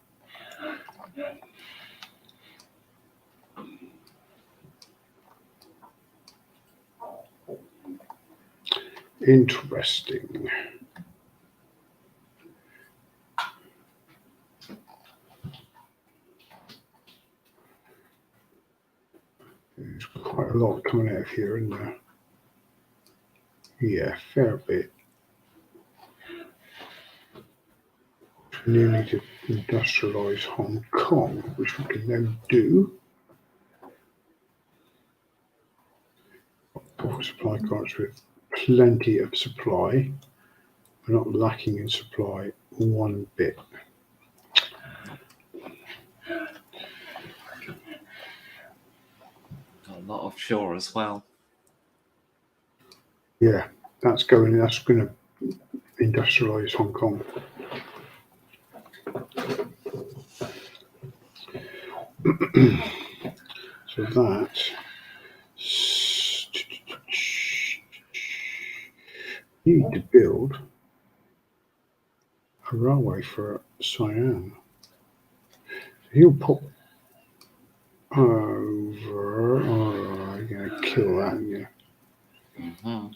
[SPEAKER 2] Interesting. There's quite a lot coming out of here, isn't there? Yeah, fair bit. We now need to industrialise Hong Kong, which we can now do. Power supply cards with plenty of supply. We're not lacking in supply one bit.
[SPEAKER 1] Got a lot offshore as well.
[SPEAKER 2] Yeah, that's going to industrialise Hong Kong. So that you need to build a railway for Siam. He'll pop over. Oh, you're going to kill that, yeah.
[SPEAKER 1] Mm-hmm.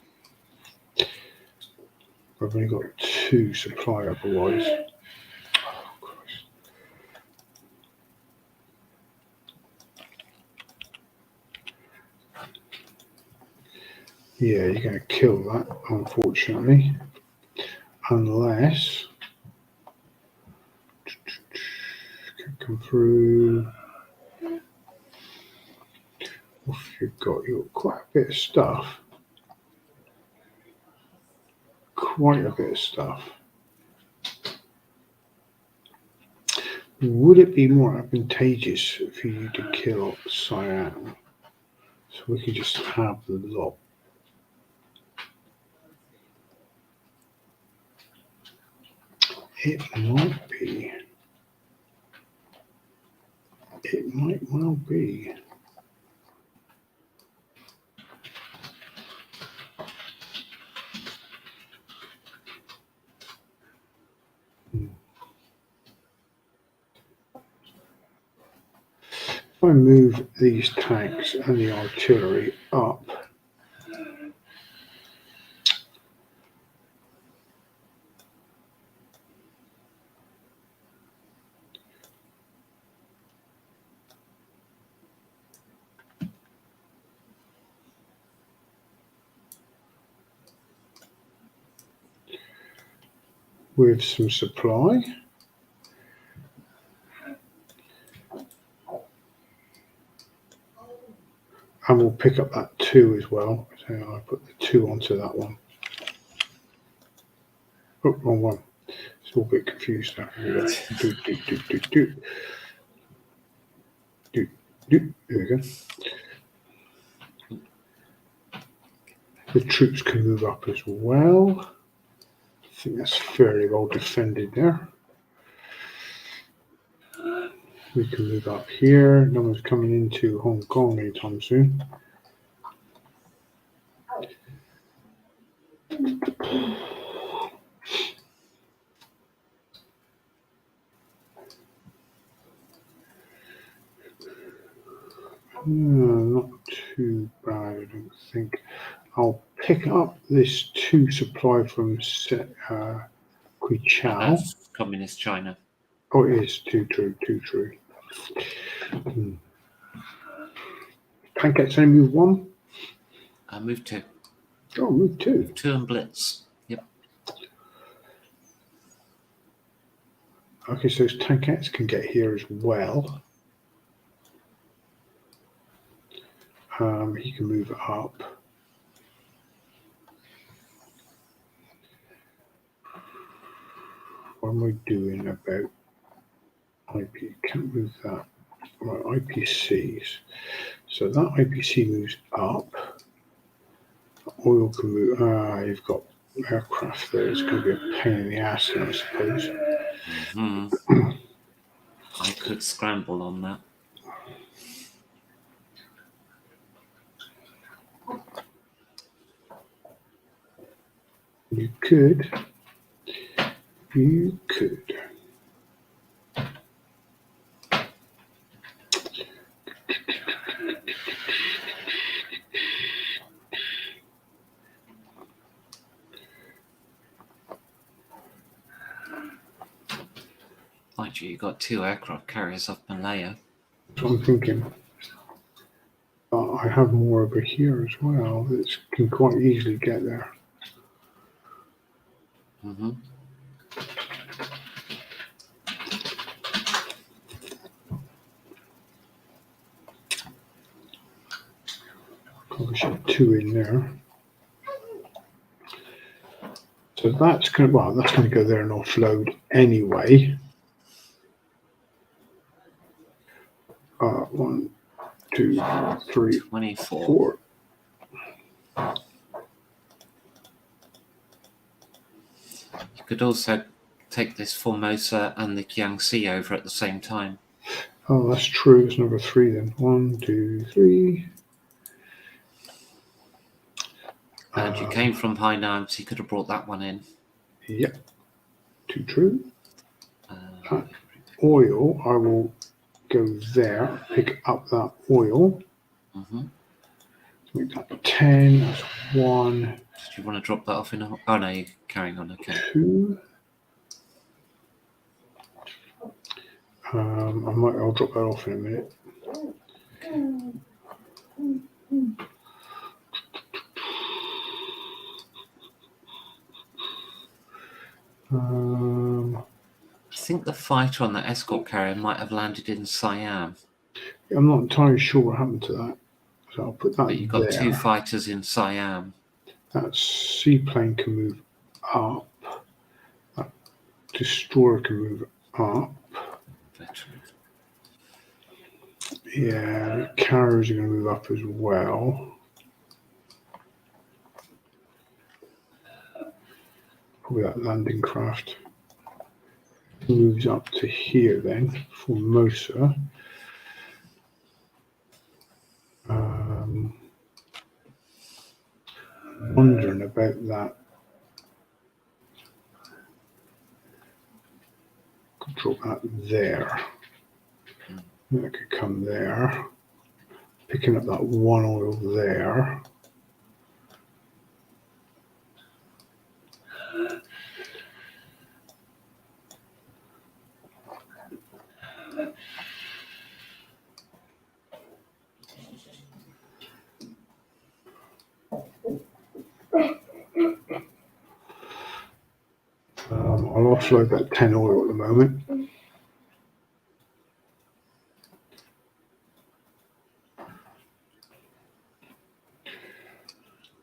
[SPEAKER 2] I've only got 2 supply otherwise. Oh, Christ. Yeah, you're going to kill that, unfortunately. Unless can come through. You've got quite a bit of stuff. Quite a bit of stuff. Would it be more advantageous for you to kill Siam? So we could just have the lot. It might be. It might well be. If I move these tanks and the artillery up, with some supply. And we'll pick up that 2 as well. So I'll put the 2 onto that one. Oh, wrong one. It's all a bit confused now. There we go. The troops can move up as well. I think that's fairly well defended there. We can move up here. No one's coming into Hong Kong anytime soon. Not too bad, I don't think. I'll pick up this 2 supply from Quichao.
[SPEAKER 1] That's Communist China.
[SPEAKER 2] Oh, it is too true. Pancakes only move 1?
[SPEAKER 1] Move 2.
[SPEAKER 2] Oh, move 2.
[SPEAKER 1] 2 and blitz. Yep.
[SPEAKER 2] Okay, so those tankettes can get here as well. He can move up. What am I doing about IP? Can't move that. Right, IPCs. So that IPC moves up. Oil can move. You've got aircraft there. It's going to be a pain in the ass, I suppose.
[SPEAKER 1] I could scramble on that.
[SPEAKER 2] You could.
[SPEAKER 1] Mind you, you've got 2 aircraft carriers off Malaya.
[SPEAKER 2] That's what I'm thinking. I have more over here as well that can quite easily get there. Probably should have 2 in there. So that's going to go there and offload anyway. 1, 2, 3,
[SPEAKER 1] 24.
[SPEAKER 2] 4.
[SPEAKER 1] You could also take this Formosa and the Jiangxi over at the same time.
[SPEAKER 2] Oh, that's true. It's number 3 then. 1, 2, 3.
[SPEAKER 1] And you came from Hainan, so you could have brought that one in.
[SPEAKER 2] Yep. 2 true. Oil, I will go there, pick up that oil. Make that 10. That's 1.
[SPEAKER 1] Do you want to drop that off in a... Oh, no, you're carrying on. Okay.
[SPEAKER 2] 2. I'll drop that off in a minute.
[SPEAKER 1] I think the fighter on the escort carrier might have landed in Siam.
[SPEAKER 2] I'm not entirely sure what happened to that. So I'll put that
[SPEAKER 1] But you've got
[SPEAKER 2] there.
[SPEAKER 1] 2 fighters in Siam.
[SPEAKER 2] That seaplane can move up. That destroyer can move up.
[SPEAKER 1] Veteran.
[SPEAKER 2] Yeah, the carriers are going to move up as well. Probably that landing craft moves up to here then, Formosa. Wondering about that. Could drop that there. That could come there. Picking up that 1 oil there. I'll offload that 10 oil at the moment.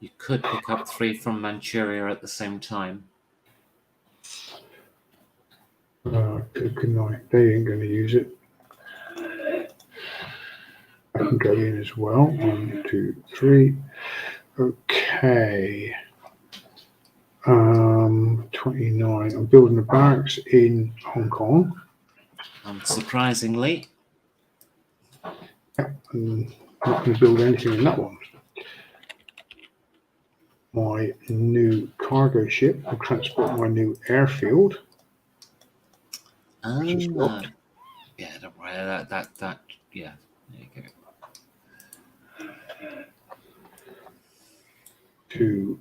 [SPEAKER 1] You could pick up 3 from Manchuria at the same time.
[SPEAKER 2] Good night. They ain't going to use it. I can go in as well. 1, 2, 3. Okay. Okay. 29. I'm building a barracks in Hong Kong.
[SPEAKER 1] Unsurprisingly.
[SPEAKER 2] I'm not going to build anything in that one. My new cargo ship will transport my new airfield. Just got.
[SPEAKER 1] Yeah, don't worry. That. Yeah, there you go.
[SPEAKER 2] To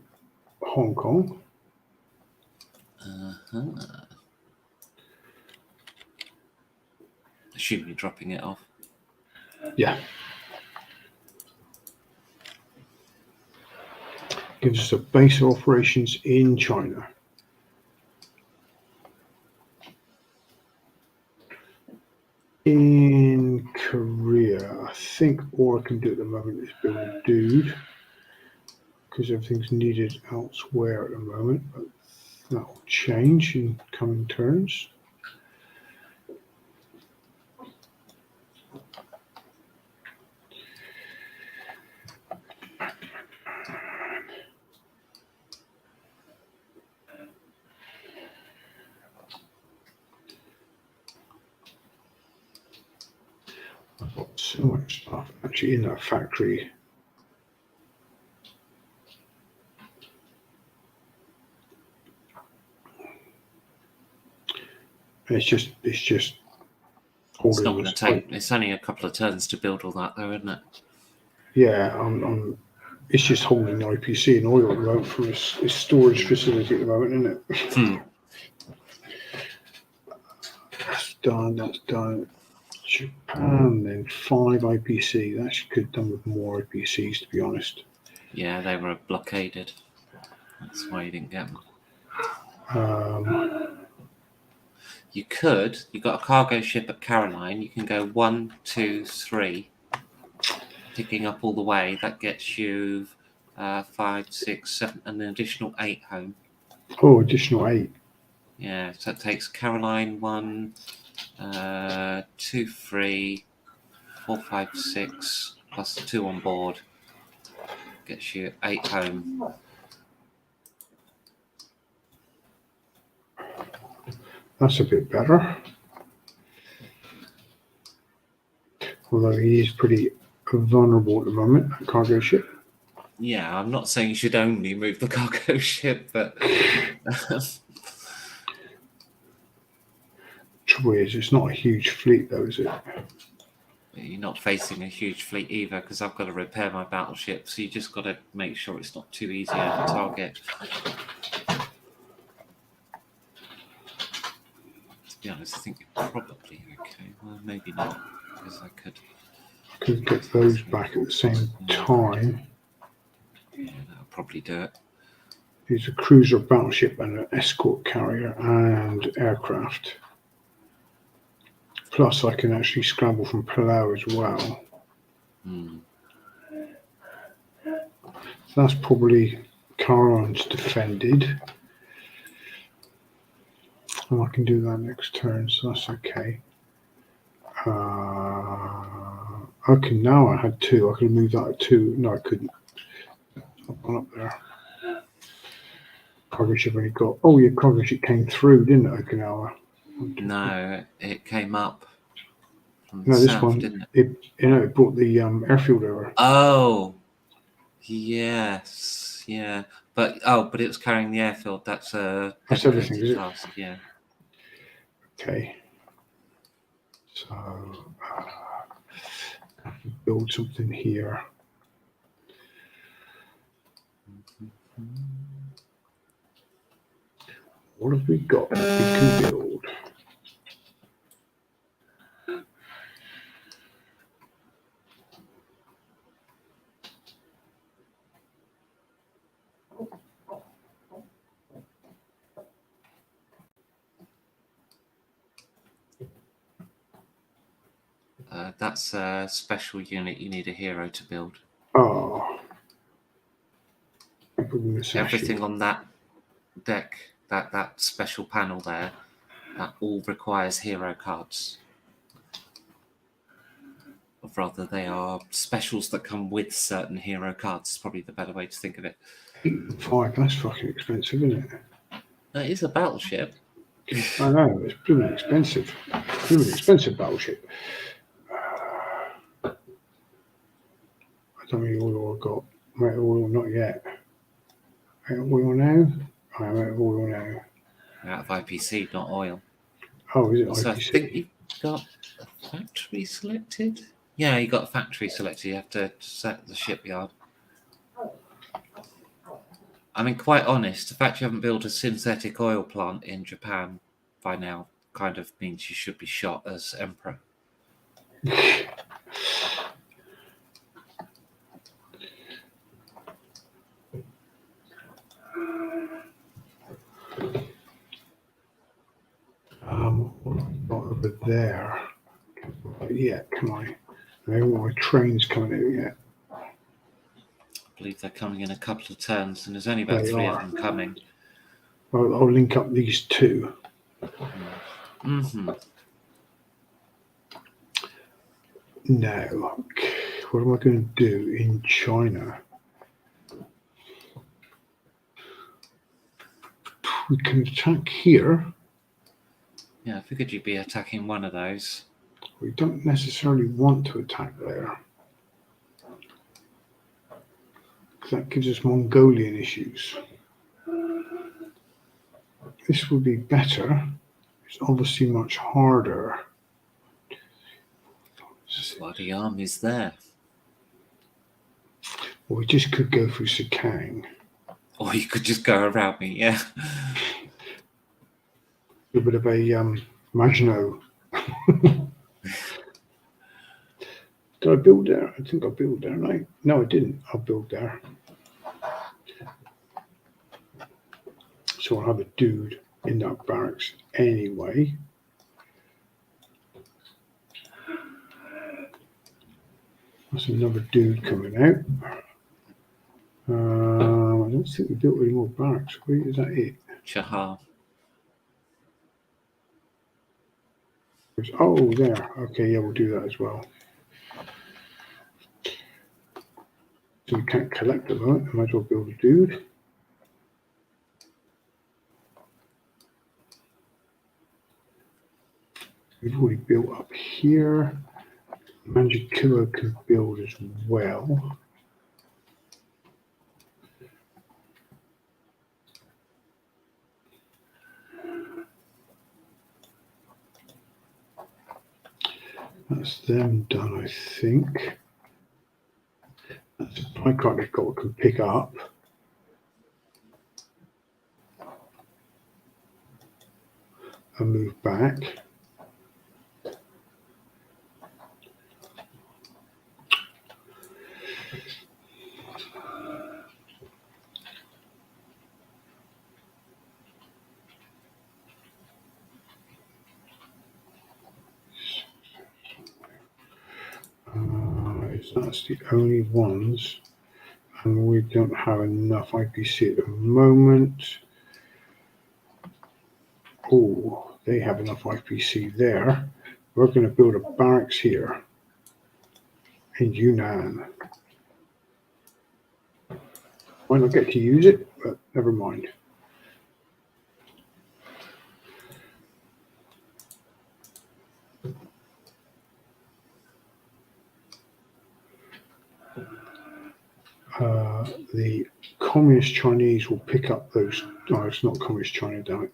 [SPEAKER 2] Hong Kong.
[SPEAKER 1] Assume you're dropping it off.
[SPEAKER 2] Yeah. Gives us a base of operations in China. In Korea, I think all I can do at the moment is build a dude because everything's needed elsewhere at the moment, but that will change in coming turns. I've got so much stuff actually in that factory. It's just
[SPEAKER 1] It's
[SPEAKER 2] holding.
[SPEAKER 1] not going to take. It's only a couple of turns to build all that, though, isn't it?
[SPEAKER 2] Yeah, it's just holding IPC and oil at the moment from its storage facility at the moment, isn't it? That's done. That's done. Japan, then 5 IPC. That could have done with more IPCs, to be honest.
[SPEAKER 1] Yeah, they were blockaded. That's why you didn't get them. You've got a cargo ship at Caroline. You can go 1, 2, 3, ticking up all the way. That gets you 5, 6, 7, and an additional 8 home.
[SPEAKER 2] Oh, additional 8.
[SPEAKER 1] Yeah, so it takes Caroline 1, 2, 3, 4, 5, 6, plus the 2 on board. Gets you 8 home.
[SPEAKER 2] That's a bit better. Although he is pretty vulnerable at the moment, that cargo ship.
[SPEAKER 1] Yeah, I'm not saying you should only move the cargo ship, but
[SPEAKER 2] Trouble is, it's not a huge fleet, though, is it?
[SPEAKER 1] you're not facing a huge fleet either, because I've got to repair my battleship, so you just got to make sure it's not too easy a target. To be honest, I think you're probably okay. Well, maybe not, because I could
[SPEAKER 2] get those back at the same time.
[SPEAKER 1] Yeah, that'll probably do it.
[SPEAKER 2] There's a cruiser battleship and an escort carrier and aircraft. Plus, I can actually scramble from Palau as well. So that's probably Caroline's defended. And I can do that next turn, so that's okay. Okay, now I had 2. I could move that at 2. No, I couldn't. One up there. Cargo ship only got. Oh, your cargo ship came through, didn't it, Okinawa?
[SPEAKER 1] No, it came up from
[SPEAKER 2] No,
[SPEAKER 1] the
[SPEAKER 2] this
[SPEAKER 1] south,
[SPEAKER 2] one.
[SPEAKER 1] didn't it?
[SPEAKER 2] It brought the airfield over.
[SPEAKER 1] Oh, yes, yeah, but it was carrying the airfield. That's a
[SPEAKER 2] everything, is it?
[SPEAKER 1] task, yeah.
[SPEAKER 2] Okay. So I can build something here. What have we got that we can build?
[SPEAKER 1] That's a special unit you need a hero to build.
[SPEAKER 2] Oh.
[SPEAKER 1] Everything on that deck, that special panel there, that all requires hero cards. rather, they are specials that come with certain hero cards. Is probably the better way to think of it.
[SPEAKER 2] 8.5, that's fucking expensive, isn't it?
[SPEAKER 1] It is a battleship.
[SPEAKER 2] I know, it's pretty expensive. Pretty expensive battleship. I don't know oil I've got. I'm out of oil, not yet. Out of oil now? I'm out of oil now.
[SPEAKER 1] Out of IPC, not oil.
[SPEAKER 2] Oh, is it
[SPEAKER 1] So I
[SPEAKER 2] IPC?
[SPEAKER 1] think you've got a factory selected. Yeah, you got a factory selected. You have to set the shipyard. I mean, quite honest, the fact you haven't built a synthetic oil plant in Japan by now kind of means you should be shot as emperor.
[SPEAKER 2] What have I got over there? Yeah, come on. I haven't got my trains coming out yet.
[SPEAKER 1] I believe they're coming in a couple of turns, and there's only about
[SPEAKER 2] They
[SPEAKER 1] 3
[SPEAKER 2] are.
[SPEAKER 1] of them coming.
[SPEAKER 2] I'll link up these two.
[SPEAKER 1] Mm-hmm.
[SPEAKER 2] Now, what am I going to do in China? We can attack here.
[SPEAKER 1] Yeah, I figured you'd be attacking one of those.
[SPEAKER 2] We don't necessarily want to attack there. That gives us Mongolian issues. This would be better. It's obviously much harder.
[SPEAKER 1] That's why the army's there.
[SPEAKER 2] Well, we just could go through Sakang.
[SPEAKER 1] Or you could just go around me, yeah.
[SPEAKER 2] A bit of a Maginot. Did I build there? I think I built there, right? No, I didn't. I'll build there. So I'll have a dude in that barracks anyway. That's another dude coming out. I don't think we built any more barracks. Is that it?
[SPEAKER 1] Chahar.
[SPEAKER 2] Oh, there. Okay, yeah, we'll do that as well. So we can't collect them, right? I might as well build a dude. We've already built up here. Manjikuo can build as well. That's them done, I think. That's a pie cart they've got can pick up. And move back. That's the only ones, and we don't have enough IPC at the moment. Oh, they have enough IPC there. We're going to build a barracks here in Yunnan. Might not get to use it, but never mind. The Communist Chinese will pick up those. Oh, it's not Communist China, damn it.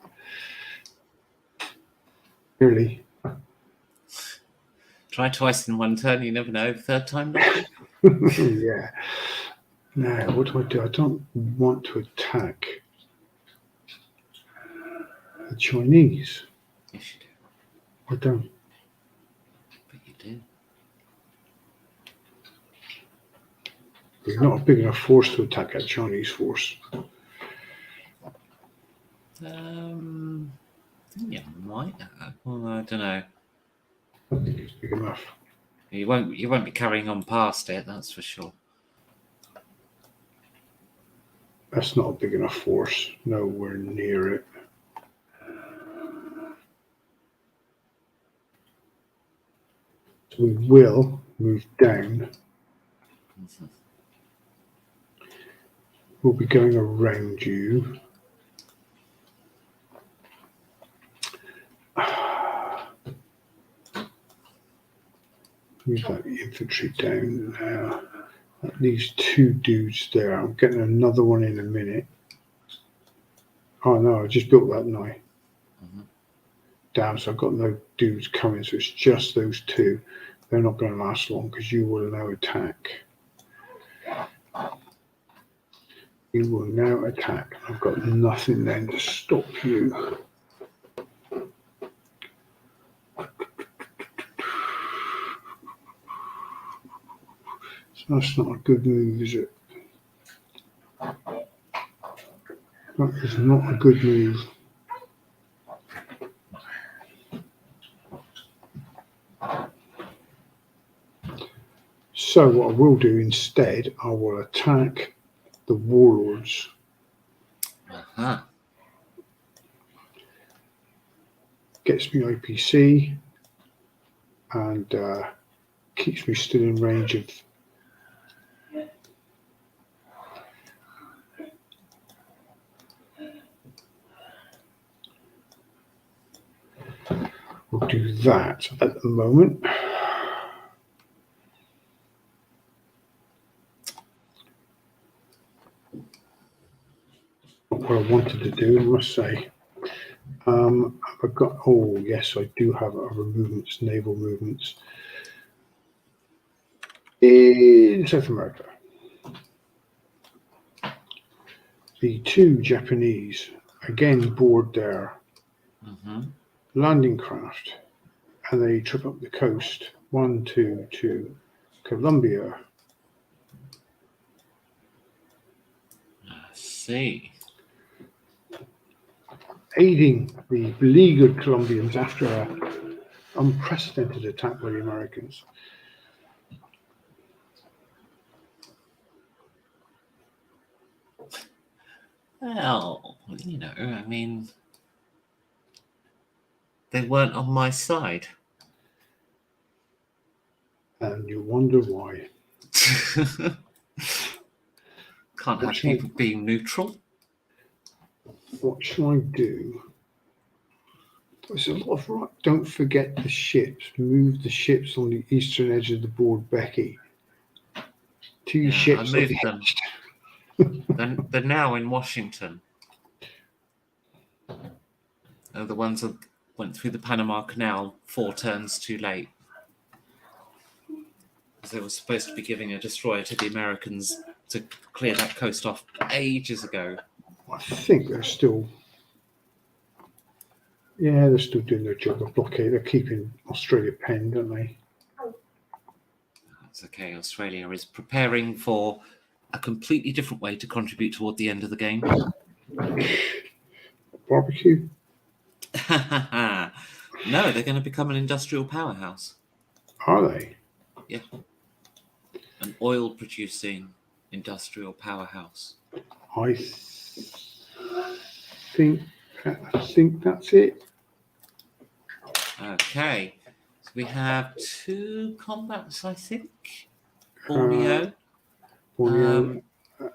[SPEAKER 2] Really?
[SPEAKER 1] Try twice in one turn, you never know. Third time lucky.
[SPEAKER 2] Yeah. Now, what do? I don't want to attack the Chinese.
[SPEAKER 1] Yes, you do.
[SPEAKER 2] I don't.
[SPEAKER 1] But you do.
[SPEAKER 2] We're not a big enough force to attack that Chinese force.
[SPEAKER 1] You might have. Well, I don't know.
[SPEAKER 2] I don't think it's big enough.
[SPEAKER 1] You won't be carrying on past it, that's for sure.
[SPEAKER 2] That's not a big enough force. Nowhere near it. So we will move down.
[SPEAKER 1] Mhm.
[SPEAKER 2] We'll be going around you. Move that infantry down now. That leaves 2 dudes there. I'm getting another one in a minute. Oh no, I just built that now.
[SPEAKER 1] Mhm.
[SPEAKER 2] Damn, so I've got no dudes coming, so it's just those 2. They're not going to last long because you will now attack. You will now attack. I've got nothing then to stop you. So that's not a good move, is it? That is not a good move. So what I will do instead, I will attack the warlords.
[SPEAKER 1] Uh-huh.
[SPEAKER 2] Gets me IPC and keeps me still in range of. We'll do that at the moment. Not what I wanted to do, I must say. I've got. Oh yes, I do have other movements, naval movements in South America. The 2 Japanese again board their
[SPEAKER 1] Mhm.
[SPEAKER 2] landing craft, and they trip up the coast. 1, 2 to Colombia.
[SPEAKER 1] I see.
[SPEAKER 2] Aiding the beleaguered Colombians after an unprecedented attack by the Americans.
[SPEAKER 1] Well, you know, I mean, they weren't on my side.
[SPEAKER 2] And you wonder why.
[SPEAKER 1] Can't have people being neutral.
[SPEAKER 2] What shall I do? There's a lot of right. Don't forget the ships. Move the ships on the eastern edge of the board, Becky. 2
[SPEAKER 1] Yeah, I
[SPEAKER 2] ships.
[SPEAKER 1] moved them. They're now in Washington. They're the ones that went through the Panama Canal 4 turns too late. Because they were supposed to be giving a destroyer to the Americans to clear that coast off ages ago.
[SPEAKER 2] I think they're still. Yeah, they're still doing their job of blockade. They're keeping Australia penned, aren't they?
[SPEAKER 1] That's okay. Australia is preparing for a completely different way to contribute toward the end of the game.
[SPEAKER 2] Barbecue?
[SPEAKER 1] No, they're going to become an industrial powerhouse.
[SPEAKER 2] Are they?
[SPEAKER 1] Yeah. An oil producing industrial powerhouse.
[SPEAKER 2] I think that's it.
[SPEAKER 1] Okay. So we have 2 combats, I think. Borneo.
[SPEAKER 2] Borneo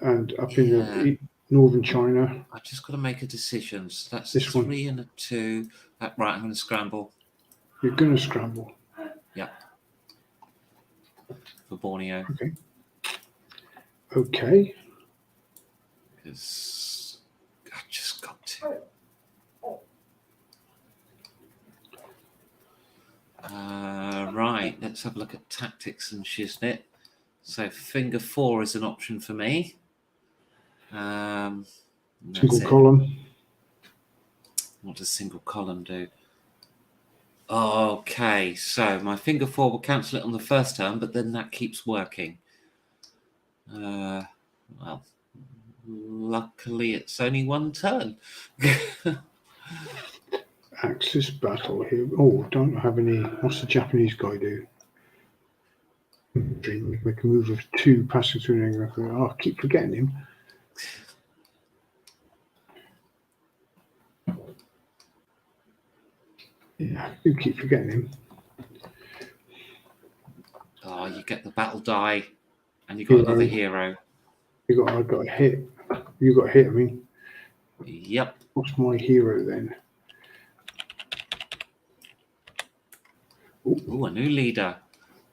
[SPEAKER 2] and up in the northern China.
[SPEAKER 1] I've just got to make a decision. So that's
[SPEAKER 2] This
[SPEAKER 1] a
[SPEAKER 2] one.
[SPEAKER 1] 3 and a 2. Right, I'm going to scramble.
[SPEAKER 2] You're going to scramble.
[SPEAKER 1] Yeah. For Borneo.
[SPEAKER 2] Okay.
[SPEAKER 1] Because I just got to. Right, let's have a look at tactics and Shiznit. So finger 4 is an option for me.
[SPEAKER 2] Single column.
[SPEAKER 1] What does single column do? Okay, so my finger 4 will cancel it on the first turn, but then that keeps working. Well, luckily it's only 1 turn.
[SPEAKER 2] Axis battle here. Oh, don't have any. What's the Japanese guy do? We can move with 2 passing through an area. Oh, I keep forgetting him. Yeah, you keep forgetting him.
[SPEAKER 1] Oh, you get the battle die, and you got another hero.
[SPEAKER 2] I got a hit. You got a hit. I mean,
[SPEAKER 1] Yep.
[SPEAKER 2] what's my hero then?
[SPEAKER 1] Ooh, a new leader.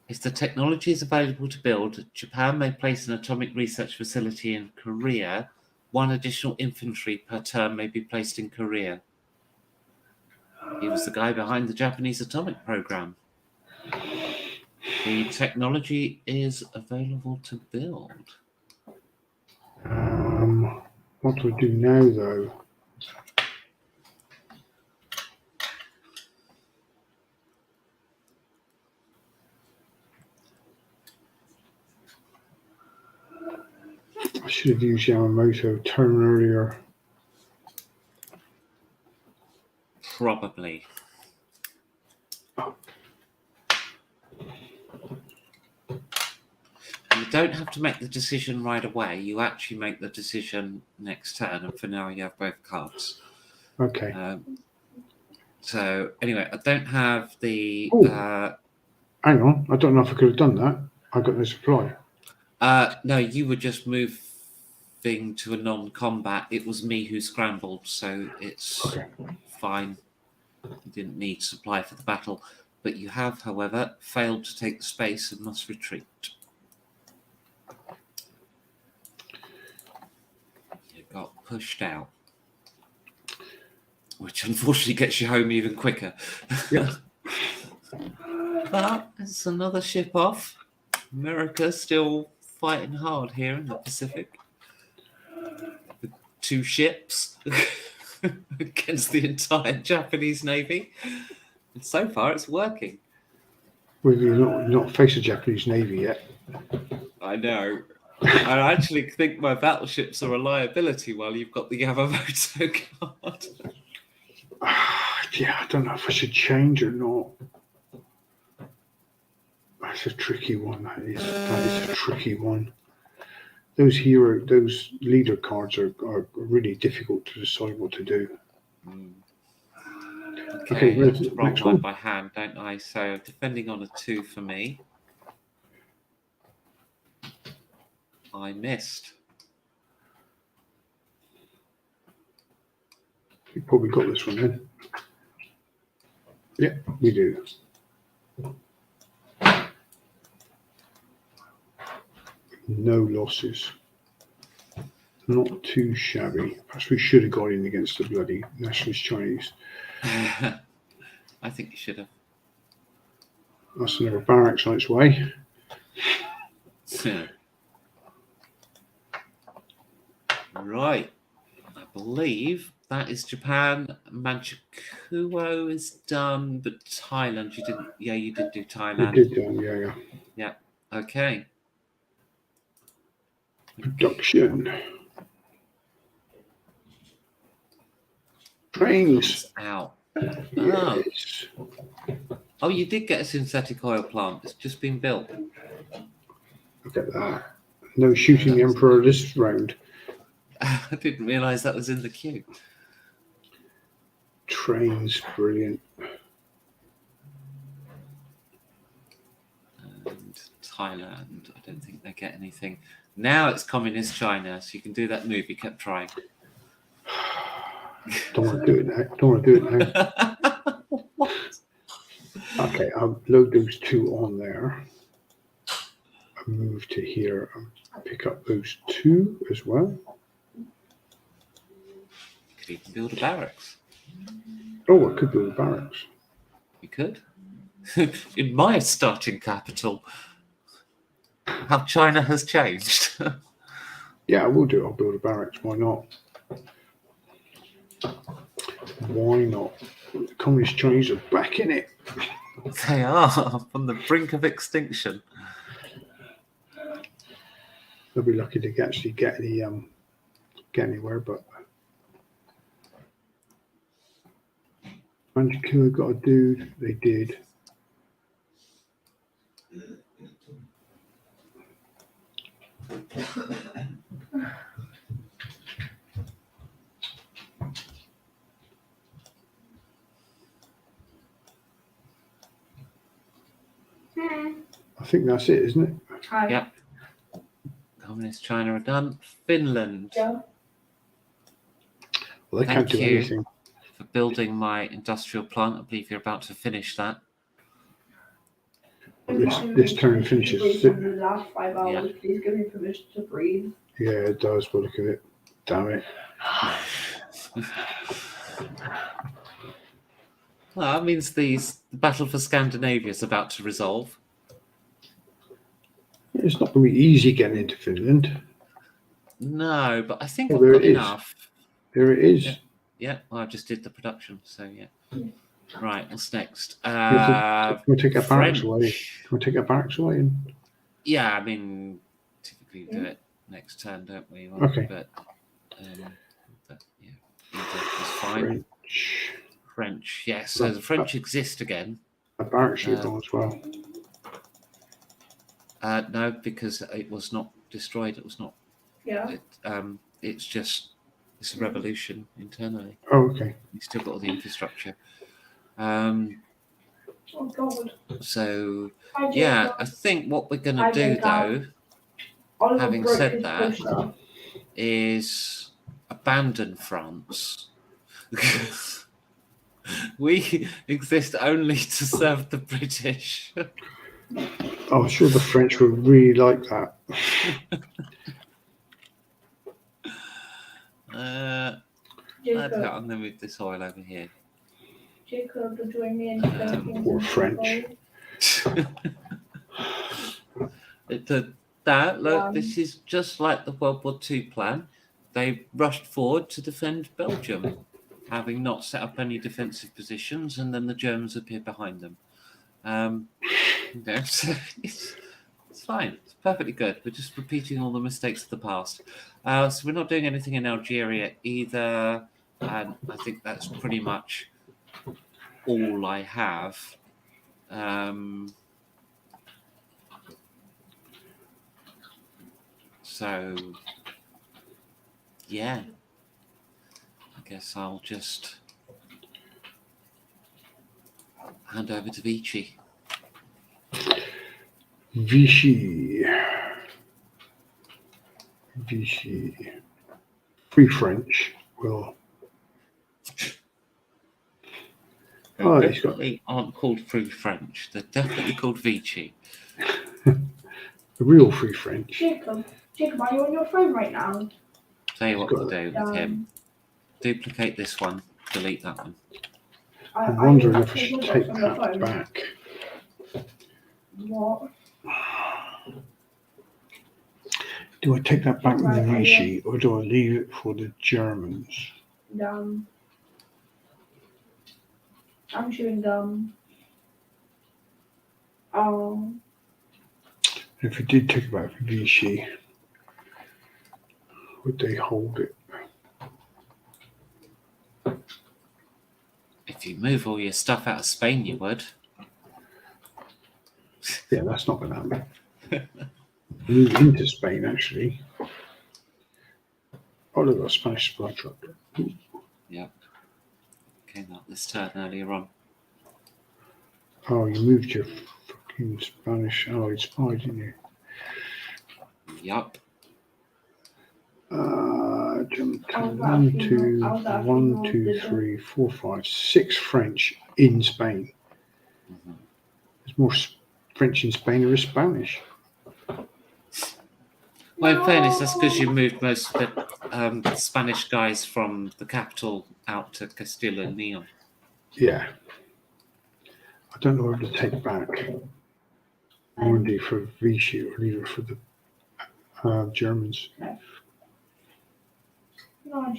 [SPEAKER 1] If the technology is available to build, Japan may place an atomic research facility in Korea. 1 additional infantry per turn may be placed in Korea. He was the guy behind the Japanese atomic program. The technology is available to build.
[SPEAKER 2] What do I do now, though? I should have used Yamamoto turn earlier.
[SPEAKER 1] Probably. You don't have to make the decision right away. You actually make the decision next turn, and for now you have both cards.
[SPEAKER 2] Okay.
[SPEAKER 1] So anyway, I don't have the.
[SPEAKER 2] Hang on, I don't know if I could have done that. I got no supply.
[SPEAKER 1] No, you were just moving to a non-combat. It was me who scrambled, so it's fine. You didn't need supply for the battle, but you have, however, failed to take the space and must retreat. You got pushed out, which unfortunately gets you home even quicker.
[SPEAKER 2] Yeah.
[SPEAKER 1] But it's another ship off. America's still fighting hard here in the Pacific. With 2 ships against the entire Japanese Navy. And so far it's working.
[SPEAKER 2] Well, you're not faced the Japanese Navy yet.
[SPEAKER 1] I know. I actually think my battleships are a liability while you've got the Yamamoto card.
[SPEAKER 2] Yeah, I don't know if I should change or not. That's a tricky one. That is a tricky one. Those leader cards are really difficult to decide what to do.
[SPEAKER 1] Okay, you have to roll one by hand, don't I? So depending on a 2 for me, I missed.
[SPEAKER 2] You probably got this one then. Yeah, we do. No losses. Not too shabby. Perhaps we should have got in against the bloody nationalist Chinese.
[SPEAKER 1] I think you should have.
[SPEAKER 2] That's another barracks on its way.
[SPEAKER 1] Right. I believe that is Japan. Manchukuo is done, but Thailand, you didn't. Yeah, you did do Thailand.
[SPEAKER 2] We did, yeah.
[SPEAKER 1] Yeah. Okay.
[SPEAKER 2] Production. Trains.
[SPEAKER 1] Out.
[SPEAKER 2] Yes.
[SPEAKER 1] Oh, you did get a synthetic oil plant. It's just been built.
[SPEAKER 2] Look at that. No shooting the Emperor this round.
[SPEAKER 1] I didn't realise that was in the queue.
[SPEAKER 2] Trains, brilliant.
[SPEAKER 1] And Thailand, I don't think they get anything. Now it's communist China, so you can do that move you kept trying.
[SPEAKER 2] Don't want to do it now.
[SPEAKER 1] What?
[SPEAKER 2] Okay, I'll load those 2 on there. I'll move to here and pick up those 2 as well.
[SPEAKER 1] You could even build a barracks.
[SPEAKER 2] Oh, I could build a barracks.
[SPEAKER 1] You could. In my starting capital. How China has changed.
[SPEAKER 2] Yeah, I will do. I'll build a barracks. Why not? Why not? The communist Chinese are back in it.
[SPEAKER 1] They are on the brink of extinction.
[SPEAKER 2] They'll be lucky to actually get anywhere, but Manchukuo got a dude. They did. I think that's it, isn't it?
[SPEAKER 3] Hi.
[SPEAKER 1] Yep. Communist China are done. Finland,
[SPEAKER 3] Yeah.
[SPEAKER 2] Well, they
[SPEAKER 1] Thank
[SPEAKER 2] can't do
[SPEAKER 1] you.
[SPEAKER 2] anything.
[SPEAKER 1] for building my industrial plant. I believe you're about to finish that.
[SPEAKER 2] This turn finishes.
[SPEAKER 3] In the last 5 hours,
[SPEAKER 1] Yeah.
[SPEAKER 3] please give me permission to breathe.
[SPEAKER 2] Yeah, it does. But look at it. Damn it.
[SPEAKER 1] Well, that means the battle for Scandinavia is about to resolve.
[SPEAKER 2] It's not going to be easy getting into Finland.
[SPEAKER 1] No, but I think
[SPEAKER 2] Oh,
[SPEAKER 1] I've
[SPEAKER 2] there
[SPEAKER 1] got
[SPEAKER 2] it is.
[SPEAKER 1] enough.
[SPEAKER 2] There it is.
[SPEAKER 1] Yeah. Yeah, well, I just did the production, so yeah. Right, what's next?
[SPEAKER 2] Can we take our barracks away?
[SPEAKER 1] French.
[SPEAKER 2] Can we take our barracks away? And
[SPEAKER 1] Yeah, I mean, typically we do it next turn, don't we?
[SPEAKER 2] Okay.
[SPEAKER 1] But yeah, either is fine. French, yes. So the French exist again.
[SPEAKER 2] our barracks should have gone as well.
[SPEAKER 1] No, because it was not destroyed. It was not.
[SPEAKER 3] Yeah.
[SPEAKER 1] It's just it's a revolution internally.
[SPEAKER 2] Oh, okay.
[SPEAKER 1] You still got all the infrastructure.
[SPEAKER 3] Oh God.
[SPEAKER 1] So
[SPEAKER 3] Hi,
[SPEAKER 1] yeah,
[SPEAKER 3] Jacob.
[SPEAKER 1] I think what we're going to
[SPEAKER 3] Hi,
[SPEAKER 1] do
[SPEAKER 3] Jacob.
[SPEAKER 1] though
[SPEAKER 3] Oliver
[SPEAKER 1] having
[SPEAKER 3] broke
[SPEAKER 1] said
[SPEAKER 3] his
[SPEAKER 1] that-
[SPEAKER 3] poster.
[SPEAKER 1] is abandon France. We exist only to serve the British.
[SPEAKER 2] Oh, I'm sure the French would really like that.
[SPEAKER 3] Jacob,
[SPEAKER 1] I'm going to move this oil over here.
[SPEAKER 3] Jacob, to join me in the Philippines.
[SPEAKER 2] Poor
[SPEAKER 3] and
[SPEAKER 2] French.
[SPEAKER 1] Look, this is just like the World War II plan. They rushed forward to defend Belgium, having not set up any defensive positions, and then the Germans appeared behind them. So it's fine. It's perfectly good. We're just repeating all the mistakes of the past. So we're not doing anything in Algeria either, and I think that's pretty much all I have. So, yeah, I guess I'll just hand over to Vichy.
[SPEAKER 2] Vichy. Free French will.
[SPEAKER 1] They
[SPEAKER 2] Oh, he's got
[SPEAKER 1] definitely aren't called Free French. They're definitely called Vichy.
[SPEAKER 2] the real Free French.
[SPEAKER 3] Jacob, are you on your phone right now?
[SPEAKER 1] Tell you what
[SPEAKER 2] He's
[SPEAKER 1] we'll
[SPEAKER 2] got
[SPEAKER 1] do with him. Duplicate this one. Delete that one.
[SPEAKER 2] I'm wondering if I should take that back.
[SPEAKER 3] What?
[SPEAKER 2] Do I take that back with the
[SPEAKER 3] Right,
[SPEAKER 2] Vichy or do I leave it for the Germans?
[SPEAKER 3] I'm chewing gum.
[SPEAKER 2] If we did take it back for Vichy, would they hold it?
[SPEAKER 1] If you move all your stuff out of Spain, you would.
[SPEAKER 2] Yeah, that's not going to happen. Move into Spain, actually. Oh, look, a Spanish supply truck.
[SPEAKER 1] Came out this turn earlier on.
[SPEAKER 2] Oh, you moved your fucking Spanish. Oh, it's spy, didn't you?
[SPEAKER 1] Yup.
[SPEAKER 2] One, two, three, four, five, 6 French in Spain.
[SPEAKER 1] Mhm.
[SPEAKER 2] There's more French in Spain than Spanish.
[SPEAKER 1] Well, in fairness, that's because you moved most of the Spanish guys from the capital out to Castilla and Leon.
[SPEAKER 2] Yeah. I don't know whether to take back Normandy for Vichy or leave it for the Germans.
[SPEAKER 3] No,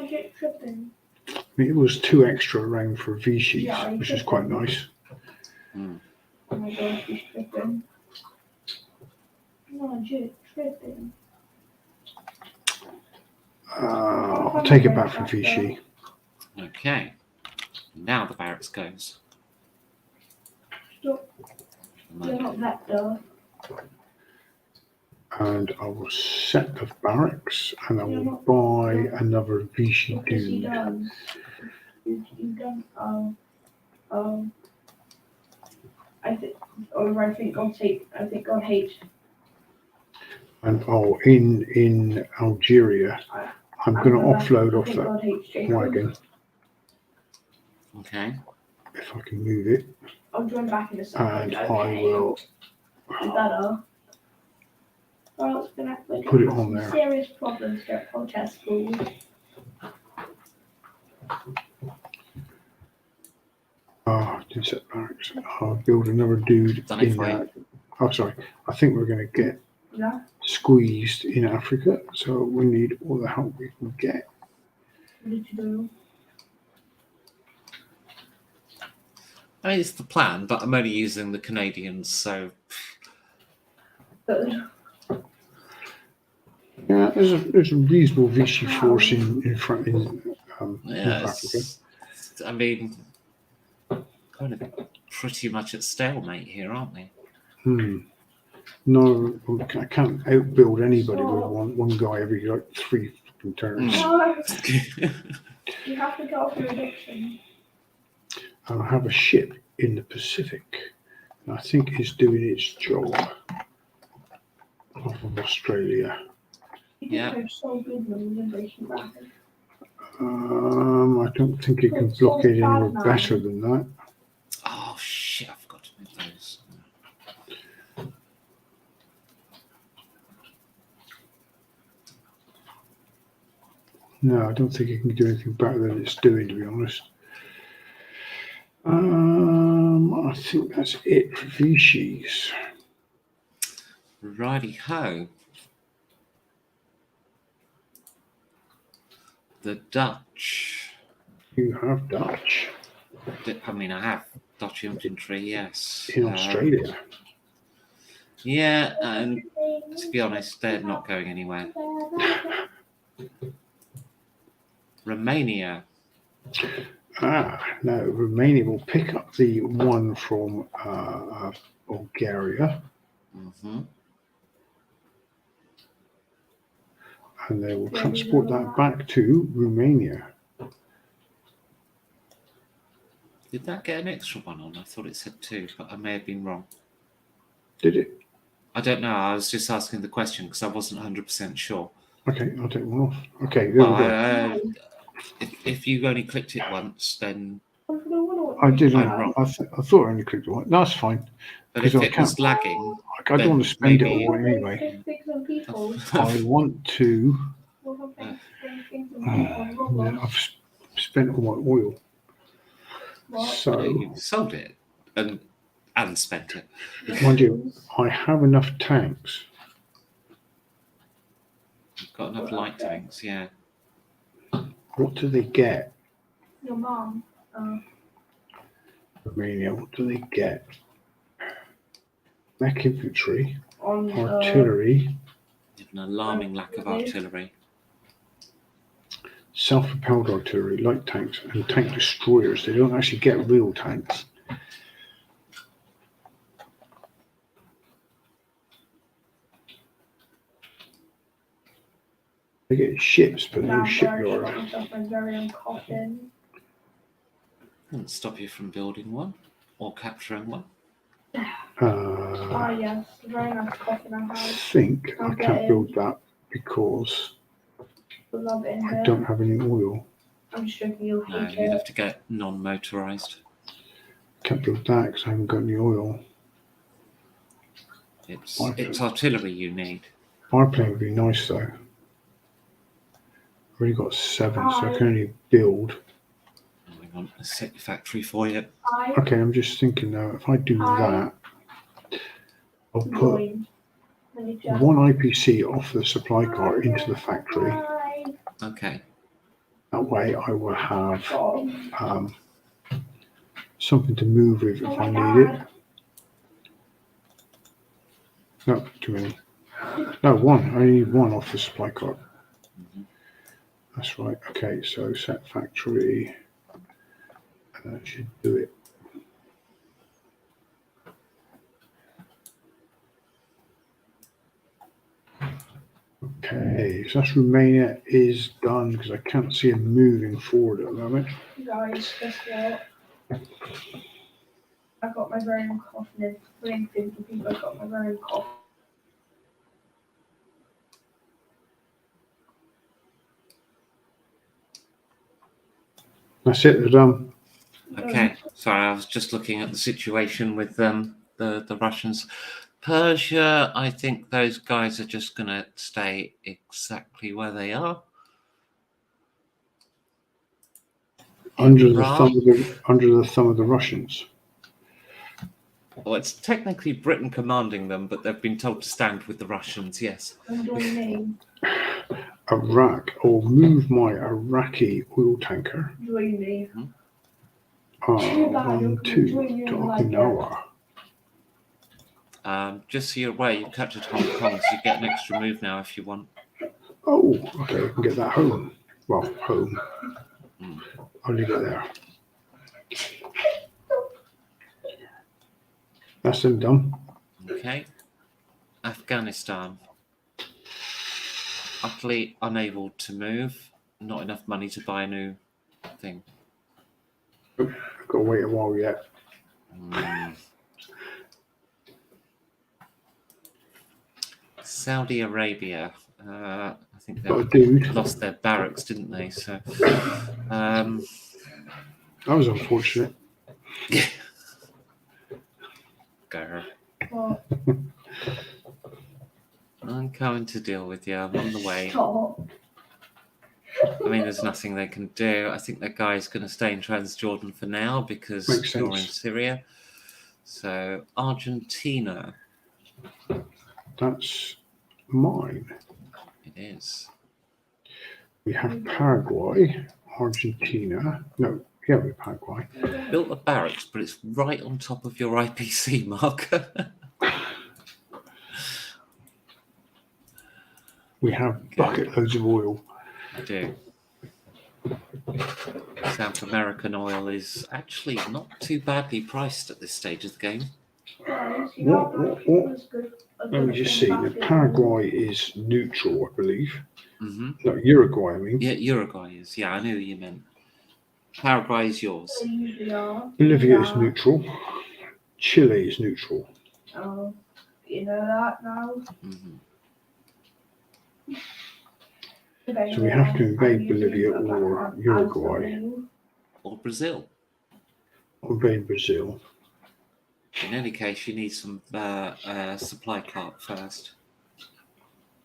[SPEAKER 3] Jake tripping.
[SPEAKER 2] I mean, it was 2 extra around for Vichy,
[SPEAKER 3] Yeah,
[SPEAKER 2] which is quite nice.
[SPEAKER 1] Mm.
[SPEAKER 3] Oh my gosh, he's tripping. No, Jake tripping.
[SPEAKER 2] I'll take it back for Vichy.
[SPEAKER 1] Okay. Now the barracks goes.
[SPEAKER 3] Stop. You're not that dull.
[SPEAKER 2] And I will set the barracks and I will buy another Vichy
[SPEAKER 3] Because he
[SPEAKER 2] dude.
[SPEAKER 3] does. You don't. I think God hates.
[SPEAKER 2] And in Algeria, I'm going to offload off that
[SPEAKER 3] God hates Jacob.
[SPEAKER 2] wagon
[SPEAKER 1] Okay.
[SPEAKER 2] if I can move it,
[SPEAKER 3] I'll join back in a second.
[SPEAKER 2] and I will
[SPEAKER 3] Is better? Well, it's gonna
[SPEAKER 2] put it on there.
[SPEAKER 3] serious problems here at protest school.
[SPEAKER 2] Set barracks. I'll build another dude
[SPEAKER 1] Done it
[SPEAKER 2] in
[SPEAKER 1] for you.
[SPEAKER 2] that. Oh, sorry. I think we're going to get
[SPEAKER 3] Yeah.
[SPEAKER 2] squeezed in Africa, so we need all the help we can get.
[SPEAKER 3] What did you do?
[SPEAKER 1] I mean, it's the plan, but I'm only using the Canadians, so
[SPEAKER 3] Good.
[SPEAKER 2] Yeah, there's a reasonable Vichy force in front in
[SPEAKER 1] yeah.
[SPEAKER 2] North Africa.
[SPEAKER 1] I mean, kind of pretty much at stalemate here, aren't we?
[SPEAKER 2] No, I can't outbuild anybody with one guy every like 3 fucking turns.
[SPEAKER 3] No, you have to get off your addiction.
[SPEAKER 2] I have a ship in the Pacific, and I think it's doing its job off of Australia.
[SPEAKER 1] Yeah.
[SPEAKER 3] They're so good when you're breaking back.
[SPEAKER 2] I don't think it can block it anywhere better than that.
[SPEAKER 1] Oh shit! I forgot to move those.
[SPEAKER 2] No, I don't think it can do anything better than it's doing, to be honest. I think that's it for Vichy's.
[SPEAKER 1] Righty ho. The Dutch.
[SPEAKER 2] You have Dutch
[SPEAKER 1] I mean, I have Dutch infantry, yes.
[SPEAKER 2] in Australia.
[SPEAKER 1] Yeah, and to be honest, they're not going anywhere. Romania.
[SPEAKER 2] No, Romania will pick up the one from Bulgaria,
[SPEAKER 1] Mm-hmm.
[SPEAKER 2] and they will transport that back to Romania.
[SPEAKER 1] Did that get an extra one on? I thought it said 2, but I may have been wrong.
[SPEAKER 2] Did it?
[SPEAKER 1] I don't know. I was just asking the question because I wasn't 100% sure.
[SPEAKER 2] Okay, I'll take one off. Okay, there we go.
[SPEAKER 1] If you only clicked it once, then
[SPEAKER 2] I didn't.
[SPEAKER 1] I'm wrong.
[SPEAKER 2] I thought I only clicked one. That's fine.
[SPEAKER 1] But if
[SPEAKER 2] Because I
[SPEAKER 1] it was lagging,
[SPEAKER 2] I don't want to spend it
[SPEAKER 1] maybe-
[SPEAKER 2] all anyway. I want to. I've spent all my oil. So,
[SPEAKER 1] you sold it and spent it.
[SPEAKER 2] mind you, I have enough tanks.
[SPEAKER 1] Got enough light tanks, yeah.
[SPEAKER 2] What do they get?
[SPEAKER 3] Your mom.
[SPEAKER 2] Romania, what do they get? Mech infantry,
[SPEAKER 3] On
[SPEAKER 2] artillery,
[SPEAKER 1] You have an alarming lack of artillery.
[SPEAKER 2] self-propelled artillery, light tanks, and tank destroyers. They don't actually get real tanks. They get ships, but no shipyard.
[SPEAKER 1] Doesn't stop you from building one or capturing one.
[SPEAKER 3] Yes, very nice coffin I
[SPEAKER 2] I
[SPEAKER 3] have.
[SPEAKER 2] think I can't build that because
[SPEAKER 3] Love it in
[SPEAKER 2] I
[SPEAKER 3] here.
[SPEAKER 2] don't have any oil.
[SPEAKER 3] I'm just joking, you'll
[SPEAKER 1] No,
[SPEAKER 3] hate
[SPEAKER 1] you'd
[SPEAKER 3] it.
[SPEAKER 1] have to get non-motorized.
[SPEAKER 2] Can't build that because I haven't got any oil.
[SPEAKER 1] It's artillery you need.
[SPEAKER 2] Biplane would be nice though. I've already got 7, so I can only build.
[SPEAKER 1] Hang on, a set factory for you.
[SPEAKER 2] Okay, I'm just thinking now, if I do that, I'll put one IPC off the supply car into the factory.
[SPEAKER 1] Okay.
[SPEAKER 2] That way I will have something to move with if I need it. No, too many. No, one. I need one off the supply car. That's right. Okay, so set factory. And that should do it. Okay, so that's Romania is done because I can't see it moving forward at the moment.
[SPEAKER 3] Guys, guess what? I got my very own coffin. There's 350 people. I got my very own coffin.
[SPEAKER 2] That's it, they're done.
[SPEAKER 1] Okay, sorry, I was just looking at the situation with the Russians. Persia, I think those guys are just going to stay exactly where they are.
[SPEAKER 2] Under the
[SPEAKER 1] Iraq,
[SPEAKER 2] thumb of the Russians.
[SPEAKER 1] well, it's technically Britain commanding them, but they've been told to stand with the Russians. Yes.
[SPEAKER 3] Join me.
[SPEAKER 2] Iraq, or move my Iraqi oil tanker.
[SPEAKER 3] Join me.
[SPEAKER 2] On to Okinawa.
[SPEAKER 1] Just so you're aware, you captured Hong Kong, so you get an extra move now if you want.
[SPEAKER 2] Oh, okay, I can get that home. Well, home. I'll leave it there. That's them done.
[SPEAKER 1] Okay. Afghanistan. Utterly unable to move. Not enough money to buy a new thing.
[SPEAKER 2] I've got to wait a while yet.
[SPEAKER 1] Saudi Arabia. I think
[SPEAKER 2] Got a
[SPEAKER 1] they
[SPEAKER 2] dude.
[SPEAKER 1] lost their barracks, didn't they? So,
[SPEAKER 2] That was unfortunate.
[SPEAKER 1] go.
[SPEAKER 3] What?
[SPEAKER 1] I'm coming to deal with you. I'm on the way.
[SPEAKER 3] Stop.
[SPEAKER 1] I mean, there's nothing they can do. I think that guy's going to stay in Transjordan for now because
[SPEAKER 2] Makes
[SPEAKER 1] you're in
[SPEAKER 2] sense.
[SPEAKER 1] Syria. So, Argentina.
[SPEAKER 2] That's mine.
[SPEAKER 1] It is.
[SPEAKER 2] We have Paraguay, Argentina. No, yeah, we have Paraguay.
[SPEAKER 1] Built a barracks, but it's right on top of your IPC marker.
[SPEAKER 2] We have bucket loads of oil.
[SPEAKER 1] I do. South American oil is actually not too badly priced at this stage of the game.
[SPEAKER 2] What? Let me just see. The Paraguay is neutral, I believe.
[SPEAKER 1] Mm-hmm.
[SPEAKER 2] No, Uruguay, I mean.
[SPEAKER 1] Yeah, Uruguay is. Yeah, I knew you meant. Paraguay is yours.
[SPEAKER 3] They usually are.
[SPEAKER 2] Bolivia is neutral. Chile is neutral.
[SPEAKER 3] Oh, you know that now.
[SPEAKER 1] Mm-hmm.
[SPEAKER 2] So we have to invade Bolivia or Uruguay.
[SPEAKER 1] Or Brazil.
[SPEAKER 2] Or invade Brazil.
[SPEAKER 1] In any case, you need some supply cart first.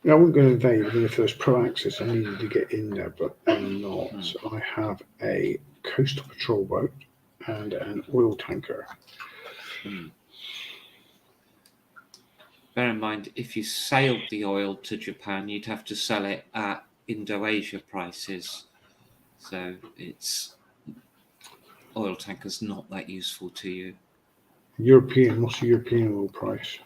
[SPEAKER 2] I wasn't going to invade. I mean, if there was pro-access, I needed to get in there, but I'm not. So I have a coastal patrol boat and an oil tanker.
[SPEAKER 1] Bear in mind, if you sailed the oil to Japan, you'd have to sell it at Indo-Asia prices. So it's oil tankers not that useful to you.
[SPEAKER 2] European, what's the European oil price?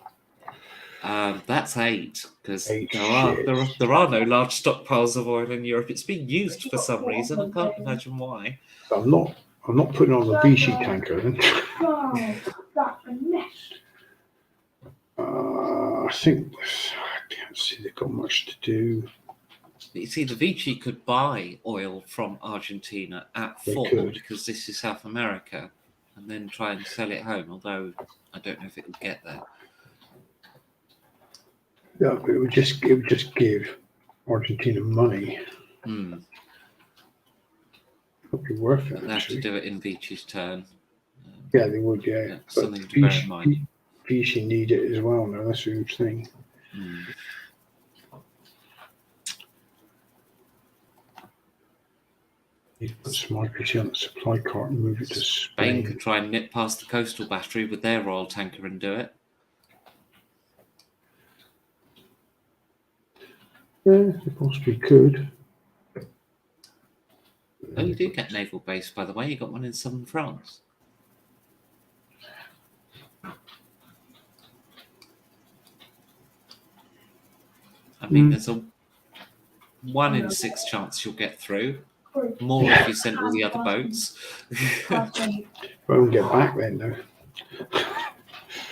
[SPEAKER 1] That's 8 because
[SPEAKER 2] Eight,
[SPEAKER 1] there are no large stockpiles of oil in Europe. It's being used for some reason. I can't imagine why.
[SPEAKER 2] I'm not putting on the Vichy tanker then.
[SPEAKER 3] Wow, that's a mess.
[SPEAKER 2] I think I can't see they've got much to do.
[SPEAKER 1] You see, the Vichy could buy oil from Argentina at
[SPEAKER 2] They
[SPEAKER 1] full
[SPEAKER 2] could.
[SPEAKER 1] because this is South America, and then try and sell it home. Although I don't know if it would get there.
[SPEAKER 2] Yeah, it would just give Argentina money.
[SPEAKER 1] Hmm.
[SPEAKER 2] It would be worth it.
[SPEAKER 1] They have to
[SPEAKER 2] Actually.
[SPEAKER 1] do it in Vichy's turn.
[SPEAKER 2] Yeah, they would. Yeah,
[SPEAKER 1] Yeah,
[SPEAKER 2] but
[SPEAKER 1] something to bear in mind.
[SPEAKER 2] Vichy need it as well. No, that's a huge thing.
[SPEAKER 1] Hmm.
[SPEAKER 2] You put some IPC on the supply cart and move it to
[SPEAKER 1] Spain
[SPEAKER 2] Spain.
[SPEAKER 1] could try and nip past the coastal battery with their oil tanker and do it.
[SPEAKER 2] Yeah, they possibly could.
[SPEAKER 1] Oh, you do get naval base, by the way. You got one in southern France. I mean, there's a 1 in 6 chance you'll get through. More if you sent all the other boats.
[SPEAKER 2] Won't get back then, though.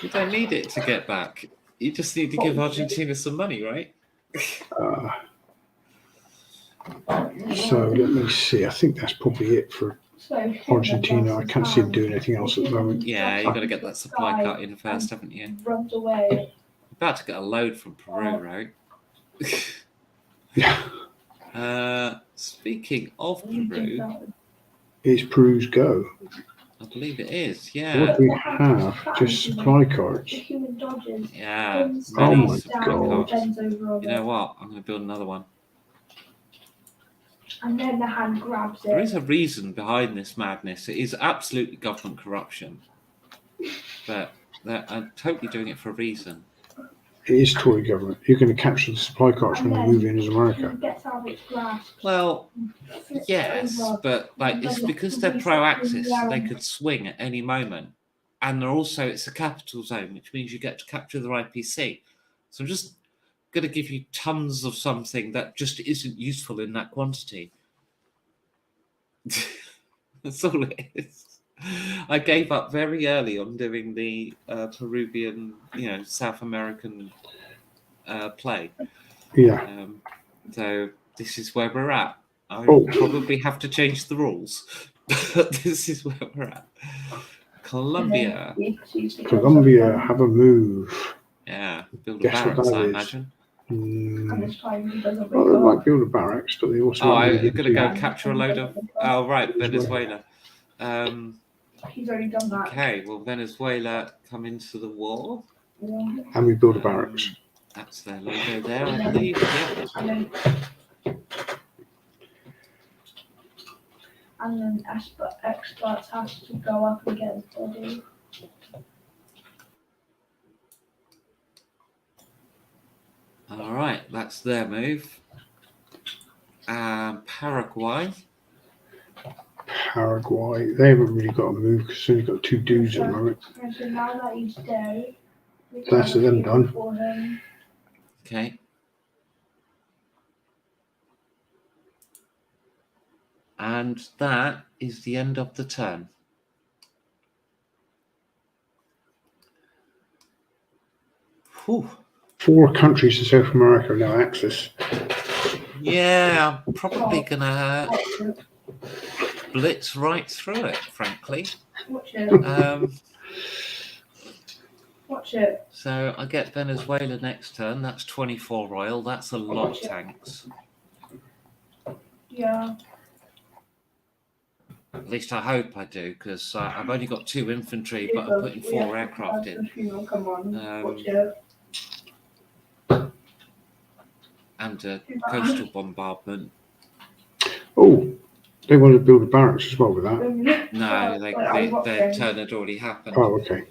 [SPEAKER 1] You don't need it to get back. You just need to give Argentina some money, right?
[SPEAKER 2] So let me see. I think that's probably it for
[SPEAKER 3] So
[SPEAKER 2] Argentina. I can't see him doing anything else at the moment.
[SPEAKER 1] Yeah, you got to get that supply cut in first, haven't you?
[SPEAKER 3] Runs away.
[SPEAKER 1] About to get a load from Peru, right?
[SPEAKER 2] Yeah,
[SPEAKER 1] Speaking of Peru,
[SPEAKER 2] it's Peru's go.
[SPEAKER 1] I believe it is.
[SPEAKER 2] What
[SPEAKER 1] Yeah,
[SPEAKER 2] do we have? Just supply cards.
[SPEAKER 3] The human dodges.
[SPEAKER 1] yeah.
[SPEAKER 2] Oh
[SPEAKER 1] Many
[SPEAKER 2] my
[SPEAKER 1] supply
[SPEAKER 2] God.
[SPEAKER 1] cards. You know what? I'm going to build another one.
[SPEAKER 3] And then the hand grabs
[SPEAKER 1] There
[SPEAKER 3] it.
[SPEAKER 1] is a reason behind this madness. It is absolutely government corruption, but they're totally doing it for a reason.
[SPEAKER 2] It is Tory government. You're going to capture the supply cards when you move in as America.
[SPEAKER 3] It gets out of its grasp.
[SPEAKER 1] Well,
[SPEAKER 3] Flips
[SPEAKER 1] yes,
[SPEAKER 3] over.
[SPEAKER 1] but like it's because they're pro-Axis, they could swing at any moment, and they're also it's a capital zone, which means you get to capture their IPC. So I'm just going to give you tons of something that just isn't useful in that quantity. That's all it is. I gave up very early on doing the Peruvian, South American play.
[SPEAKER 2] Yeah.
[SPEAKER 1] So this is where we're at. I
[SPEAKER 2] Oh.
[SPEAKER 1] probably have to change the rules, but this is where we're at. Colombia.
[SPEAKER 2] Colombia have a move.
[SPEAKER 1] Yeah, build a
[SPEAKER 2] Guess what
[SPEAKER 1] barracks,
[SPEAKER 2] that
[SPEAKER 1] I
[SPEAKER 2] is?
[SPEAKER 1] imagine.
[SPEAKER 3] And this time he doesn't
[SPEAKER 2] Well, they
[SPEAKER 3] wake
[SPEAKER 2] might
[SPEAKER 3] up.
[SPEAKER 2] build a barracks, but they also
[SPEAKER 1] Oh,
[SPEAKER 2] might
[SPEAKER 1] I'm
[SPEAKER 2] move
[SPEAKER 1] going to
[SPEAKER 2] into-
[SPEAKER 1] go capture a load of... Oh, right, Venezuela.
[SPEAKER 3] He's already done that.
[SPEAKER 1] Okay, will Venezuela come into the war?
[SPEAKER 3] Yeah.
[SPEAKER 2] and we build a barracks.
[SPEAKER 1] That's their logo there, I believe.
[SPEAKER 3] And then experts have to go up and get his body.
[SPEAKER 1] All right, that's their move. Paraguay.
[SPEAKER 2] Paraguay, they haven't really got a move because they've only got 2 dudes at the moment.
[SPEAKER 3] And so now that he's dead, we
[SPEAKER 2] That's
[SPEAKER 3] can
[SPEAKER 2] them done.
[SPEAKER 3] for him.
[SPEAKER 1] Okay. And that is the end of the turn. Whew.
[SPEAKER 2] 4 countries in South America are now Axis.
[SPEAKER 1] Yeah, I'm probably gonna blitz right through it, frankly.
[SPEAKER 3] Watch it. Watch it.
[SPEAKER 1] So I get Venezuela next turn. That's 24 royal. That's a lot of tanks.
[SPEAKER 3] Yeah.
[SPEAKER 1] At least I hope I do, because I've only got 2 infantry, but I'm putting 4 aircraft in.
[SPEAKER 3] Come on.
[SPEAKER 1] Um,
[SPEAKER 3] Watch it.
[SPEAKER 1] And a coastal bombardment.
[SPEAKER 2] Oh, they want to build a barracks as well with that.
[SPEAKER 1] No, their turn had already happened.
[SPEAKER 2] Oh, okay.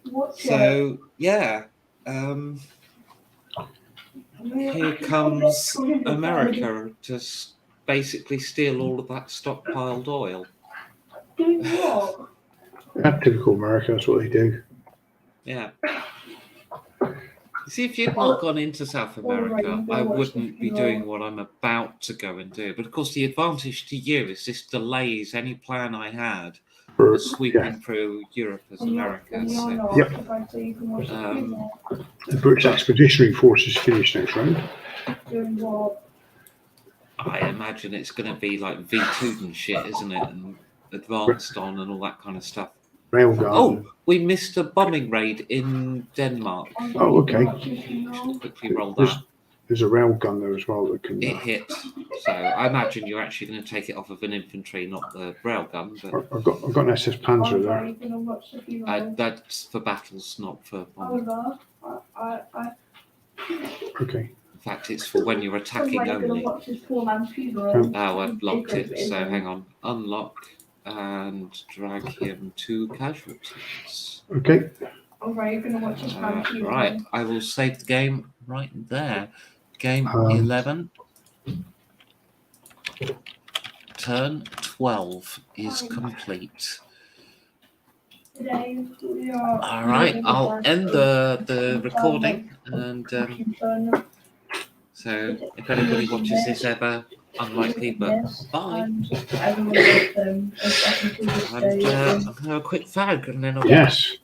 [SPEAKER 3] Watch it.
[SPEAKER 1] So yeah, here comes America to basically steal all of that stockpiled oil.
[SPEAKER 3] Doing what?
[SPEAKER 2] That's typical America, that's what they do.
[SPEAKER 1] Yeah. You see, if you'd not gone into South America, I wouldn't be doing what I'm about to go and do. But of course, the advantage to you is this delays any plan I had
[SPEAKER 2] For,
[SPEAKER 1] for sweeping
[SPEAKER 2] yeah,
[SPEAKER 1] through Europe as America. So,
[SPEAKER 2] Yep.
[SPEAKER 1] um,
[SPEAKER 2] the British Expeditionary Force is finished next round.
[SPEAKER 3] Doing what?
[SPEAKER 1] I imagine it's going to be like V2 and shit, isn't it? And advanced on and all that kind of stuff.
[SPEAKER 2] Railgun.
[SPEAKER 1] Oh, we missed a bombing raid in Denmark.
[SPEAKER 2] Oh, okay.
[SPEAKER 1] Just quickly roll that.
[SPEAKER 2] There's a railgun there as well that can.
[SPEAKER 1] It hit. So I imagine you're actually going to take it off of an infantry, not the railgun. But
[SPEAKER 2] I've got an SS Panzer there.
[SPEAKER 1] that's for battles, not for bombing.
[SPEAKER 2] Okay.
[SPEAKER 1] In fact, it's for when you're attacking only. Oh, I've locked it. So hang on. Unlock and drag him to casualties.
[SPEAKER 2] Okay.
[SPEAKER 1] Right, I will save the game right there. Game 11. Turn 12 is complete. All right, I'll end the recording. And so if anybody watches this ever, unlikely, but bye. And I'm going to have a quick fag and then I'll
[SPEAKER 2] Yes.